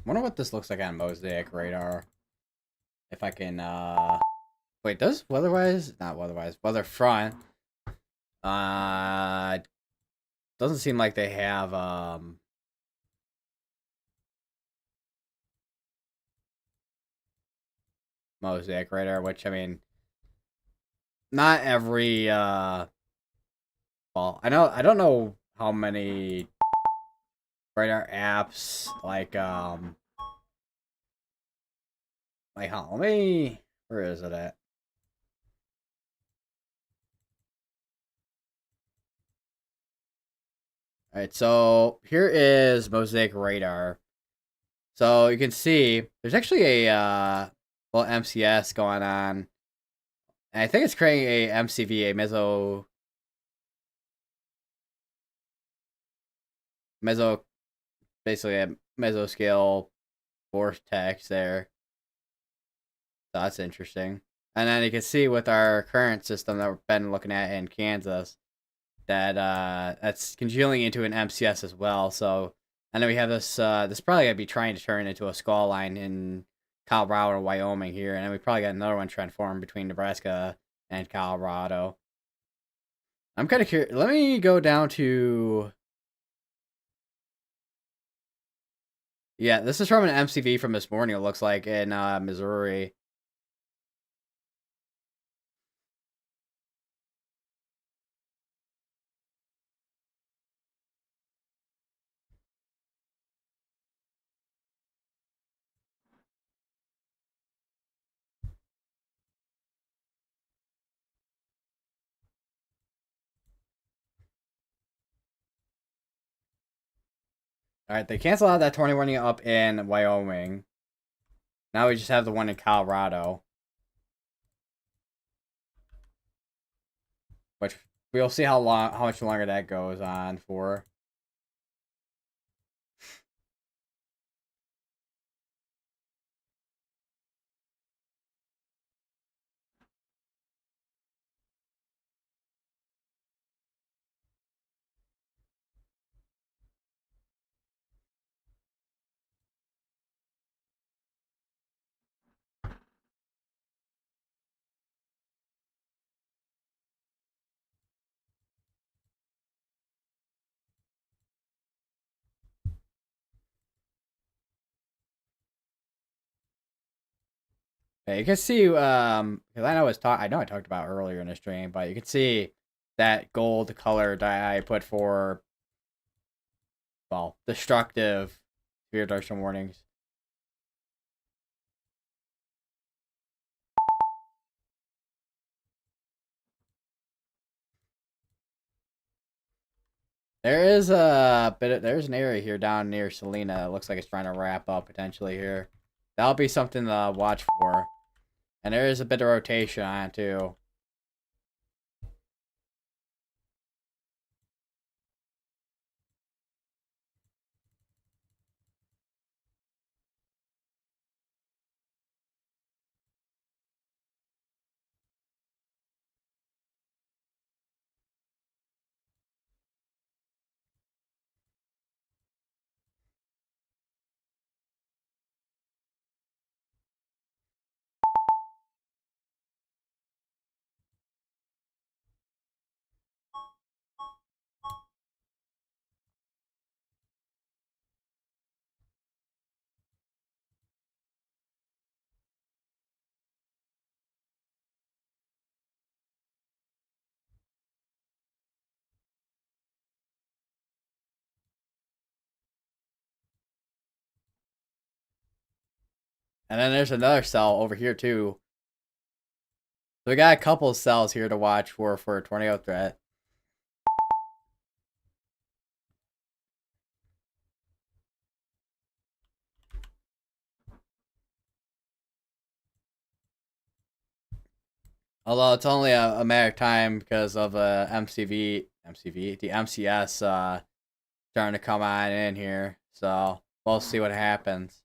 Wonder what this looks like on Mosaic radar. If I can, wait, does weatherwise, not weatherwise, weather front, uh, doesn't seem like they have, Mosaic radar, which, I mean, not every, well, I don't know how many radar apps let me, where is it at? All right, so here is Mosaic radar. So you can see there's actually a MCS going on. And I think it's creating a MCV, a meso basically a mesoscale vortex there. So that's interesting. And then you can see with our current system that we've been looking at in Kansas that that's congealing into an MCS as well. So and then we have this probably gonna be trying to turn into a skull line in Colorado or Wyoming here, and then we probably got another one trying to form between Nebraska and Colorado. I'm kind of curious. Let me go down to, yeah. This is from an MCV from this morning. It looks like in Missouri. All right, they canceled out that 20 up in Wyoming. Now we just have the one in Colorado, which we'll see how much longer that goes on for. Yeah, you can see, because I know I talked about earlier in the stream, but you can see that gold color that I put for, well, destructive spirit direction warnings. There's an area here down near Selena. It looks like it's trying to wrap up potentially here. That'll be something to watch for. And there is a bit of rotation on it too. And then there's another cell over here too. So we got a couple of cells here to watch for a tornado threat. Although it's only a matter of time because of the MCS starting to come on in here. So we'll see what happens.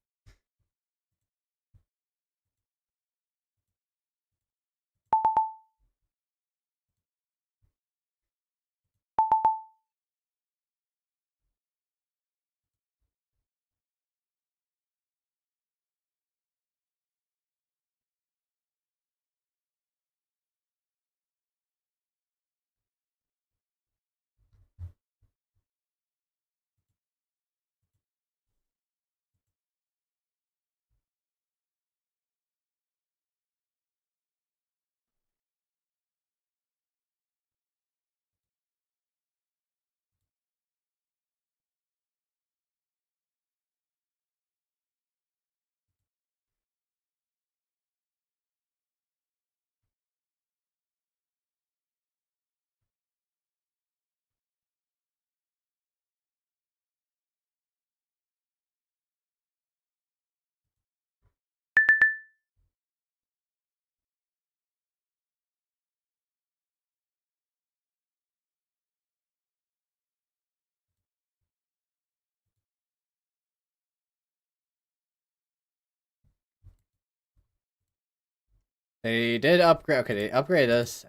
They did upgrade. Okay, they upgraded this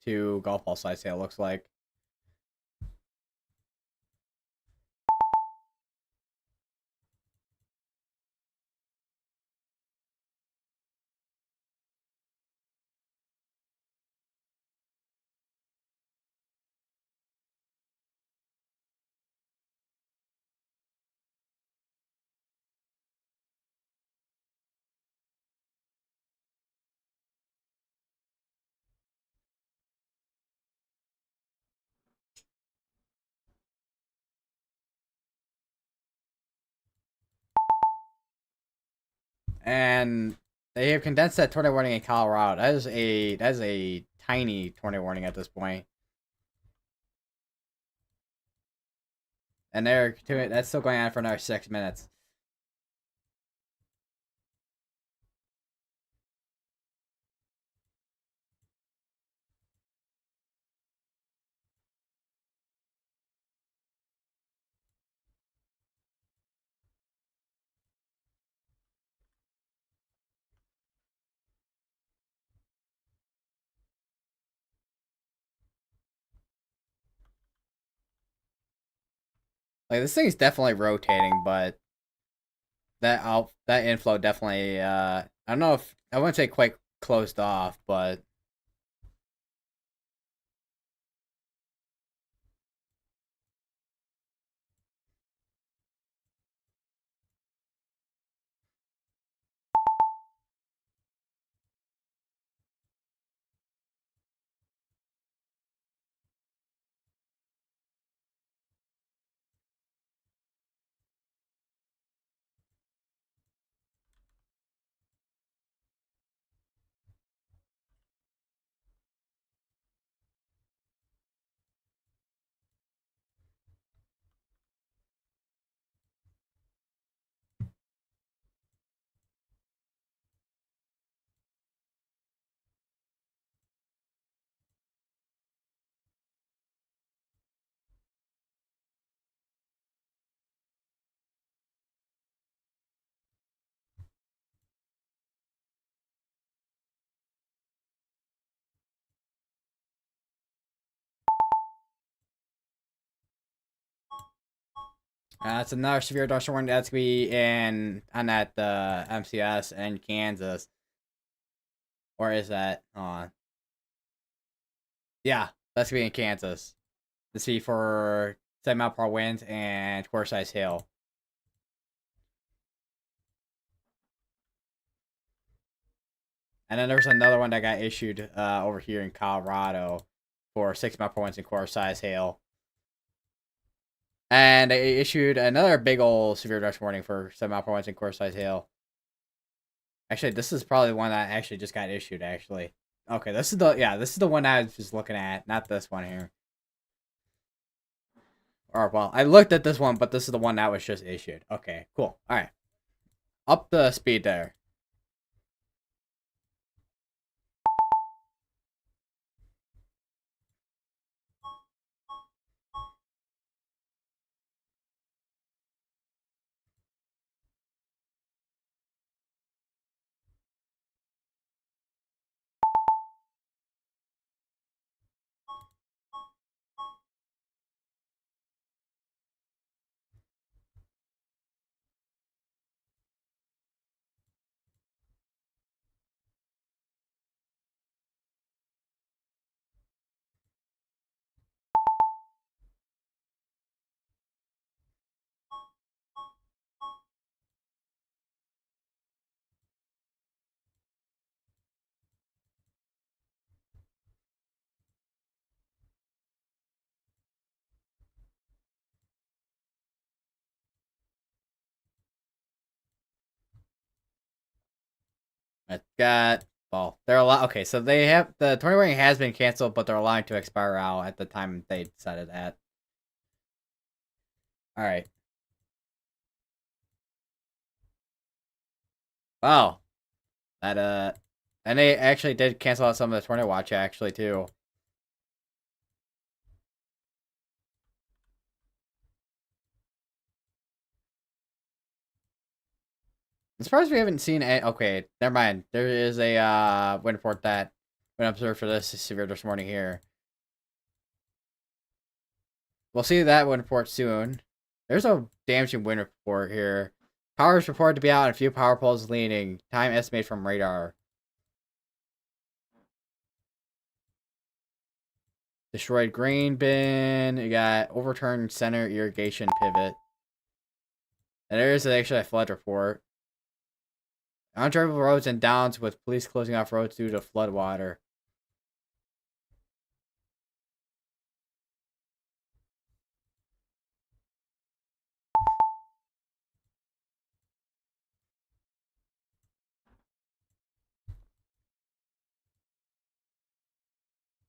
to golf ball size sale. Looks like. And they have condensed that tornado warning in Colorado. That is a tiny tornado warning at this point. And that's still going on for another 6 minutes. Like this thing is definitely rotating, but that inflow definitely I don't know if I wouldn't say quite closed off, but that's another severe dust warning that's gonna be in on that MCS in Kansas. Or is that on? Yeah, that's gonna be in Kansas. This be for 7 mile per hour winds and quarter size hail. And then there's another one that got issued over here in Colorado for 6 mile per hour winds and quarter size hail. And they issued another big old severe dust warning for 7 mile per hour winds and quarter size hail. Actually, this is probably the one that actually just got issued. Actually, okay, this is the one I was just looking at, not this one here. Or well, I looked at this one, but this is the one that was just issued. Okay, cool. All right, up the speed there. It got well. They're allowed. Okay, so they have the tornado warning has been canceled, but they're allowing to expire out at the time they decided that. All right. Wow. That and they actually did cancel out some of the tornado watch actually too. I'm surprised we haven't seen a. Okay, never mind. There is a wind report that been observed for this severe this morning here. We'll see that wind report soon. There's a damaging wind report here. Power is reported to be out and a few power poles leaning. Time estimated from radar. Destroyed grain bin. You got overturned center irrigation pivot. And there is actually a flood report. Undrivable roads and downs with police closing off roads due to flood water.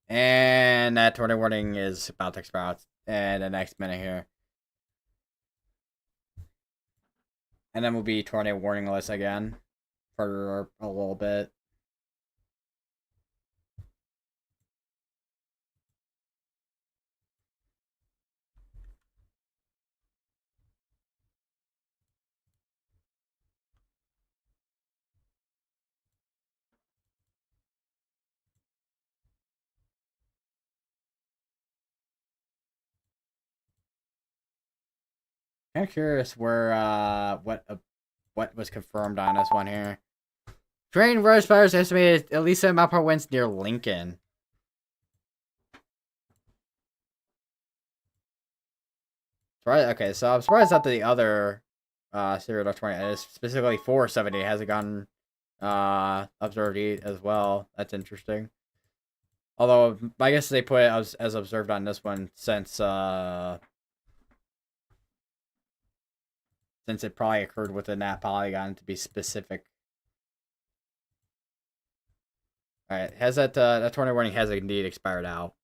And that tornado warning is about to expire in the next minute here. And then we'll be tornado warning list again for a little bit. Kind of curious where what was confirmed on this one here. Train road fires estimated at least 7 mile per hour winds near Lincoln. Okay, so I'm surprised that the other serial 20 is specifically 470 hasn't gotten observed as well. That's interesting. Although I guess they put it as observed on this one since it probably occurred within that polygon to be specific. All right, has that tornado warning has indeed expired out.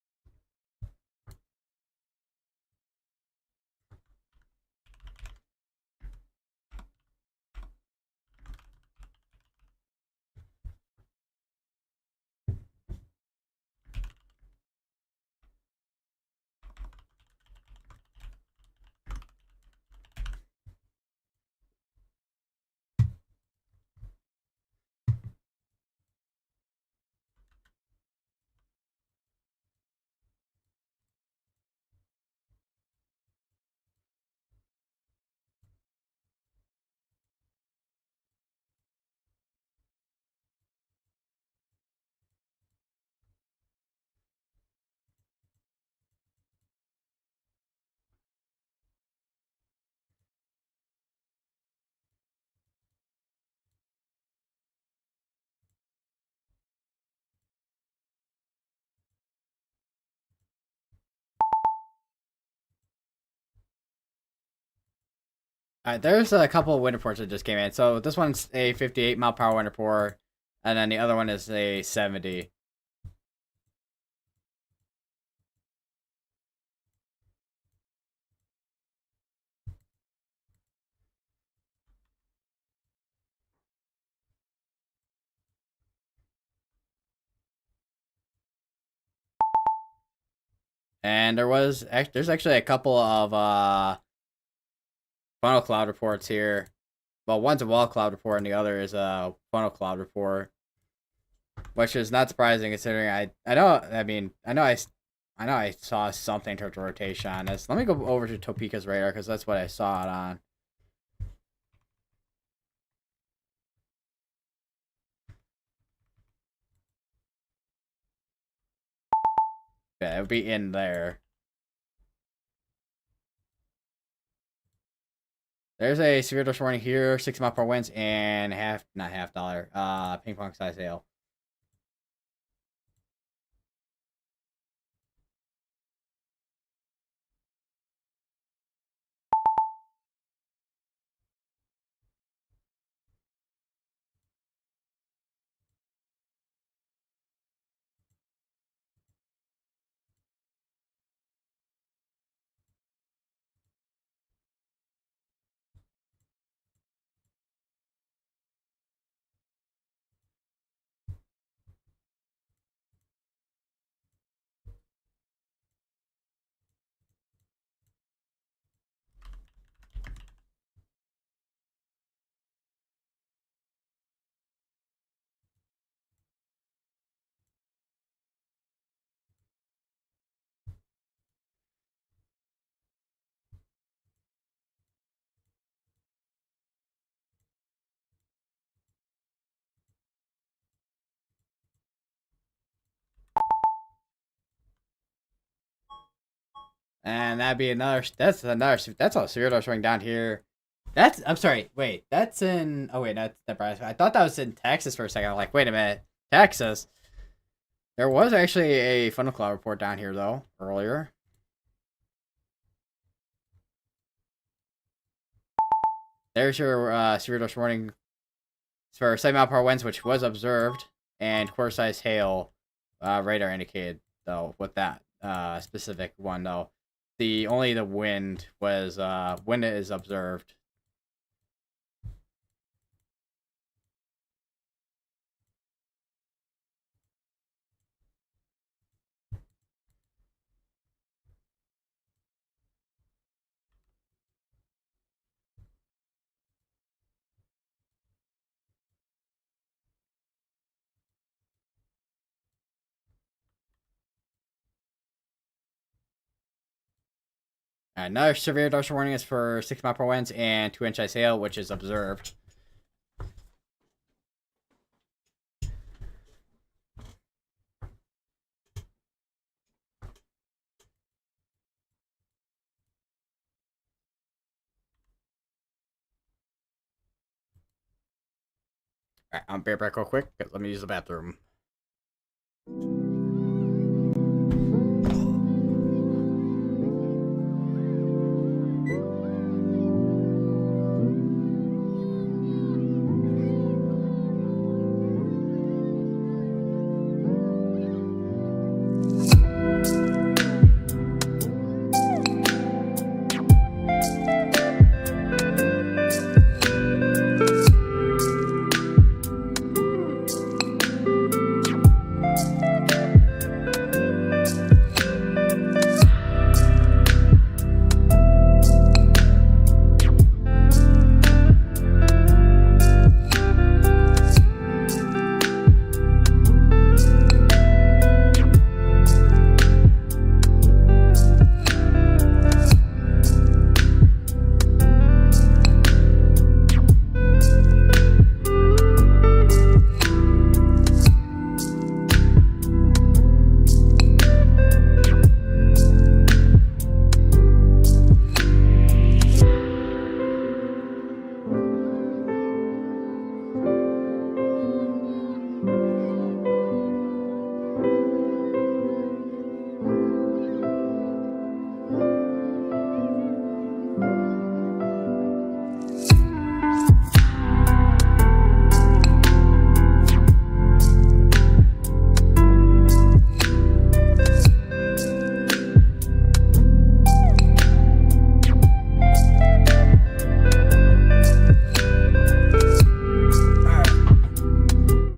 All right, there's a couple of wind reports that just came in. So this one's a 58 mile per hour wind report, and then the other one is a 70. And there's actually a couple of funnel cloud reports here. Well, one's a wall cloud report, and the other is a funnel cloud report, which is not surprising considering I know I saw something in terms of rotation on this. Let me go over to Topeka's radar because that's what I saw it on. Yeah, it would be in there. There's a severe dose warning here, 6 mile per hour winds and not half dollar, ping pong size hail. And that'd be another. That's a severe dose ring down here. That's. I'm sorry. Wait. That's in. Oh wait, that's Nebraska. I thought that was in Texas for a second. I'm like, wait a minute, Texas. There was actually a funnel cloud report down here though earlier. There's your severe dose warning for 7 mile per hour winds, which was observed, and quarter size hail radar indicated though with that specific one though. The wind was wind is observed. Another severe dose warning is for 6 mile per hour winds and 2-inch ice hail, which is observed. Alright, I'll be back real quick. Let me use the bathroom.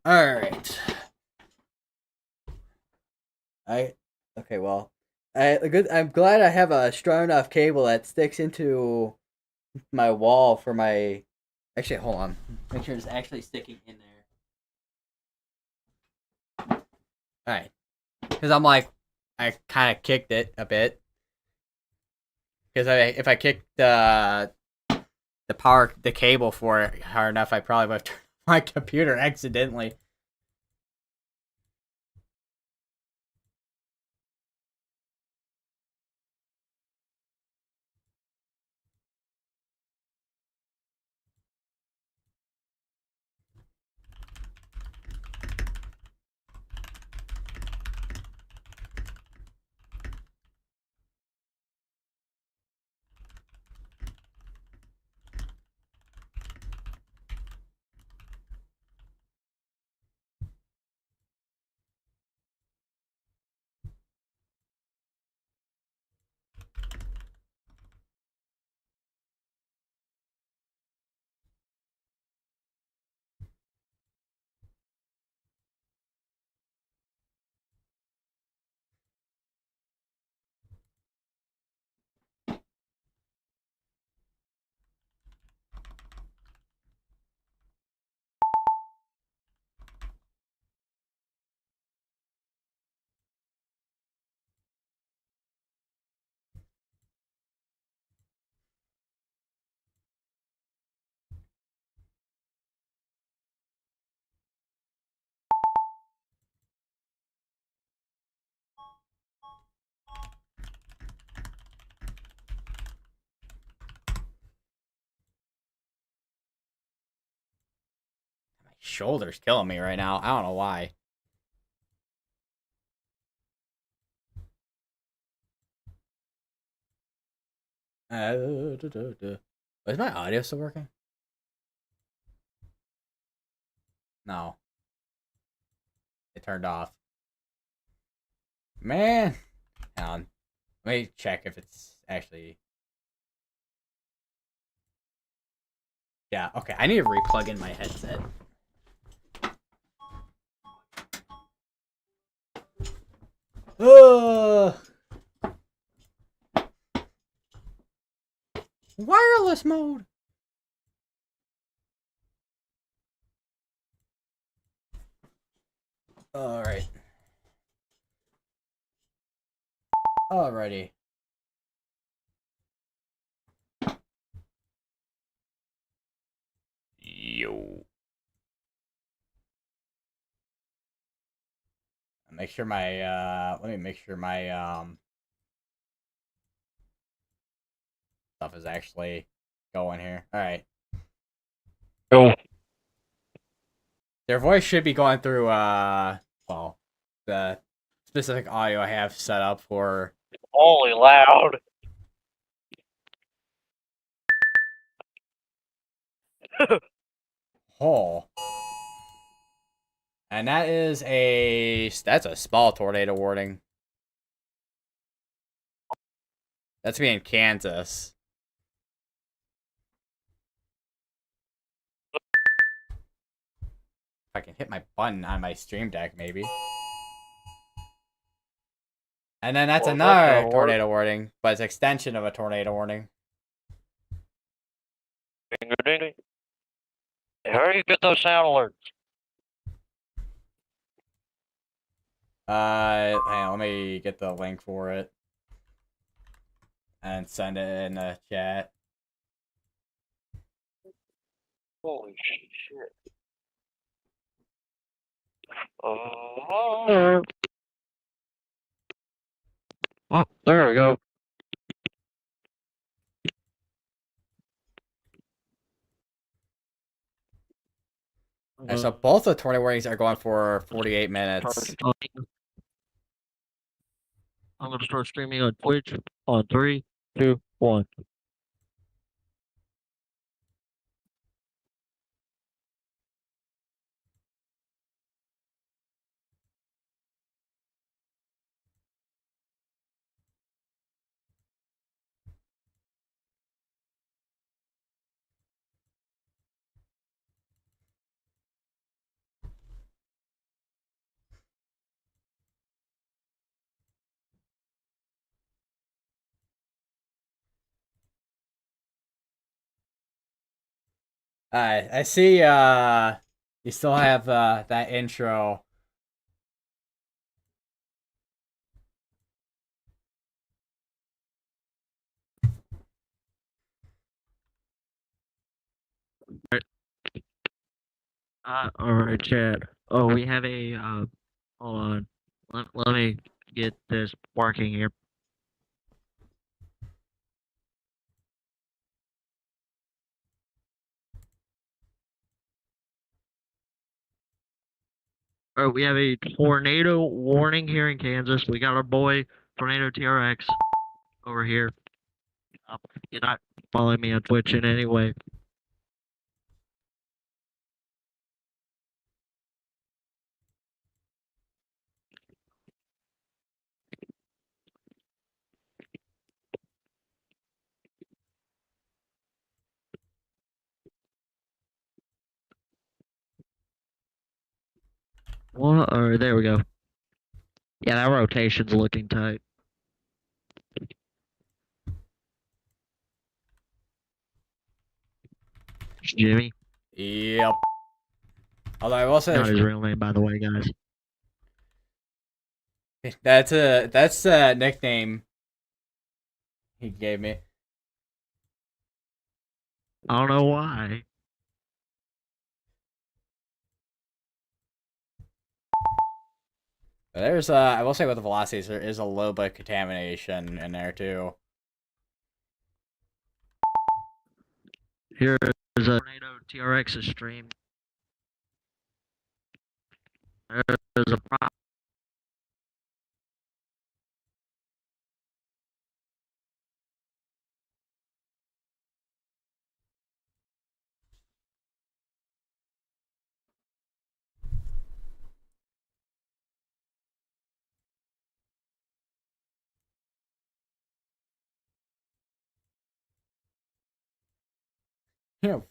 Alright. Okay, well. I'm glad I have a strong enough cable that sticks into my wall for my. Actually, hold on. Make sure it's actually sticking in there. Alright. Because I'm like, I kind of kicked it a bit. Because if I kicked the cable for it hard enough, I probably would have turned my computer accidentally. shoulder's killing me right now. I don't know why. Is my audio still working? No. It turned off. Man. Hang on. Let me check if it's actually... Yeah, okay. I need to replug in my headset. Wireless mode. Alright. Alrighty. Yo. Make sure my let me make sure my stuff is actually going here. Alright. Oh. Their voice should be going through well, the specific audio I have set up for Holy loud. Hole. And that's a small tornado warning. That's me in Kansas. If I can hit my button on my stream deck, maybe. And then that's another tornado warning, but it's extension of a tornado warning. Ding, ding, ding. How do you get those sound alerts? Hang on, let me get the link for it. And send it in the chat. Holy shit. Oh, there we go. And so both the tornado warnings are going for 48 minutes. I'm gonna start streaming on Twitch on 3, 2, 1. I see you still have that intro. Alright, chat. Oh, we have a, hold on. Let me get this working here. Alright, we have a tornado warning here in Kansas. We got our boy, Tornado TRX, over here. You're not following me on Twitch in any way. Well, or there we go. Yeah, that rotation's looking tight. Jimmy. Yep. Although I will say Not his real name, by the way, guys. that's a nickname he gave me. I don't know why. There's I will say with the velocities there is a little bit of contamination in there too. Here is a Tornado TRX stream. There's a problem.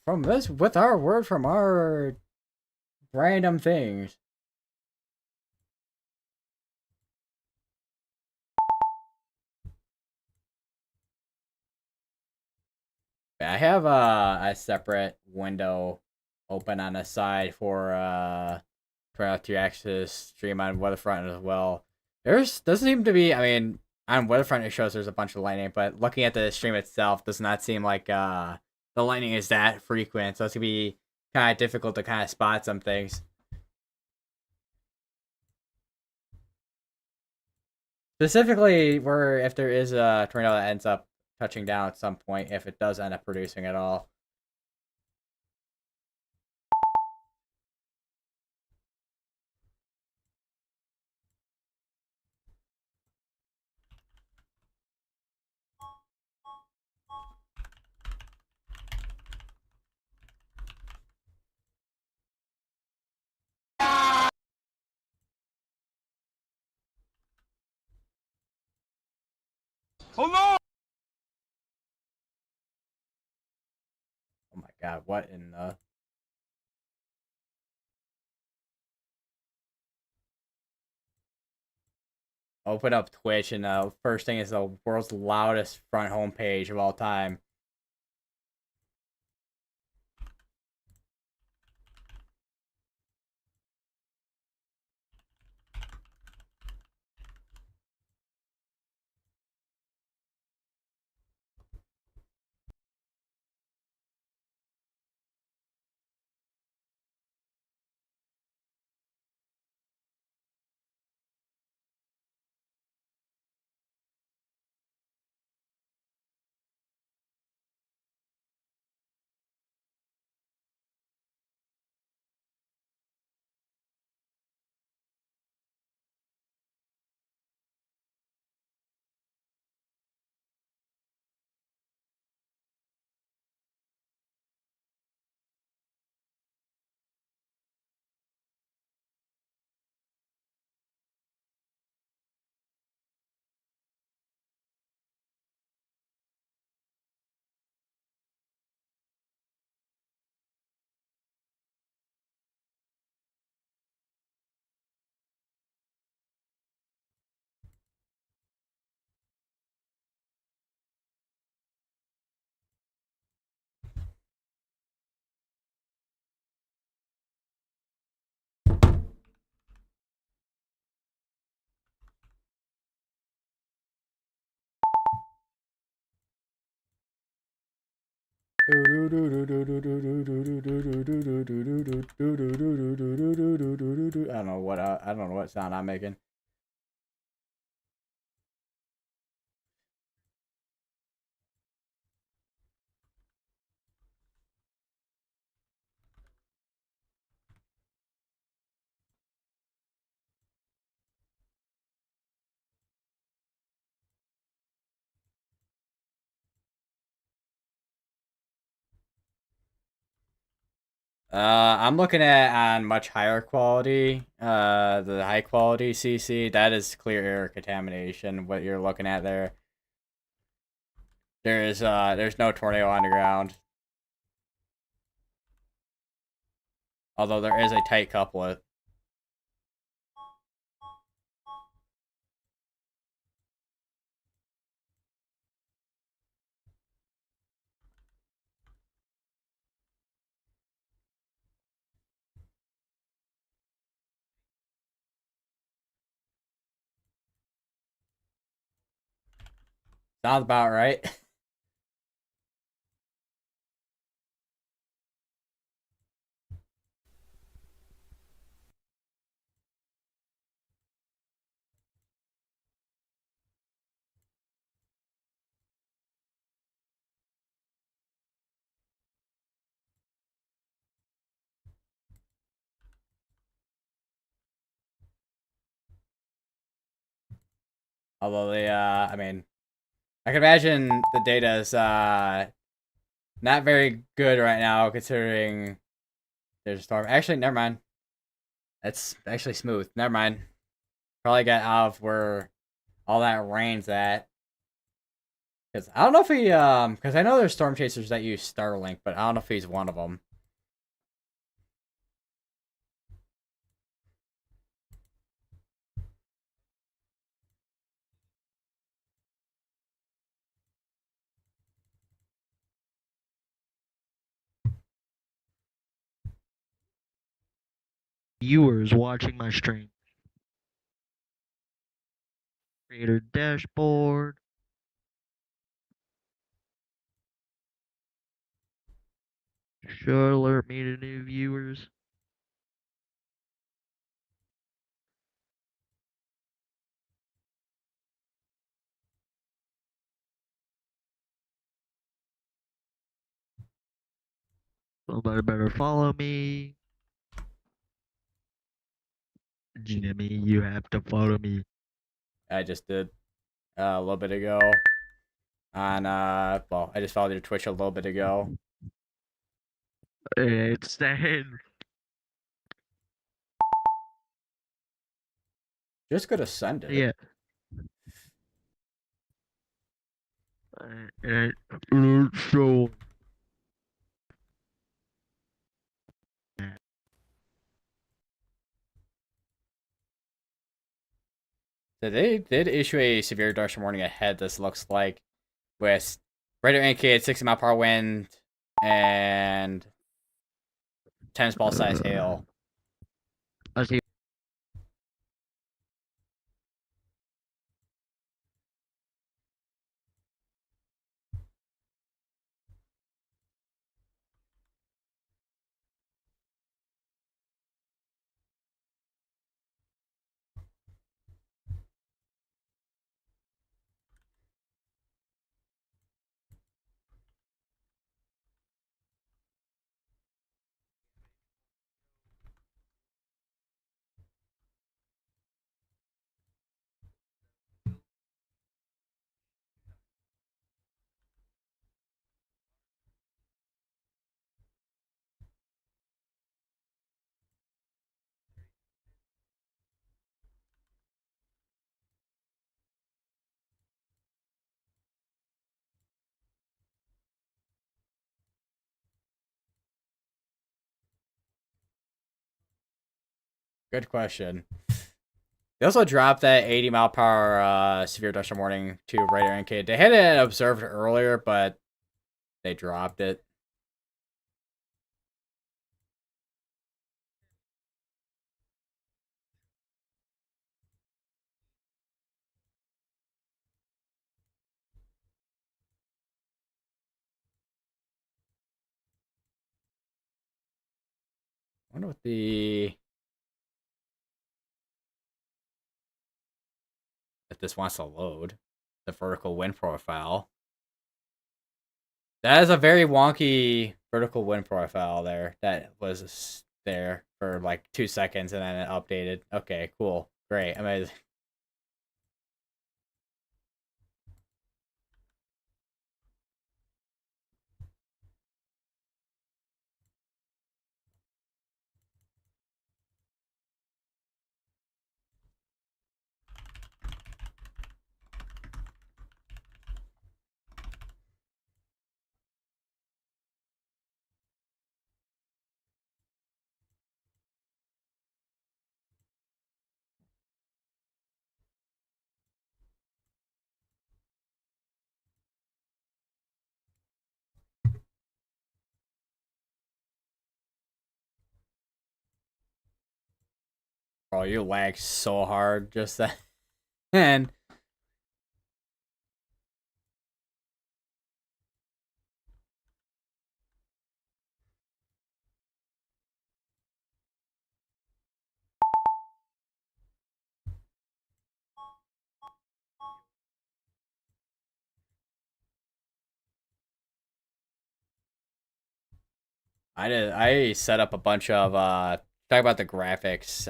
From this, with our word from our random things. I have a separate window open on the side for to access stream on Weatherfront as well. There's doesn't seem to be. I mean, on Weatherfront it shows there's a bunch of lightning, but looking at the stream itself does not seem like the lightning is that frequent. So it's gonna be kind of difficult to kind of spot some things. Specifically, where if there is a tornado that ends up touching down at some point, if it does end up producing at all. Oh no! Oh my god, what in the? Open up Twitch, and the first thing is the world's loudest front homepage of all time. I don't know what I don't know what sound I'm making. I'm looking at on much higher quality. The high quality CC that is clear air contamination. What you're looking at there. There's no tornado on the ground. Although there is a tight couplet. Sounds about right. Although they, I mean, I can imagine the data is not very good right now considering there's a storm. Actually, never mind. That's actually smooth. Never mind. Probably got out of where all that rain's at. Because I don't know if he, because I know there's storm chasers that use Starlink, but I don't know if he's one of them. Viewers watching my stream. Creator dashboard. Should alert me to new viewers. Somebody better follow me. Jimmy, you have to follow me. I just did a little bit ago. On, well, I just followed your Twitch a little bit ago. It's saying. Just could have sent it. Yeah. It's so. So they did issue a severe thunderstorm warning ahead. This looks like with radar indicated 60-mile-per-hour wind and tennis ball size hail. I see. Good question. They also dropped that 80-mile-per-hour severe thunderstorm warning to radar indicated. They had it observed earlier, but they dropped it. I wonder what the if this wants to load the vertical wind profile. That is a very wonky vertical wind profile there. That was there for like 2 seconds and then it updated. Okay, cool, great, amazing. Bro, you lag so hard just that. And I set up a bunch of talk about the graphics,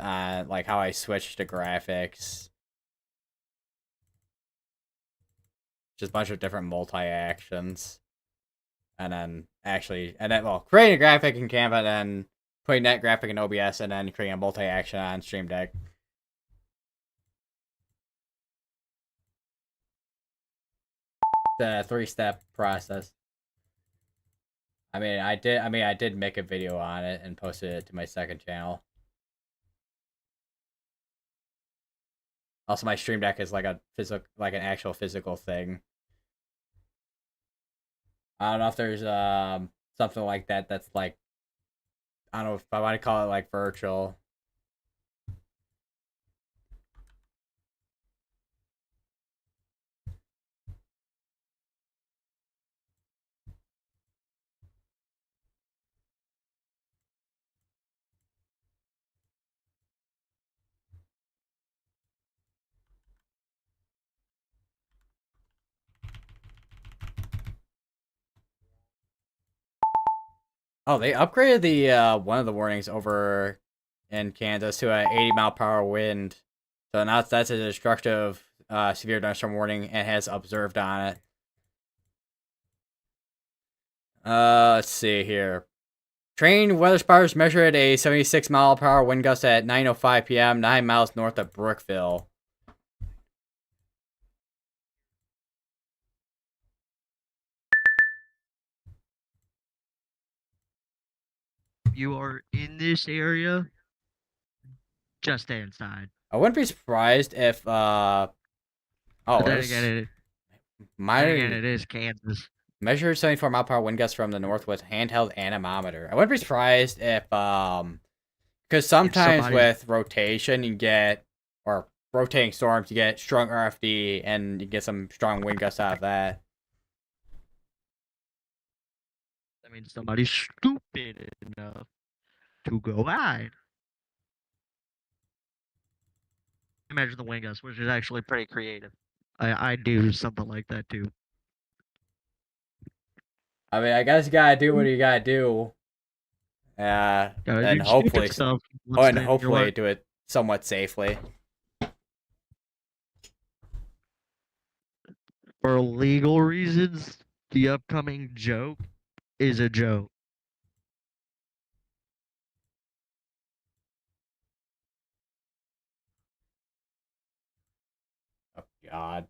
like how I switched to graphics. just a bunch of different multi actions, and then well, creating a graphic in Canva, and then putting that graphic in OBS, and then creating a multi action on Stream Deck. The 3-step process. I did make a video on it and posted it to my second channel. Also, my Stream Deck is like an actual physical thing. I don't know if there's something like that that's like, I don't know if I want to call it like virtual. Oh, they upgraded the one of the warnings over in Kansas to an 80-mile-per-hour wind. So now that's a destructive severe thunderstorm warning and has observed on it. Let's see here. Train weather spotters measured a 76-mile-per-hour wind gust at 9:05 p.m. 9 miles north of Brookville. You are in this area, just stay inside. I wouldn't be surprised if But then there's again, my it is Kansas. measured 74-mile-per-hour wind gust from the north with handheld anemometer. I wouldn't be surprised if because sometimes with rotation you get, or rotating storms, you get strong RFD and you get some strong wind gusts out of that. I mean, somebody's stupid enough to go by. Imagine the wind gust, which is actually pretty creative. I do something like that too. I mean, I guess you gotta do what you gotta do. Gotta And do stupid stuff. hopefully do it somewhat safely. For legal reasons, the upcoming joke is a joke. Oh God.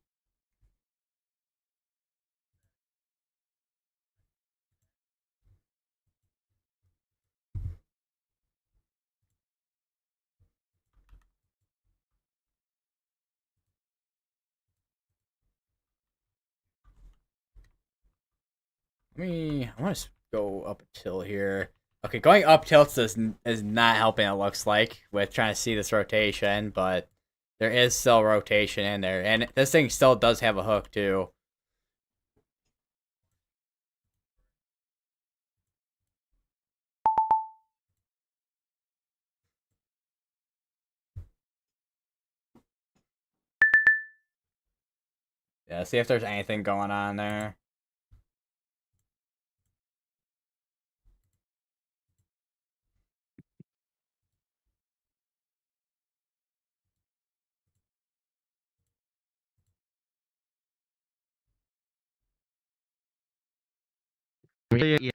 I want to go up a tilt here. Okay, going up tilts is not helping, it looks like, with trying to see this rotation, but there is still rotation in there. And this thing still does have a hook, too. Yeah, see if there's anything going on there. Yeah.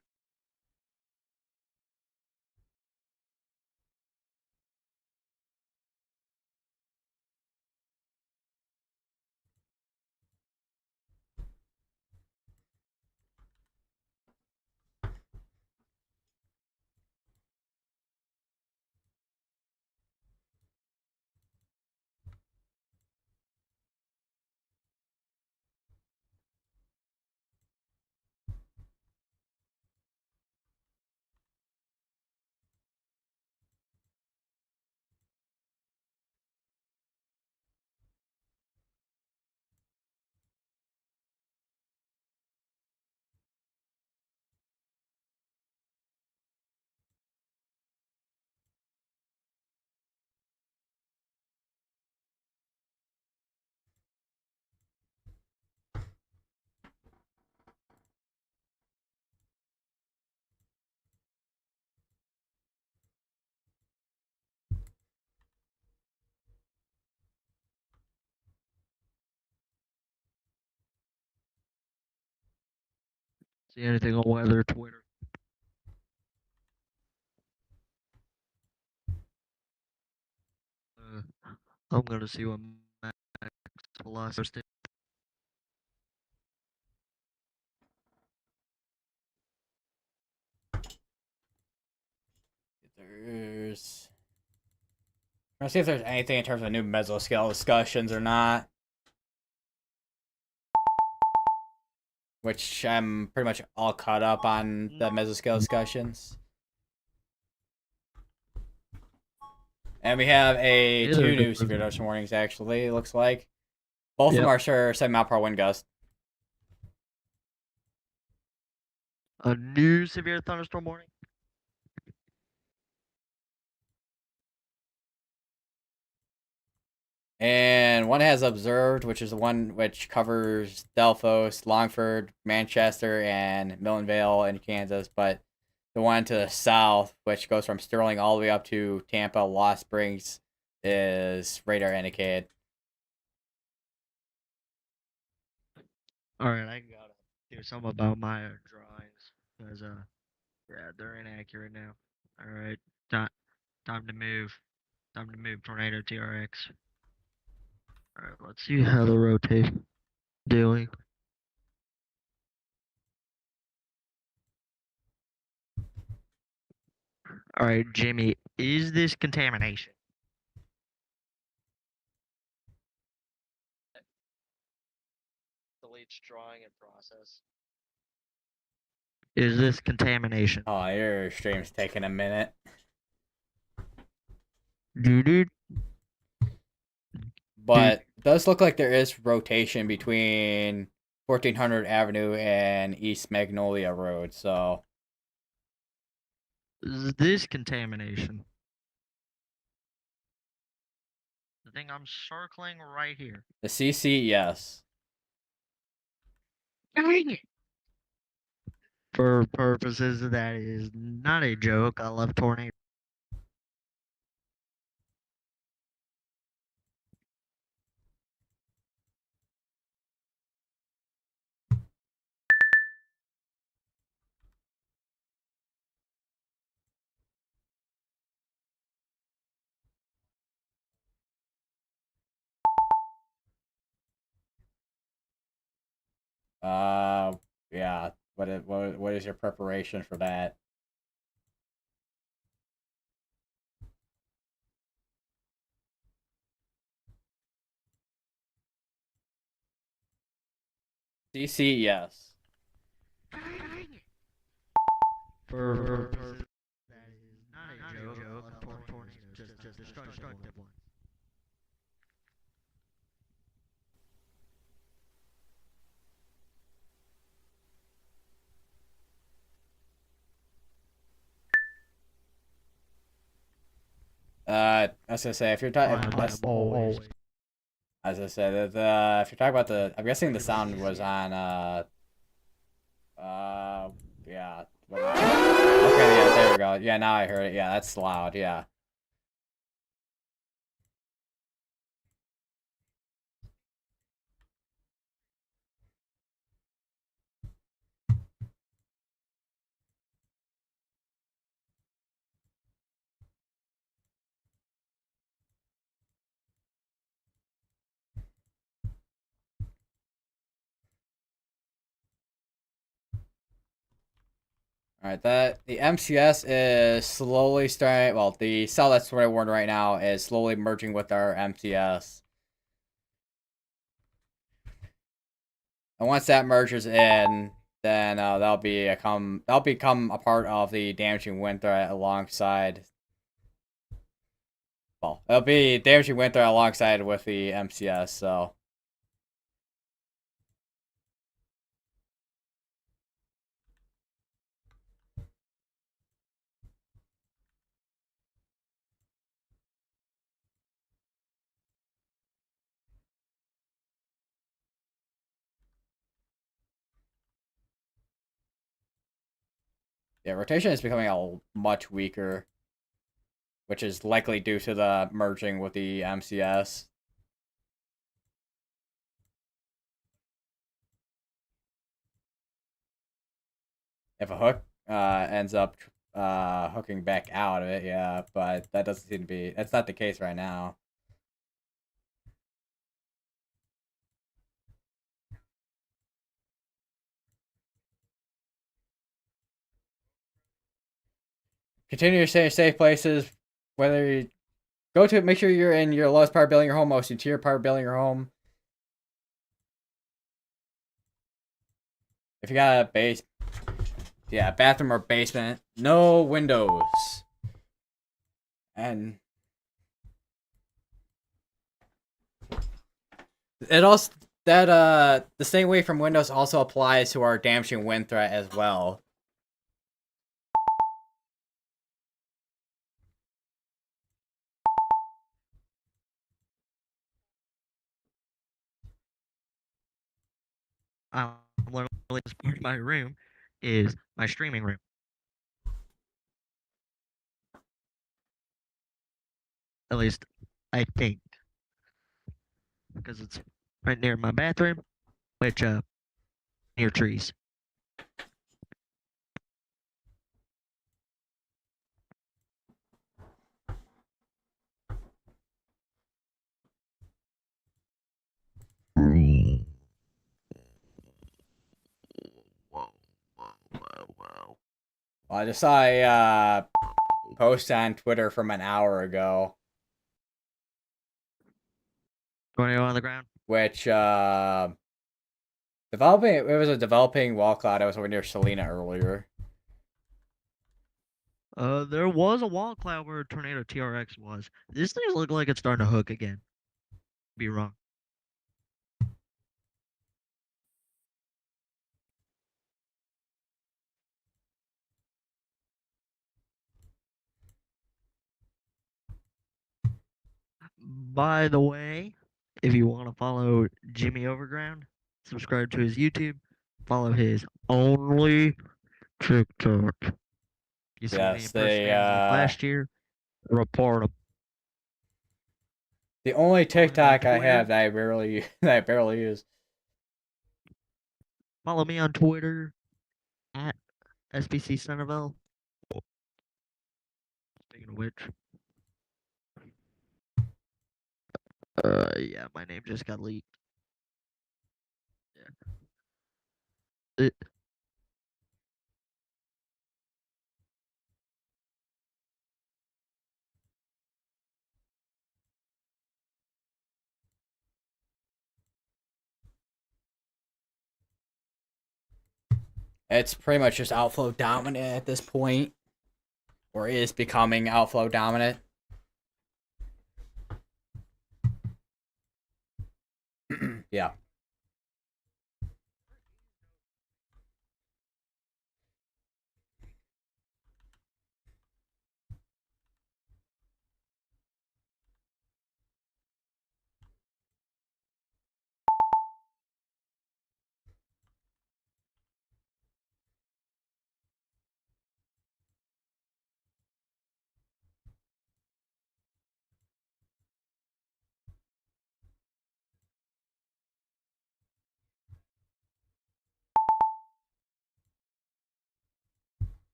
See anything on weather Twitter? Uh, I'm gonna see what Max Plus posted. There's. Let's see if there's anything in terms of new mesoscale discussions or not. Which I'm pretty much all caught up on the mesoscale discussions. And we have two new severe dose warnings, actually, it looks like. Both of them are sure 7 mile per hour wind gust. A new severe thunderstorm warning? And one has observed, which is the one which covers Delphos, Longford, Manchester, and Millenvale in Kansas. But the one to the south, which goes from Sterling all the way up to Tampa, Lost Springs, is radar indicated. Alright, I gotta do something about my drawings. Because, yeah, they're inaccurate now. Alright, time to move. Time to move Tornado TRX. Alright, let's see how the rotate doing. Alright, Jimmy, is this contamination? Deletes drawing and process. Is this contamination? Oh, your stream's taking a minute. Dude. But it does look like there is rotation between 1400 Avenue and East Magnolia Road, so. Is this contamination? The thing I'm circling right here. The CC, yes. Dang it! For purposes, that is not a joke. I love tornado. Yeah. What is your preparation for that? CC, yes. For purposes, that is not a joke. I love tornado. Just destructive one. I was gonna say if you're talking, Always. as I said, if you're talking about I'm guessing the sound was on, yeah. Okay, yeah, there we go. Yeah, now I heard it. Yeah, that's loud. Yeah. All right, the MCS is slowly starting. Well, the cell that's what I warned right now is slowly merging with our MCS. And once that merges in, then that'll become a part of the damaging wind threat alongside. Well, it'll be damaging wind threat alongside with the MCS. So. Yeah, rotation is becoming much weaker, which is likely due to the merging with the MCS. if a hook ends up hooking back out of it, yeah, but that doesn't seem to be. That's not the case right now. Continue to stay in safe places. Whether you go to, make sure you're in your lowest part of building your home, most interior part of building your home. If you got a base, yeah, bathroom or basement, no windows, and it also that the same way from windows also applies to our damaging wind threat as well. Literally this part of my room is my streaming room. At least I think, because it's right near my bathroom, which near trees. Whoa, whoa. Well, I just saw a post on Twitter from an hour ago, Tornado on the ground. which developing it was a developing wall cloud. I was over near Selena earlier. There was a wall cloud where Tornado TRX was. This thing's looking like it's starting to hook again. Be wrong. By the way, if you want to follow Jimmy Overground, subscribe to his YouTube, follow his only TikTok. You see any Yes, they impersonations like last year? Report them. the only Follow him on TikTok I Twitter. have that I barely that I barely use. Follow me on Twitter at SBC Centerville. Speaking of which, yeah, my name just got leaked. Yeah. It's pretty much just outflow dominant at this point, or is becoming outflow dominant. Yeah.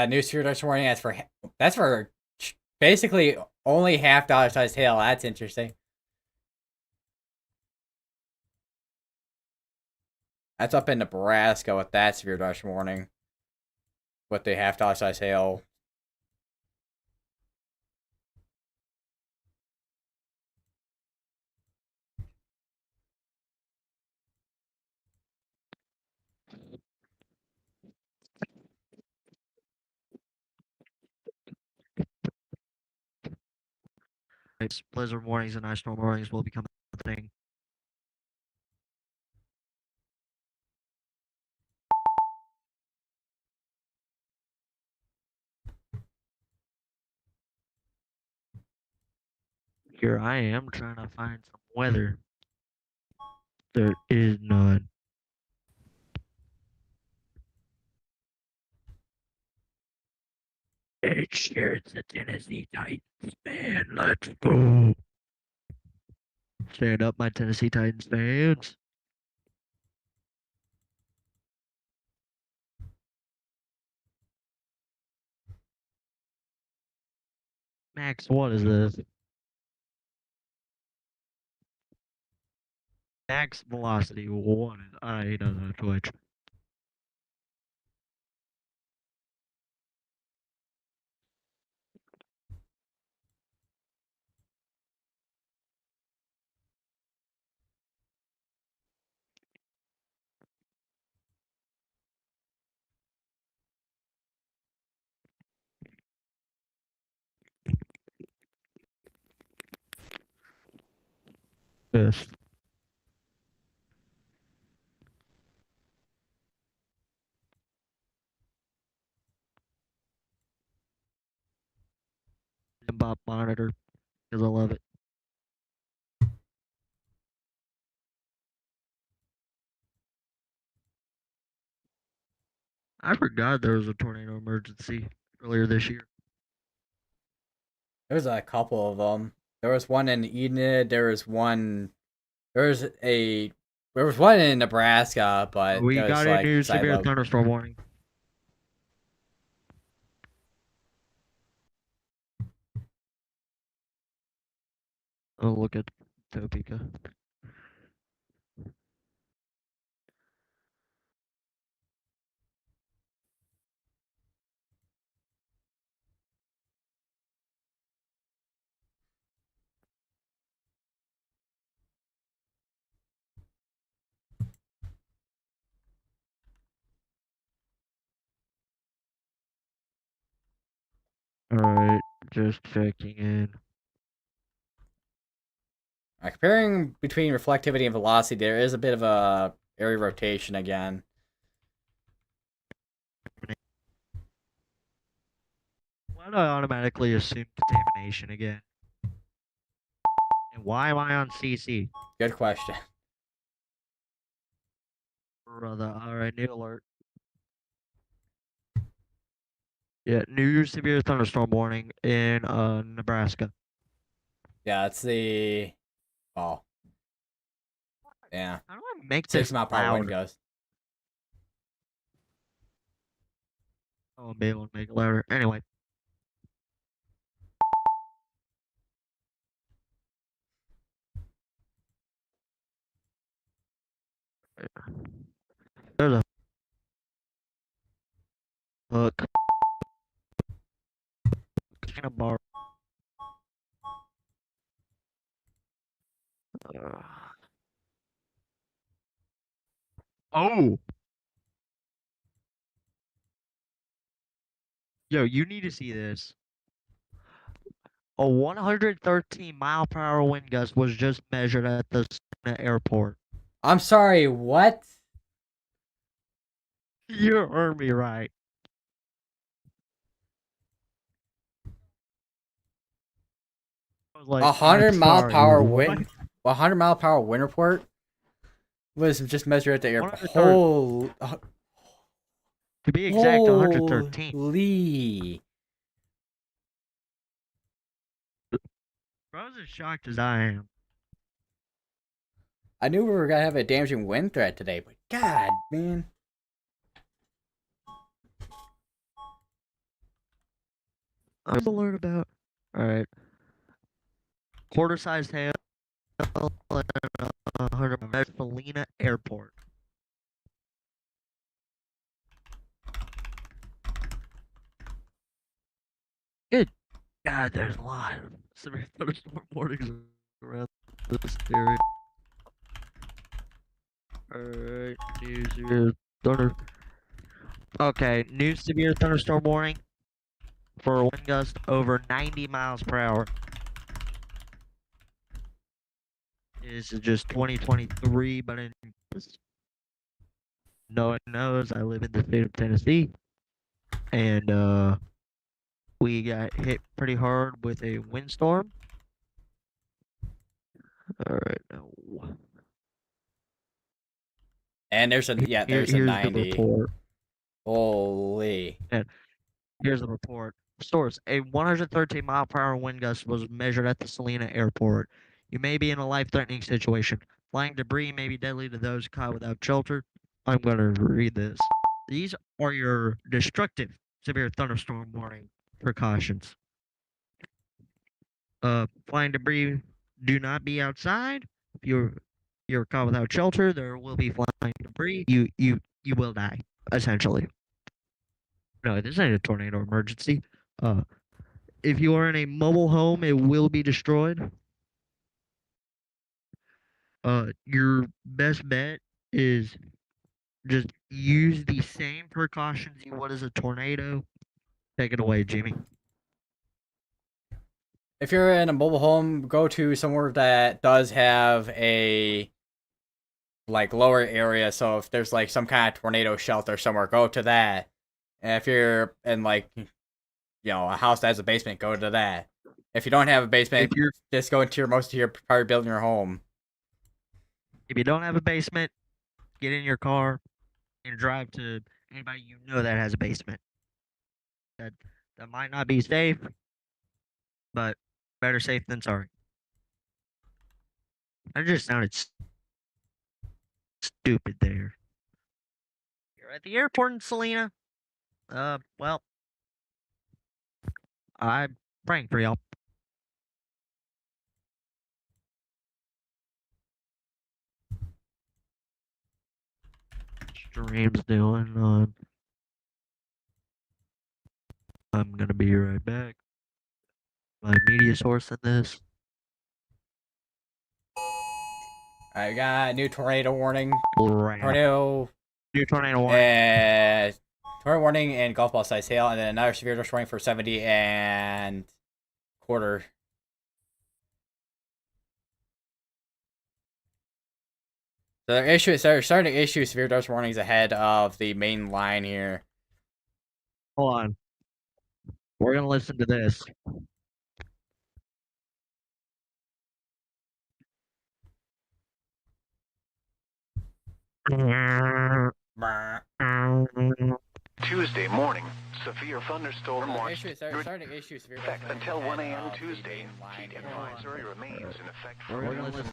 New Spirit warning. That's for basically only $half size hail. That's interesting. That's up in Nebraska with that severe dust warning. With the $half size hail. Blizzard warnings and ice storm warnings will become a thing. Here I am trying to find some weather. There is none. It's here, the Tennessee Titans, man. Let's go. Stand up, my Tennessee Titans fans. Max, what is this? Max velocity, what is? He doesn't have Twitch. Yes. Bop monitor, because I love it. I forgot there was a tornado emergency earlier this year. There's a couple of them. There was one in Enid. There was a. There was one in Nebraska, but We there was got a like new side severe lobe. thunderstorm warning. Oh, look at Topeka. Alright, just checking in. Comparing between reflectivity and velocity, there is a bit of a area rotation again. Why do I automatically assume contamination again? And why am I on CC? Good question. Brother, alright, new alert. Yeah, new severe thunderstorm warning in Nebraska. Yeah, it's the. Oh. Yeah. How do I make 60 mile per hour wind louder? gusts. Oh, I'll be able to make it louder. Anyway. There's a hook. In a bar. Oh! Yo, you need to see this. A 113 mile per hour wind gust was just measured at the Savannah airport. I'm sorry, what? You heard me right. I was like, A I'm 100 mile per sorry, hour what? wind. 100 mile per hour wind report was just measured at the airport. 113. To be exact, 113. Holy. Bro, I was as shocked as I am. I knew we were gonna have a damaging wind threat today, but god, man. I'm alert about. Alright. Quarter-sized hail and 100 at Salina Airport. Good God, there's a lot of severe thunderstorm warnings around this area. Alright, new severe thunder. Okay, new severe thunderstorm warning for a wind gust over 90 miles per hour. This is just 2023, but no one knows I live in the state of Tennessee, and we got hit pretty hard with a windstorm. All right, now And there's a there's a here's 90. the report. Holy. And here's the report. Source: a 113 mile per hour wind gust was measured at the Salina Airport. You may be in a life-threatening situation. Flying debris may be deadly to those caught without shelter. I'm going to read this. These are your destructive severe thunderstorm warning precautions. Flying debris, do not be outside. If you're caught without shelter, there will be flying debris. You will die, essentially. No, this ain't a tornado emergency. Uh, if you are in a mobile home, it will be destroyed. Your best bet is just use the same precautions you would as a tornado. Take it away, Jimmy. If you're in a mobile home, go to somewhere that does have a like lower area. So if there's like some kind of tornado shelter somewhere, go to that. And if you're in like a house that has a basement, go to that. If you don't have a If basement, you're just go into your most of your prior building your home. if you don't have a basement, get in your car and drive to anybody you know that has a basement. That that might not be safe, but better safe than sorry. That just sounded stupid there. You're at the airport in Selena. Well, I'm praying for y'all. Stream's doing. I'm gonna be right back. My media source in this. I got a new tornado warning. Crap. Tornado. New tornado warning. Tornado warning and golf ball size hail, and then another severe dust warning for 70 and quarter. So they're starting to issue severe dust warnings ahead of the main line here. Hold on. We're gonna listen to this. Tuesday morning, severe thunderstorm watch. Starting to issue severe dust Effect warnings until 1 ahead a.m. of Tuesday. the main line Heat here. advisory remains in effect We're for gonna listen.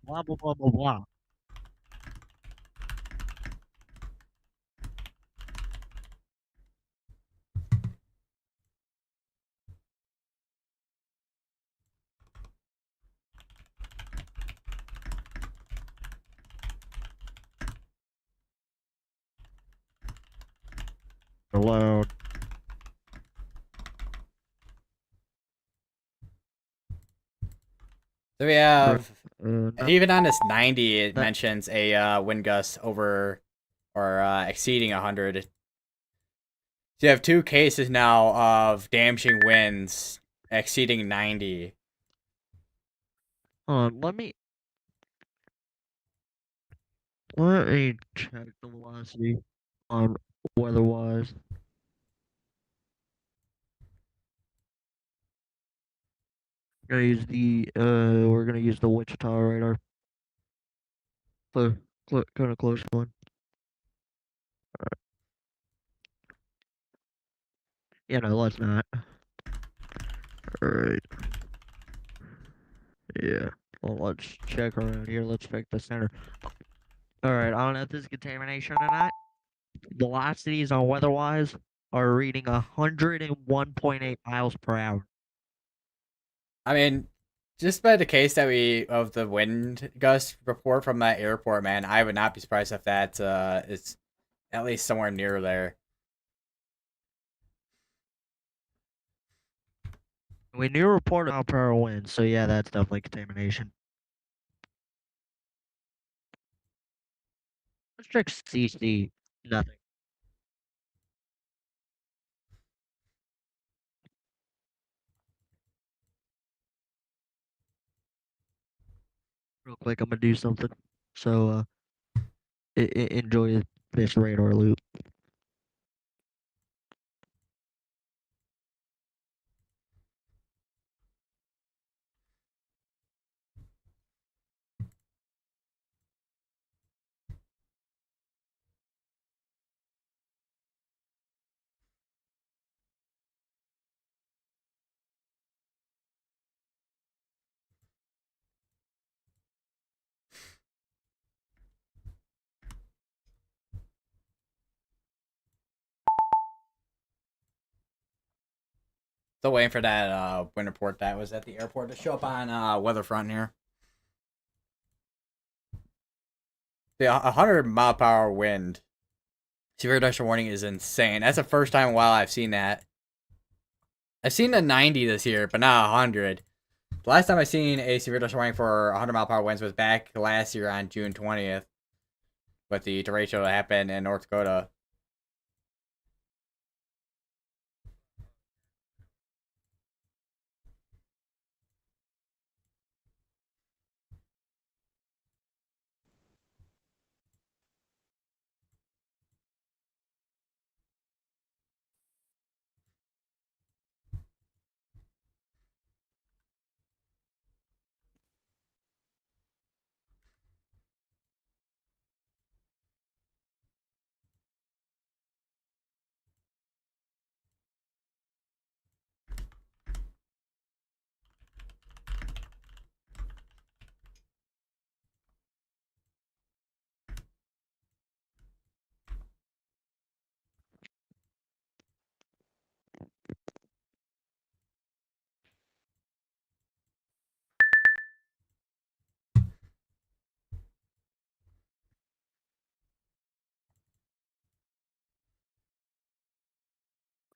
Blah blah blah blah blah. Hello. So we have No, even on this 90, it that- mentions a wind gust over or exceeding 100. So you have two cases now of damaging winds exceeding 90. let me check the velocity on weather-wise. We're gonna use the Wichita radar. Kind of close one. Yeah, no, let's not. Alright. Yeah. Well, let's check around here. Let's check the center. Alright, I don't know if this is contamination or not. Velocities on weather-wise are reading 101.8 miles per hour. I mean, just by the case that of the wind gust report from that airport, man, I would not be surprised if that is at least somewhere near there. We knew report mile per hour winds, so yeah, that's definitely contamination. Let's check CC. Nothing. Real quick, I'm gonna do something. So enjoy this radar loop. Still waiting for that wind report that was at the airport to show up on weatherfront here. The 100 mile per hour wind severe industrial warning is insane. That's the first time in a while I've seen that. I've seen the 90 this year, but not 100. The last time I seen a severe industrial warning for 100 mile per hour winds was back last year on June 20th, with the derecho that happened in North Dakota.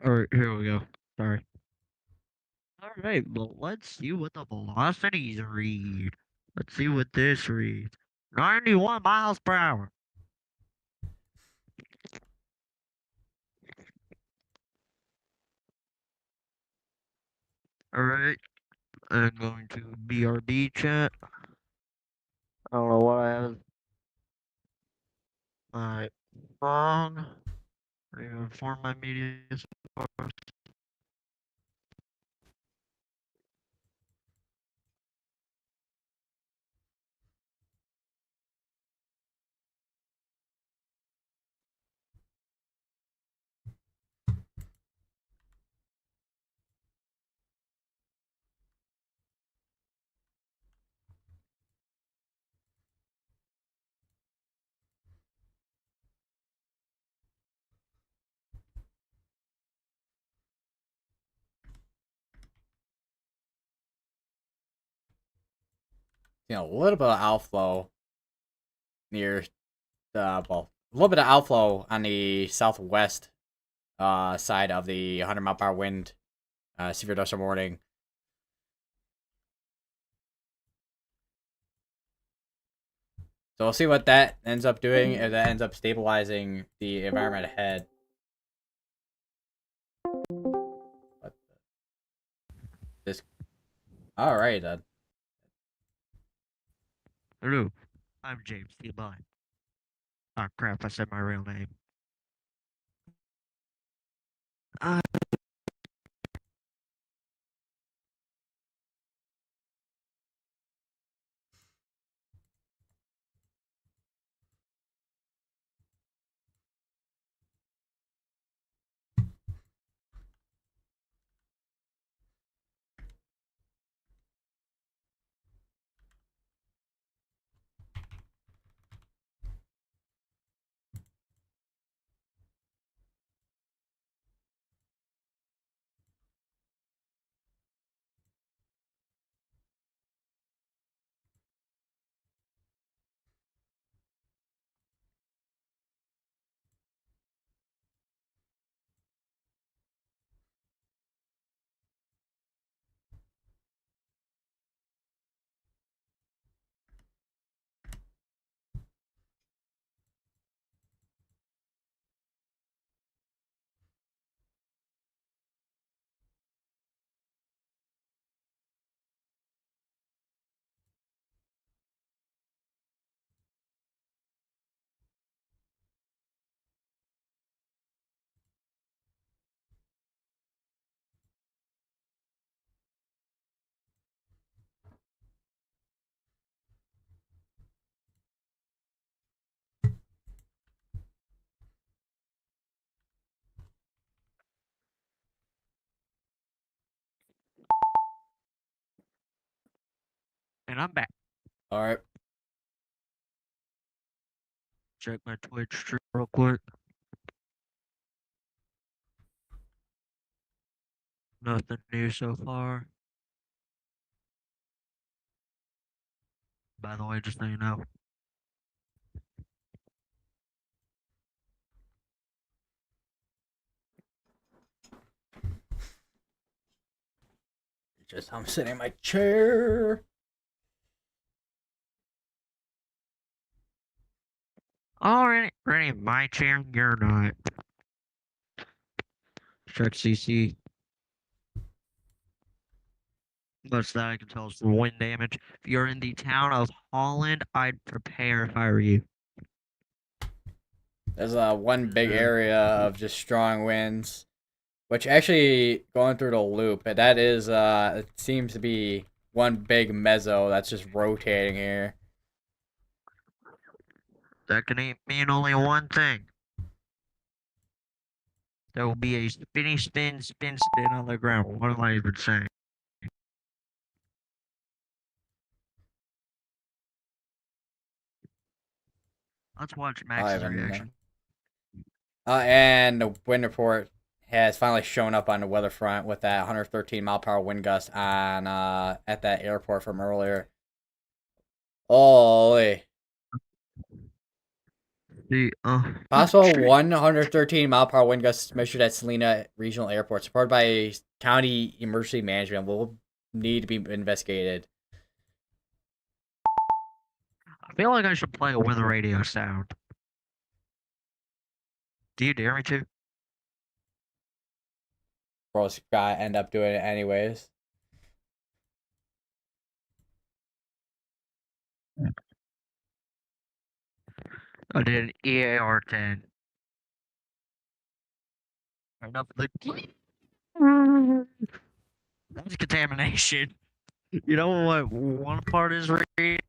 All right, here we go. Sorry. All right, well, let's see what the velocities read. Let's see what this reads. 91 miles per hour. All right, I'm going to BRB chat. I don't know what I have. My phone. Inform my media source. A little bit of outflow near a little bit of outflow on the southwest side of the 100 mile per hour wind severe industrial warning. So we'll see what that ends up doing, if that ends up stabilizing the environment ahead. But this, all right then. Hello, I'm James T. Bond. Ah, crap, I said my real name. Uh, And I'm back. All right. Check my Twitch stream real quick. Nothing new so far. By the way, just so you know. I'm sitting in my chair. Already my chair, you're not. Check CC. Much that I can tell is for wind damage. If you're in the town of Holland, I'd prepare if I were you. There's one big Yeah. area of just strong winds, which actually going through the loop, that is it seems to be one big mezzo that's just rotating here. That can mean only one thing. There will be a spinny spin on the ground. What am I even saying? Let's watch I Max's don't even know. reaction. And the wind report has finally shown up on the weather front with that 113 mile per hour wind gust on at that airport from earlier. Holy. Possible 113 mile per hour wind gusts measured at Salina Regional Airport, supported by county emergency management, will need to be investigated. I feel like I should play a weather radio sound. Do you dare me to? Bros guy end up doing it anyways. I did an EAR 10. Enough of the. That's contamination. You know what one part is reading?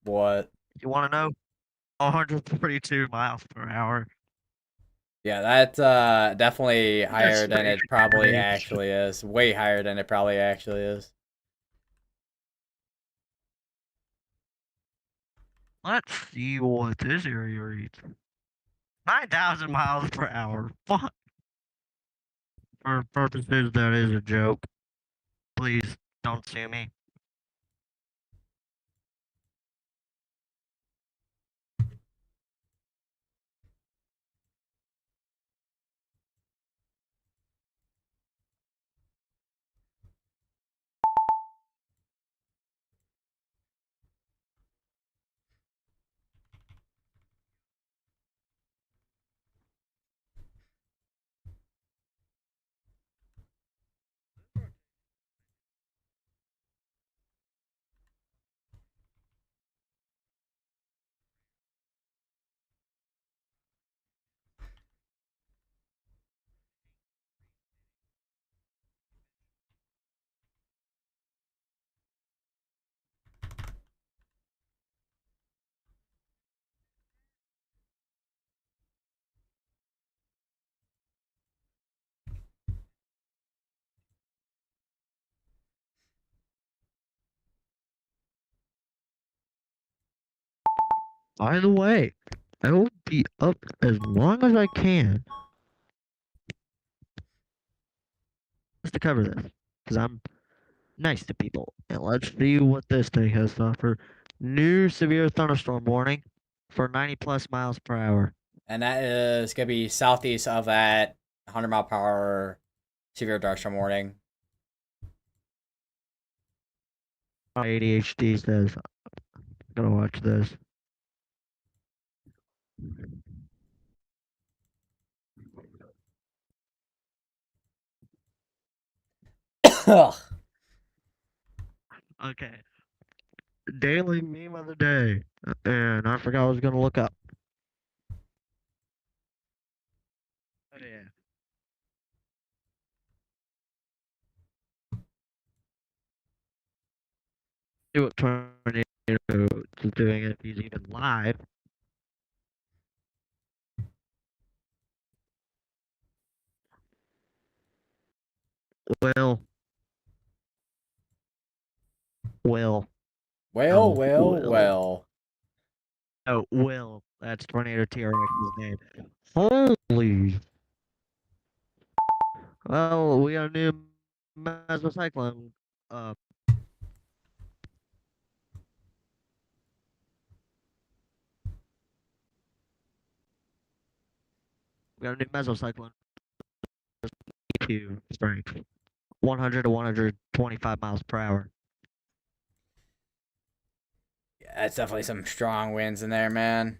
What? You want to know? 142 miles per hour. Yeah, that's definitely higher than it probably strange. actually is. Way higher than it probably actually is. Let's see what this area reads. 9,000 miles per hour. Fuck. For purposes, that is a joke. Please don't sue me. By the way, I will be up as long as I can just to cover this. Because I'm nice to people. And let's see what this thing has to offer. New severe thunderstorm warning for 90 plus miles per hour. And that is gonna be southeast of that 100 mile per hour severe thunderstorm warning. My ADHD says, I'm gonna watch this. Okay. Daily meme of the day. And I forgot I was gonna look up. Oh yeah. See what Tornado is doing if he's even live. Well, Well, Oh, well, Will. well. Oh, Will. That's Tornado TRX's name. Holy. Well, we got a new mesocyclone. Uh, we got a new mesocyclone. To strength. 100 to 125 miles per hour. Yeah, that's definitely some strong winds in there, man.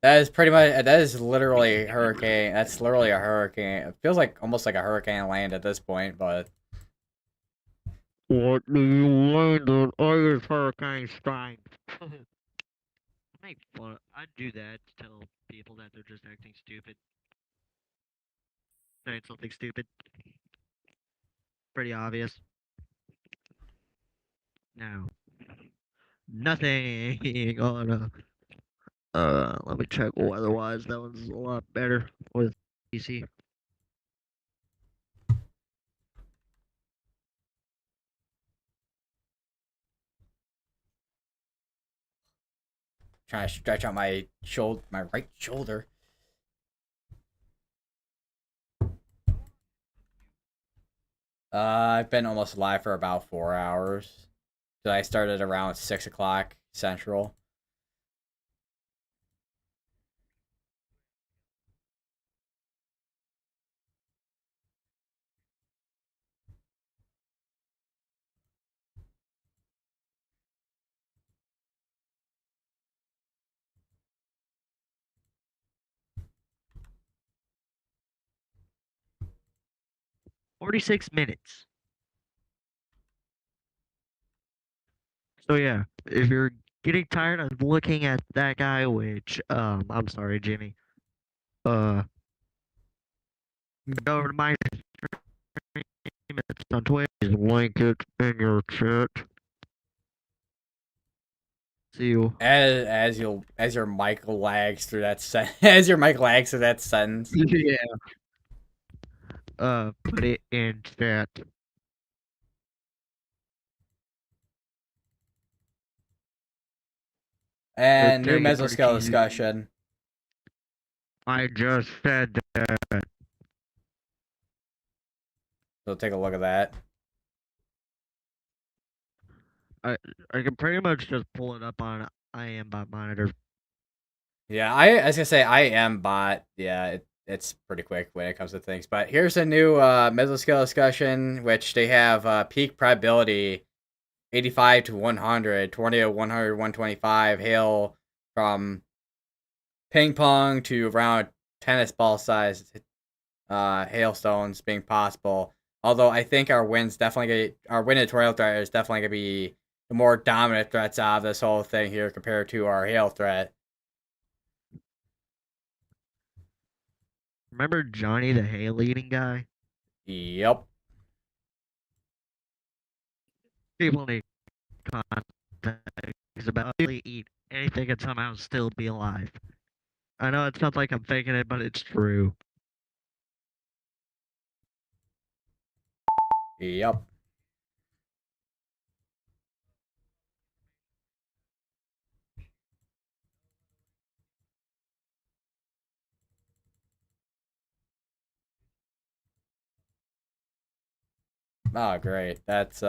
That is pretty much. That is literally hurricane. That's literally a hurricane. It feels like almost like a hurricane land at this point, but What do you learn that I is hurricane strength? Make fun. I do that to tell people that they're just acting stupid. Saying something stupid. Pretty obvious. No. Nothing on let me check weather-wise. That one's a lot better with DC. trying to stretch out my right shoulder. I've been almost live for about 4 hours. So I started around 6 o'clock Central. 46 minutes. So yeah, if you're getting tired of looking at that guy, which I'm sorry, Jimmy. Uh, go over to my stream. It's on Twitch. Link it in your chat. See you. As your mic lags through that as your mic lags through that sentence. Yeah. Put it in chat. And new Take it pretty mesoscale cheesy. discussion. I just said that. So take a look at that. I I can pretty much just pull it up on IM monitor. Yeah, I was gonna say I am bot. Yeah, it's pretty quick when it comes to things. But here's a new mesoscale discussion, which they have peak probability 85 to 100, tornado 100, 125, hail from ping pong to around tennis ball size hailstones being possible. Although I think our wind and tornado threat is definitely gonna be the more dominant threats out of this whole thing here compared to our hail threat. Remember Johnny the hail eating guy? Yep. People need context about really eat anything and somehow still be alive. I know it sounds like I'm faking it, but it's true. Yep. Oh, great. That's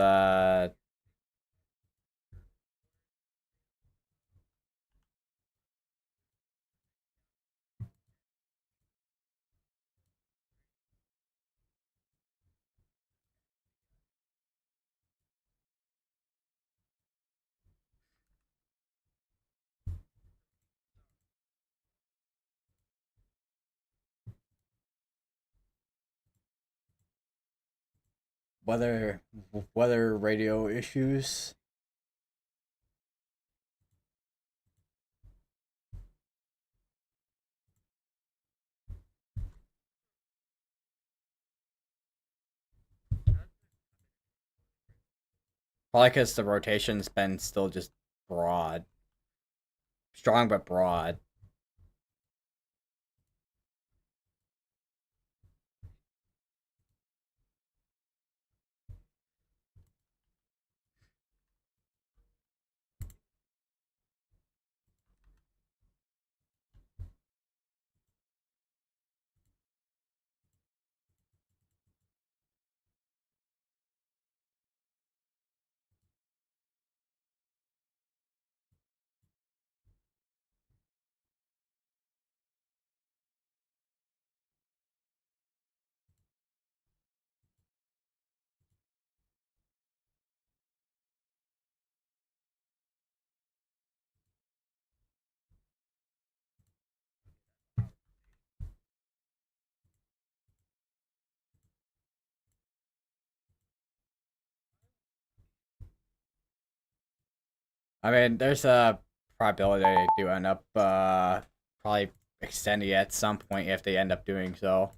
weather weather radio issues. Probably because the rotation's been still just broad, strong but broad. I mean, there's a probability they do end up probably extending it at some point if they end up doing so.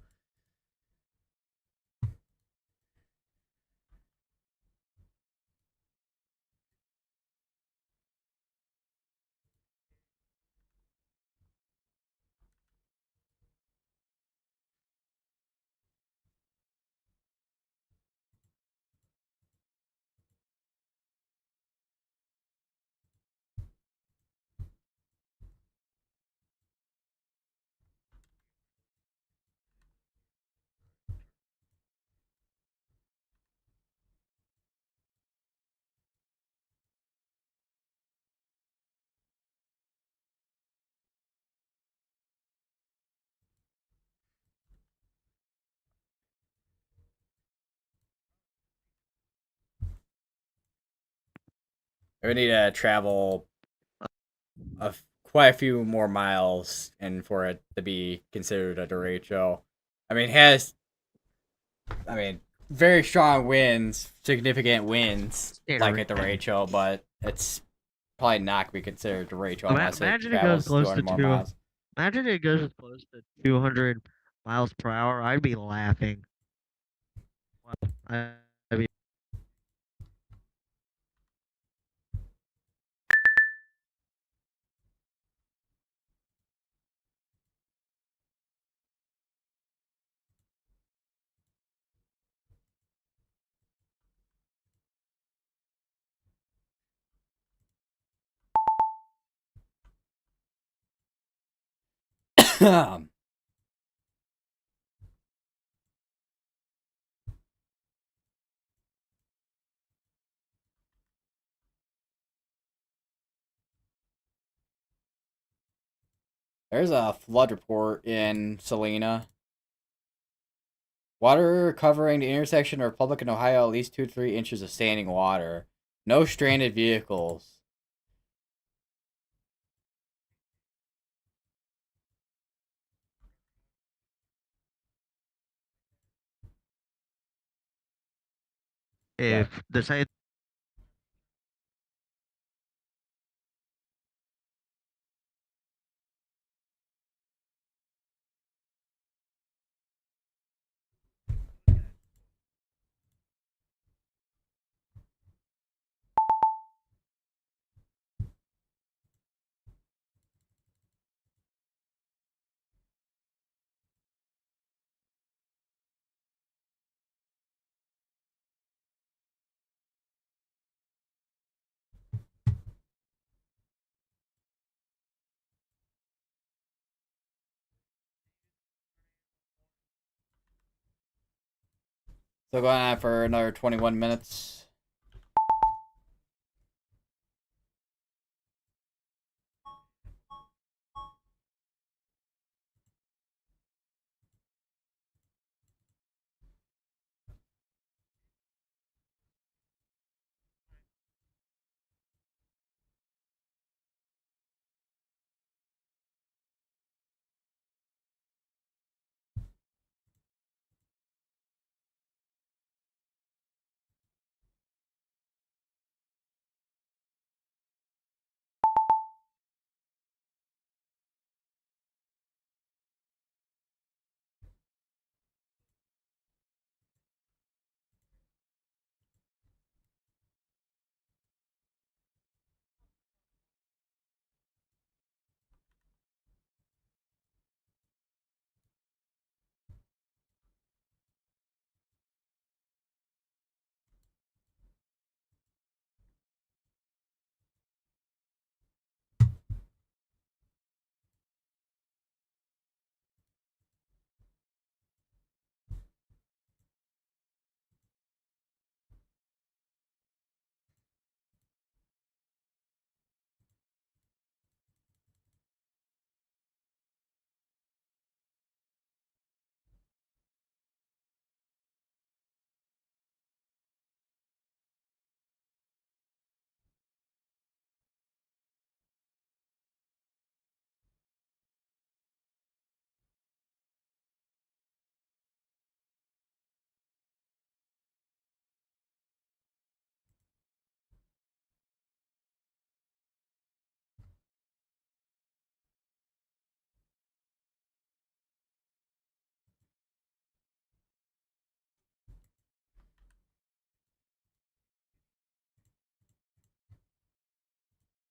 We need to travel quite a few more miles and for it to be considered a derecho. I mean, I mean, very strong winds, significant winds, like Standard. at derecho, but it's probably not gonna be considered derecho unless it Imagine it goes travels close 200 to more two. miles. Imagine it goes close to 200 miles per hour. I'd be laughing. I'd be There's a flood report in Salina. Water covering the intersection of Republic and Ohio, at least 2 to 3 inches of standing water. No stranded vehicles. Yeah. if the same. So going on for another 21 minutes.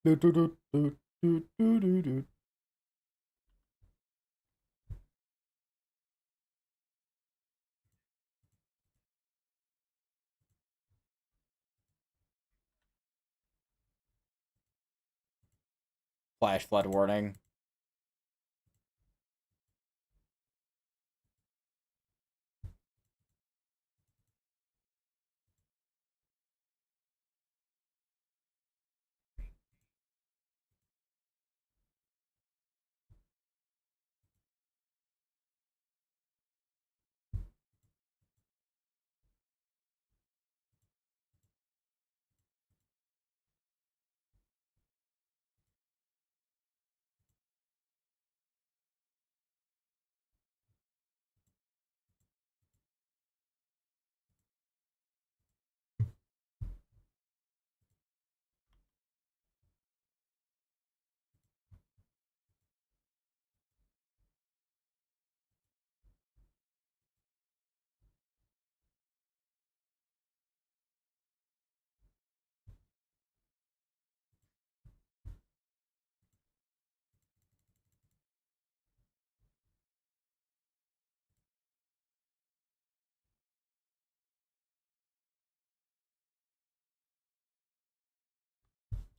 Do, do, do, do, do, do, do, do. Flash flood warning.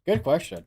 Good question.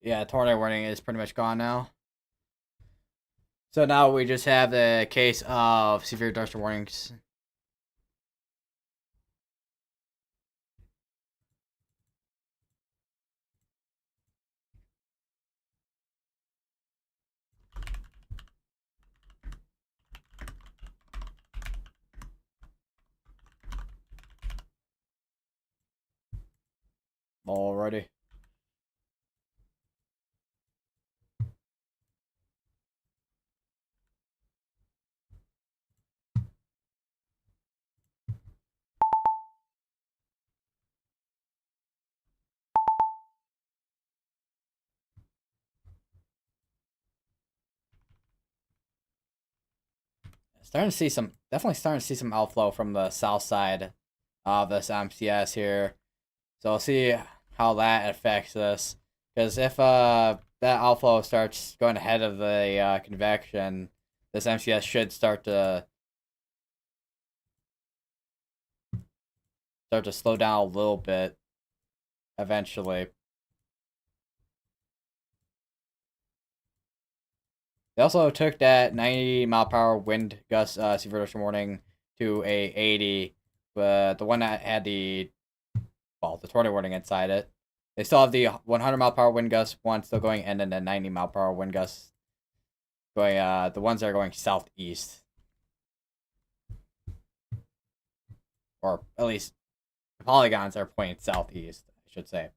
Yeah, tornado warning is pretty much gone now. So now we just have the case of severe thunderstorm warnings. Already. Starting to see some, definitely starting to see some outflow from the south side of this MCS here. So we'll see how that affects this. Because if that outflow starts going ahead of the convection, this MCS should start to slow down a little bit eventually. They also took that 90-mile-per-hour wind gust severe thunderstorm warning to a 80, but the one that had the tornado warning inside it. They still have the 100-mile-per-hour wind gust one still going, and then the 90-mile-per-hour wind gust going the ones that are going southeast, or at least the polygons are pointing southeast, I should say.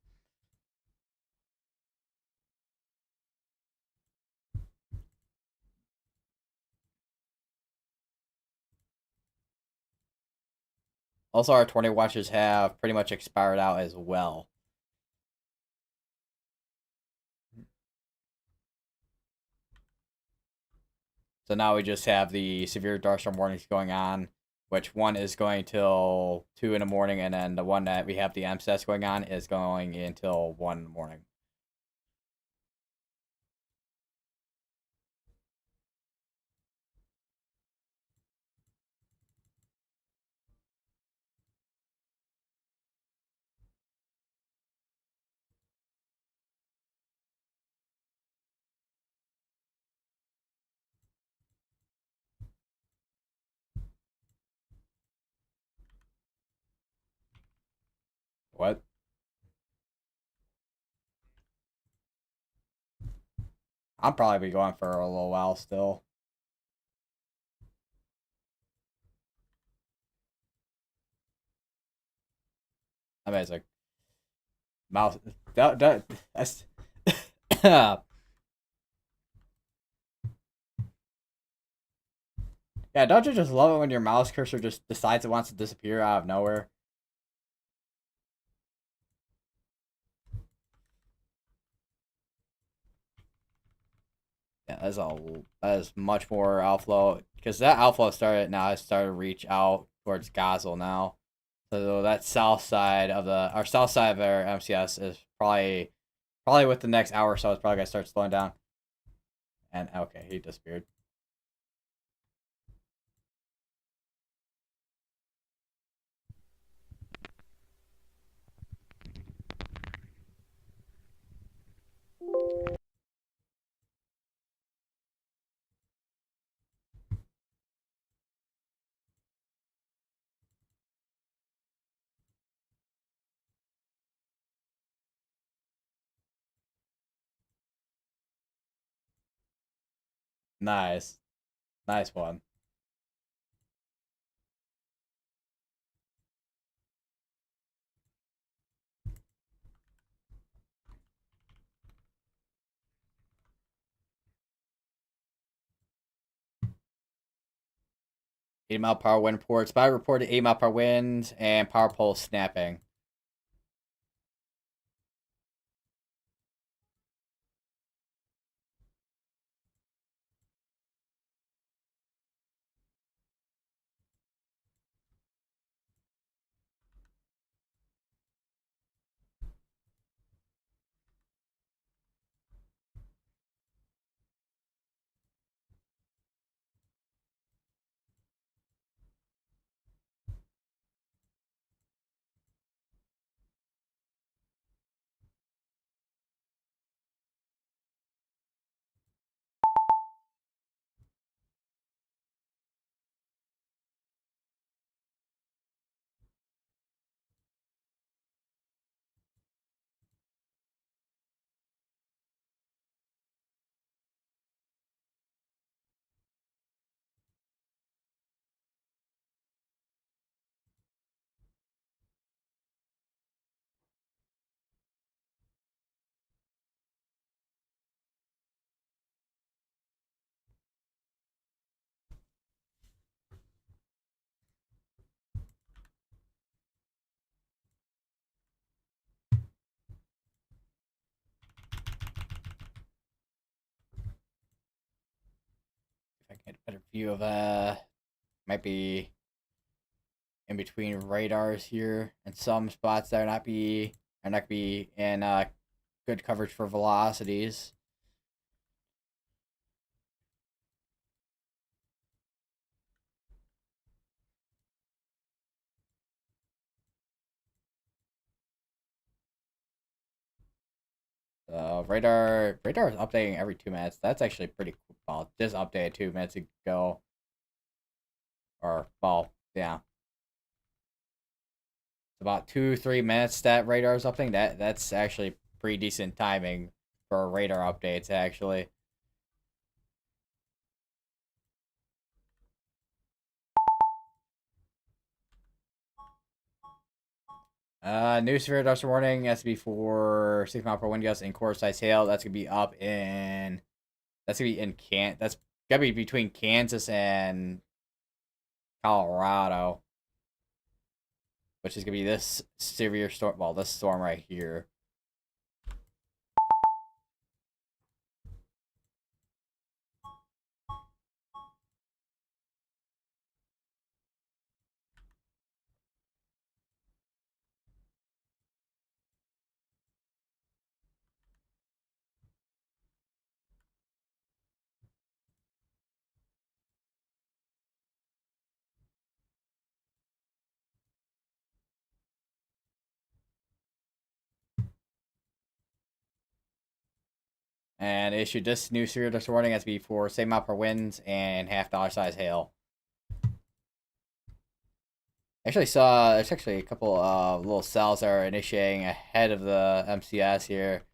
Also, our 20 watches have pretty much expired out as well. So now we just have the severe dark storm warnings going on, which one is going till 2 in the morning, and then the one that we have the MCS going on is going until 1 in the morning. What? I'll probably be going for a little while still. Amazing. Mouse. That's. Yeah, don't you just love it when your mouse cursor just decides it wants to disappear out of nowhere? Yeah, that is much more outflow because that outflow started now. Has started to reach out towards Gazelle now, so that south side of our south side of our MCS is probably with the next hour or so it's probably gonna start slowing down. And okay, he disappeared. Nice, nice one. Eight-mile per hour wind reports. Spy reported 8-mile per hour winds and power pole snapping. If I can get a better view of might be in between radars here and some spots that are not be in good coverage for velocities. Radar is updating every 2 minutes. That's actually pretty cool. Well, just updated 2 minutes ago. Or well, yeah. It's about 3 minutes that radar is updating. That's actually pretty decent timing for radar updates actually. New severe dust warning has to be for 6 mile per wind gusts and quarter size hail. That's gonna be up in. That's gonna be in That's gonna be between Kansas and Colorado, which is gonna be this severe storm. Well, this storm right here. And issued this new severe dust warning has to be for same mile per winds and half dollar size hail. Actually saw there's actually a couple of little cells that are initiating ahead of the MCS here.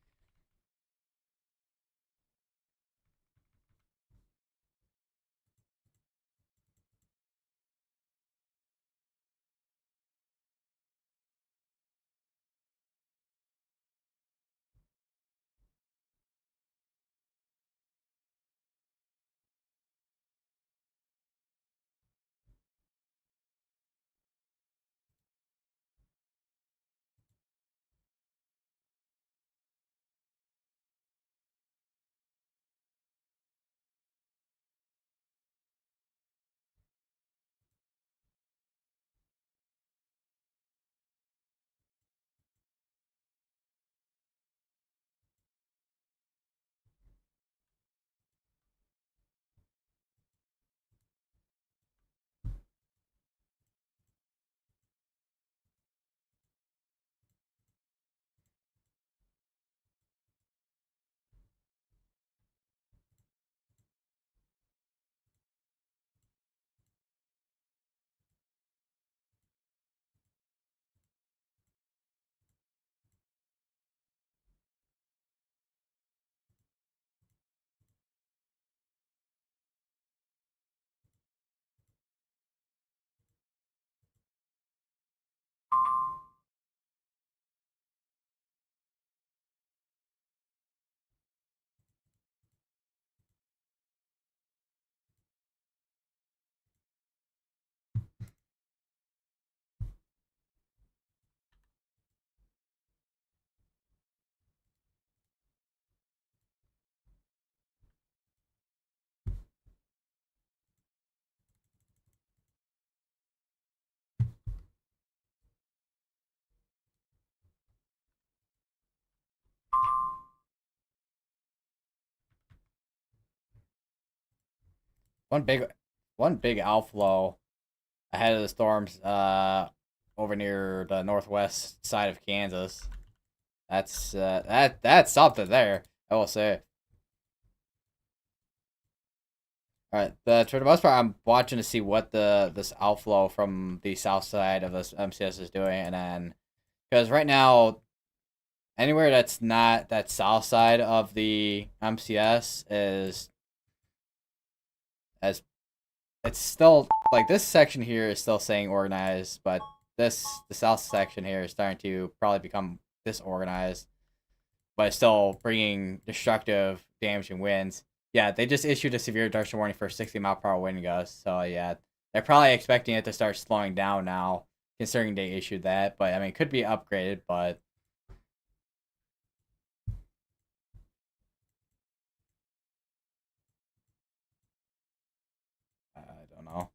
One big one big outflow ahead of the storms over near the northwest side of Kansas. That's something there, I will say. All right, for the most part, I'm watching to see what this outflow from the south side of this MCS is doing, and then because right now, anywhere that's not that south side of the MCS is as it's still like this section here is still saying organized, but the south section here is starting to probably become disorganized, but it's still bringing destructive, damaging winds. Yeah, they just issued a severe thunderstorm warning for 60 mile per hour wind gusts. So yeah, they're probably expecting it to start slowing down now, considering they issued that. But I mean, it could be upgraded, but I don't know.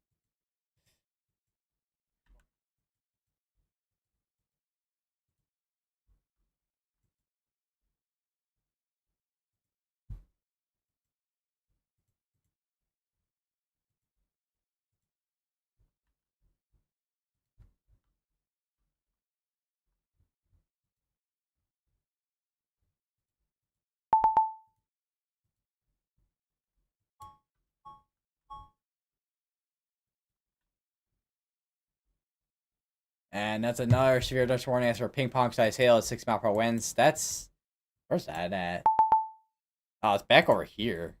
And that's another severe thunderstorm warning. That's for ping pong size hail at 6 mile per hour winds. That's where's that at? Oh, it's back over here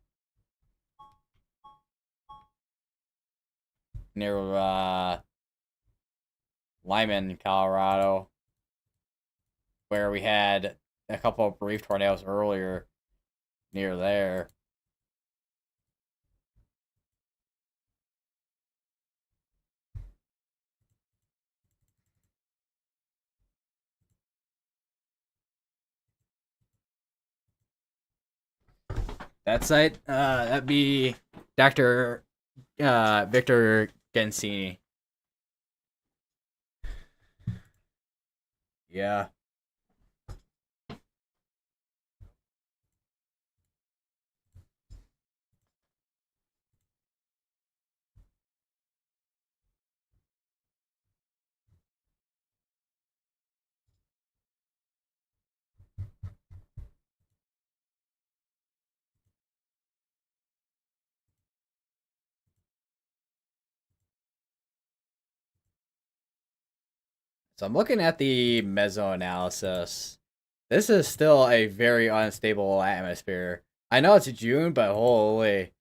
near Lyman, Colorado. where we had a couple of brief tornadoes earlier near there. That site, that'd be Dr. Victor Gensini. Yeah. So I'm looking at the mesoanalysis. This is still a very unstable atmosphere. I know it's June, but holy.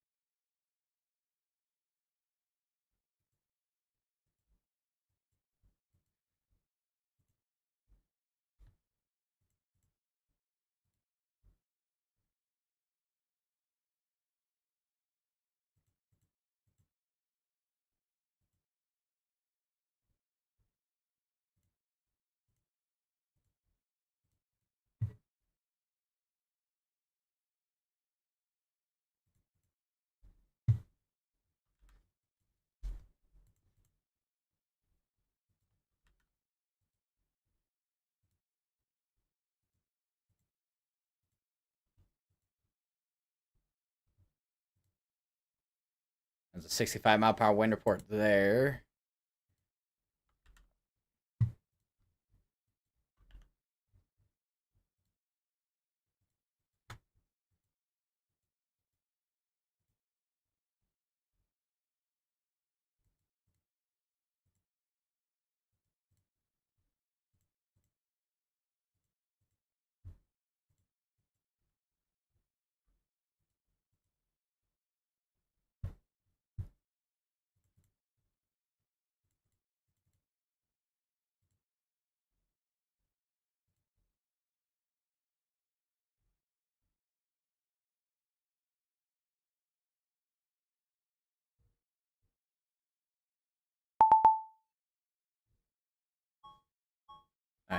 There's a 65-mile-per-hour wind report there.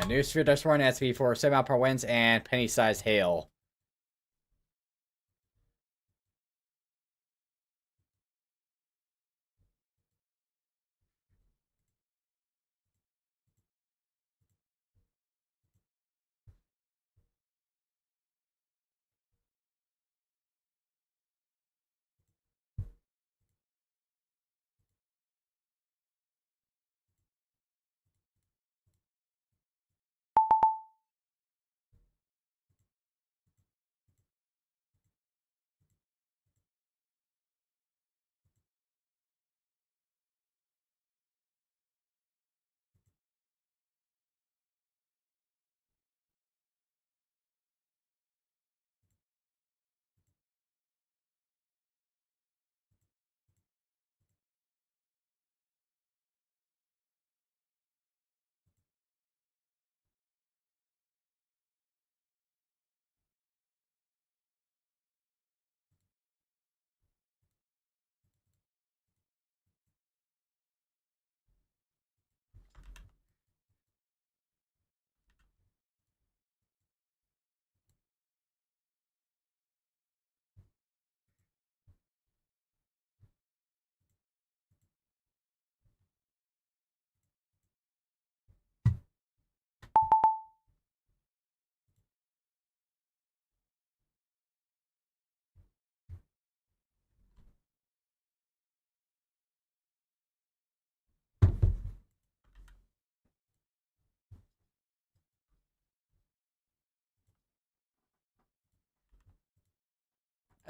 New sphere dust warning has to be for 7-mile-per-hour winds and penny-sized hail.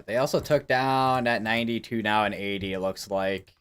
They also took down at 92 now and 80, it looks like.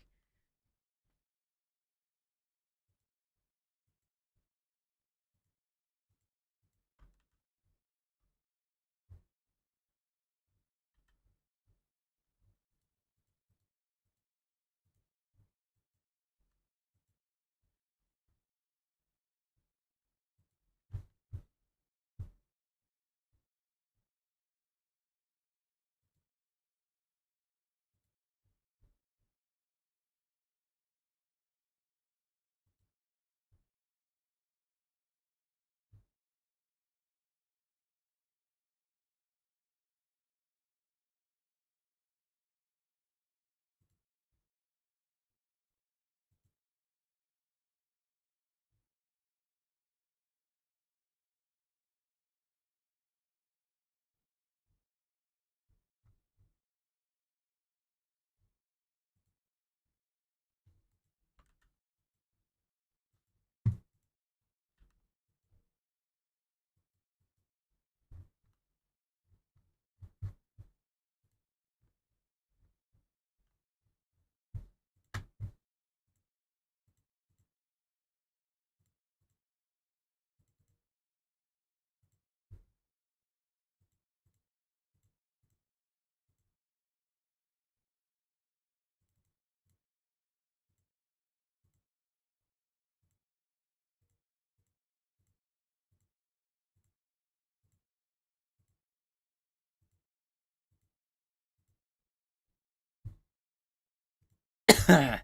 Where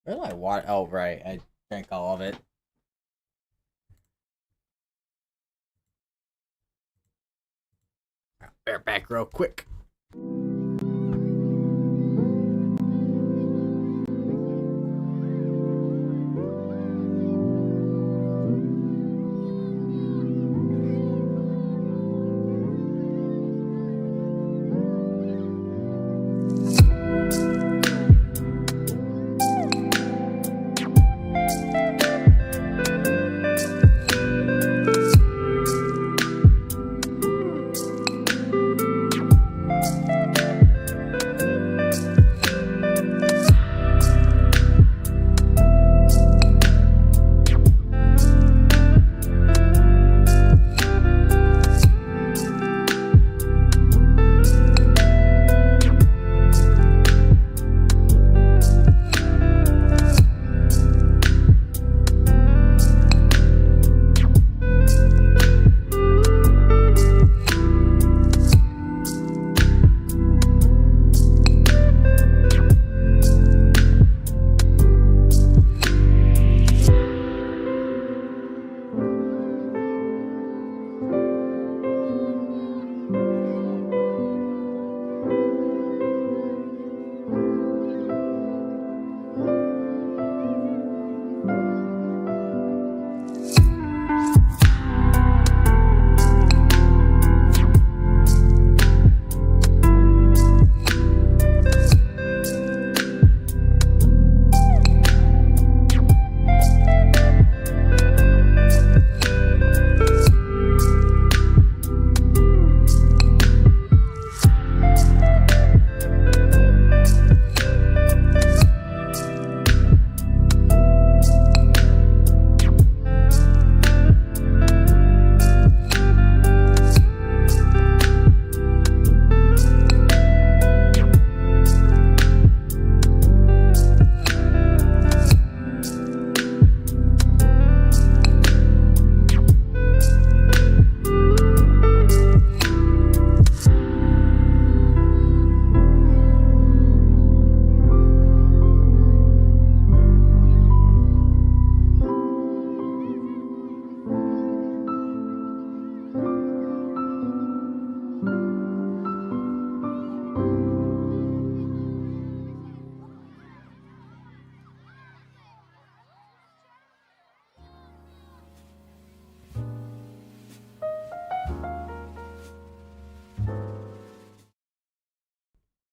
did my water? Oh, right. I drank all of it. Bear back real quick.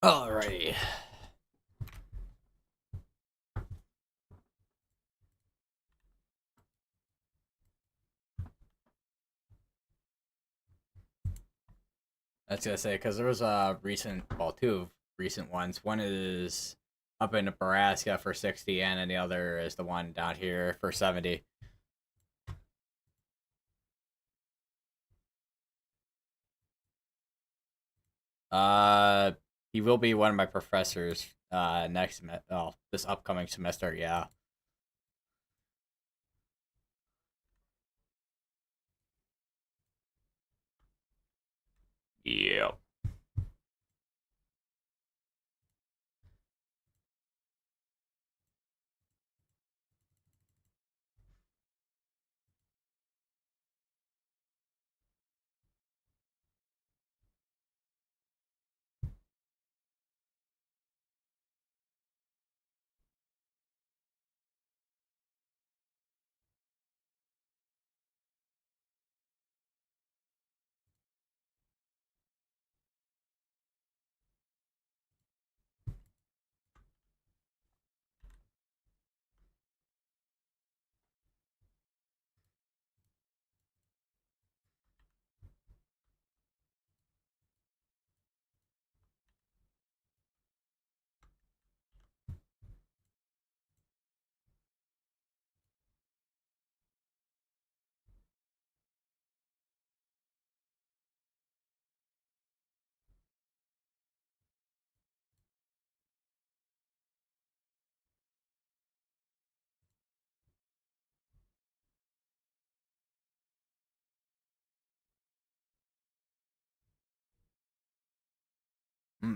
Alrighty. I was gonna say because there was a recent, well, two recent ones. One is up in Nebraska for 60, and the other is the one down here for 70. Uh, he will be one of my professors. This upcoming semester. Yeah. Yep.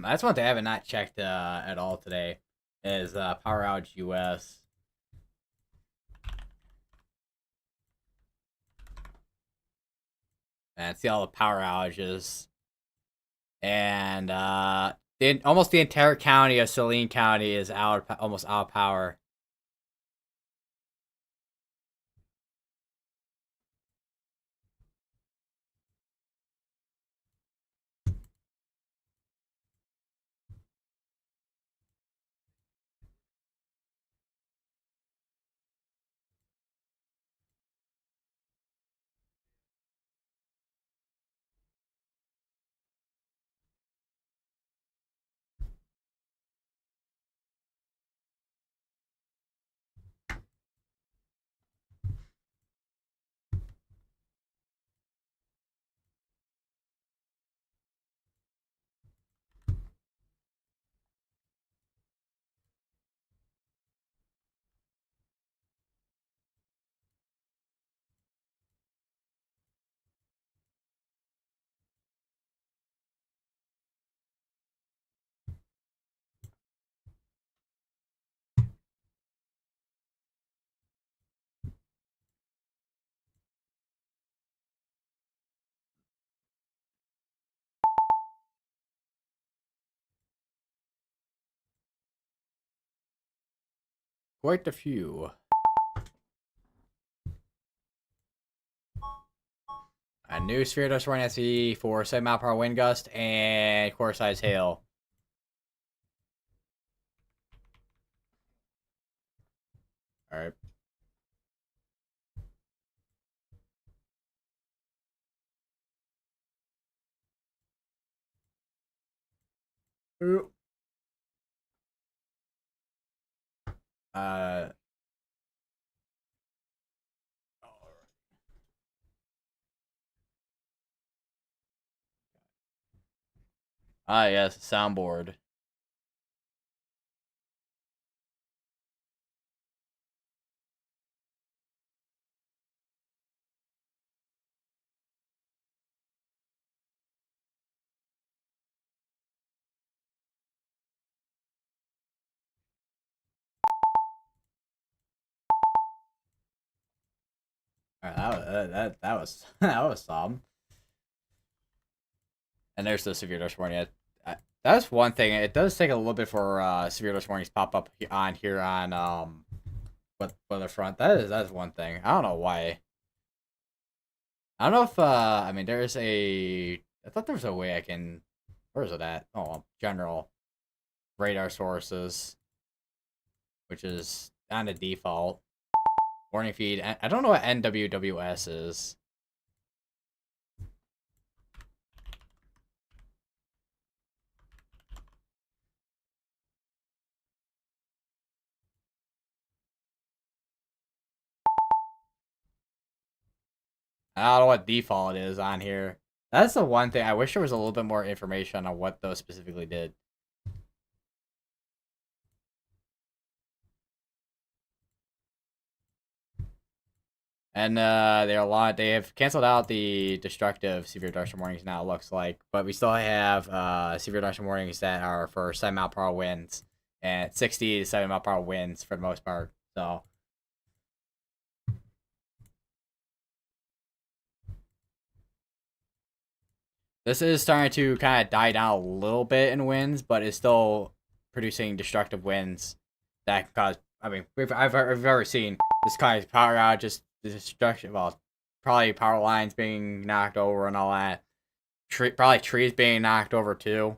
That's one thing I have not checked at all today. Is Power Outage US. And see all the power outages. And almost the entire county of Saline County is almost out of power. Quite a few. A new sphere dust warning SE for 7 mile per hour wind gust and core size hail. Alright. Uh. Yes, soundboard. Alright, that was that was some. And there's the severe dust warning. That's one thing. It does take a little bit for severe dust warnings pop up on here on weather front. That's one thing. I don't know why. I don't know if I mean there's a. I thought there was a way I can. Where is it at? Oh, general radar sources, which is on the default warning feed. I don't know what NWWS is. I don't know what default is on here. That's the one thing. I wish there was a little bit more information on what those specifically did. And they have canceled out the destructive severe thunderstorm warnings now, it looks like. But we still have severe thunderstorm warnings that are for 7 mile per hour winds and 60 to 7 mile per hour winds for the most part. So this is starting to kind of die down a little bit in winds, but it's still producing destructive winds that can cause. I mean, I've ever seen this kind of power outages, destruction. Well, probably power lines being knocked over and all that. Probably trees being knocked over too.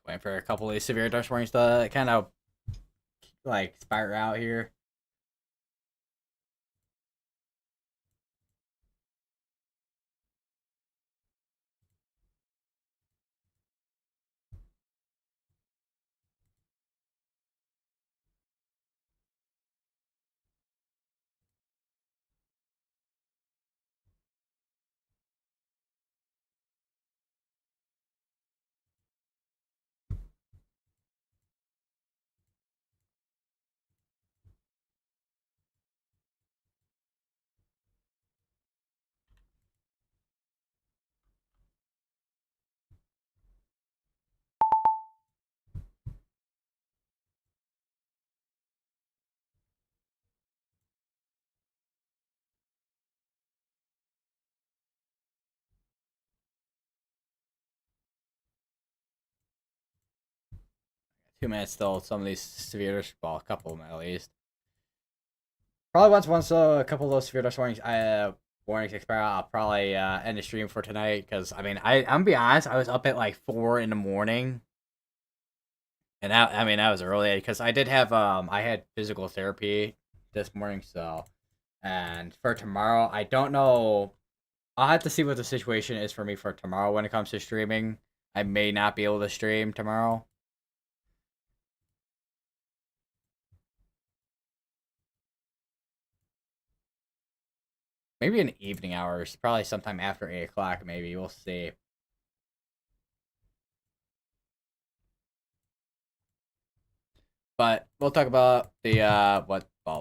Waiting for a couple of these severe dust warnings to kind of like spiral out here. 2 minutes still. Some of these severe dust, well, a couple of them at least. Probably once a couple of those severe dust warnings expire, I'll probably end the stream for tonight. Because I mean, I'm gonna be honest, I was up at like 4 in the morning, and that was early because I did have I had physical therapy this morning. So, and for tomorrow, I don't know. I'll have to see what the situation is for me for tomorrow when it comes to streaming. I may not be able to stream tomorrow. Maybe in the evening hours, probably sometime after 8 o'clock. Maybe we'll see. But we'll talk about the at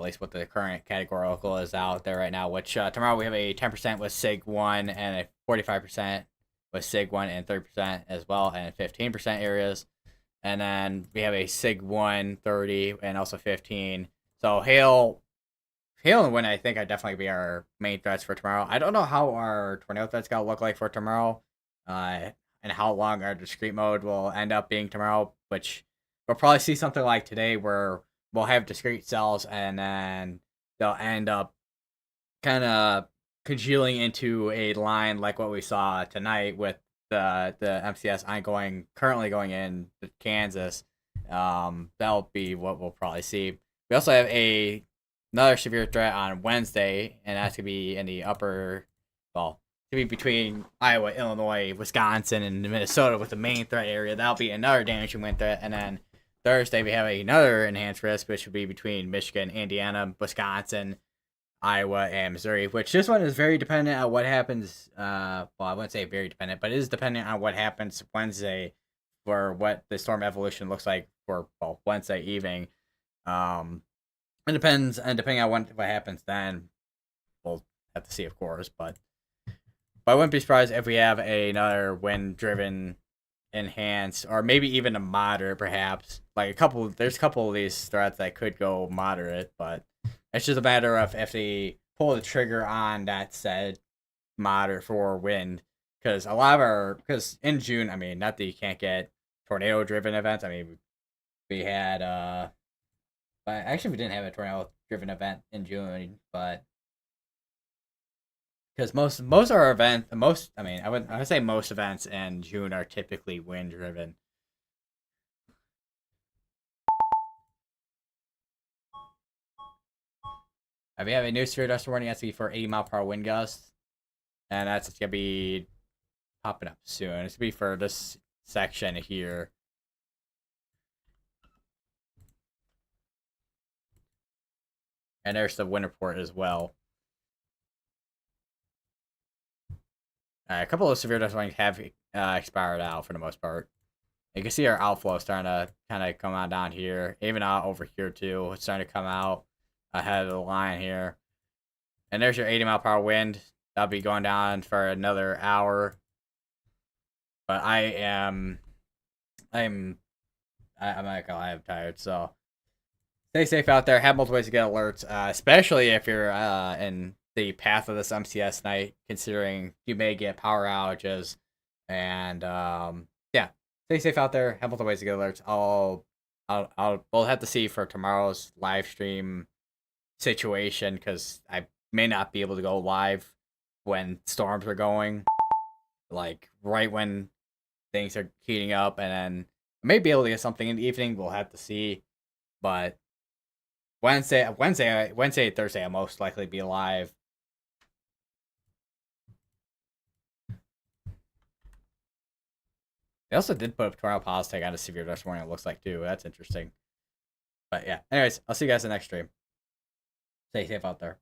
least what the current categorical is out there right now. Which tomorrow we have a 10% with Sig 1 and a 45% with Sig 1 and 30% as well, and 15% areas. And then we have a Sig 1 30 and also 15. So hail and wind, I think, are definitely be our main threats for tomorrow. I don't know how our tornado threats gonna look like for tomorrow, and how long our discrete mode will end up being tomorrow. Which we'll probably see something like today, where we'll have discrete cells, and then they'll end up kind of congealing into a line like what we saw tonight with the MCS currently going in Kansas. That'll be what we'll probably see. We also have another severe threat on Wednesday, and that's gonna be in the to be between Iowa, Illinois, Wisconsin, and Minnesota with the main threat area. That'll be another damaging wind threat, and then Thursday we have another enhanced risk, which would be between Michigan, Indiana, Wisconsin, Iowa, and Missouri. Which this one is very dependent on what happens. I wouldn't say very dependent, but it is dependent on what happens Wednesday for what the storm evolution looks like for Wednesday evening. It depends, and depending on what happens then, we'll have to see, of course. But I wouldn't be surprised if we have another wind-driven enhanced, or maybe even a moderate, perhaps. Like there's a couple of these threats that could go moderate, but it's just a matter of if they pull the trigger on that said moderate for wind. Because because in June, I mean, not that you can't get tornado-driven events. I mean, we had but actually, we didn't have a tornado-driven event in June, but because most of our events, I would say most events in June are typically wind-driven. We have a new severe dust warning that's for 80-mile-per-hour wind gusts, and that's gonna be popping up soon. It's gonna be for this section here. And there's the wind report as well. A couple of severe dust warnings have expired out for the most part. You can see our outflow starting to kind of come on down here. Even out over here too. It's starting to come out ahead of the line here. And there's your 80-mile-per-hour wind. That'll be going down for another hour. But I'm not gonna lie, I'm tired, so stay safe out there. Have multiple ways to get alerts, especially if you're in the path of this MCS night, considering you may get power outages. And yeah, stay safe out there. Have multiple ways to get alerts. We'll have to see for tomorrow's live stream situation, because I may not be able to go live when storms are going, like right when things are heating up, and then I may be able to get something in the evening. We'll have to see. But Thursday, I'll most likely be live. They also did put a tornado pause tag on a severe dust warning, it looks like, too. That's interesting. But yeah. Anyways, I'll see you guys in the next stream. Stay safe out there.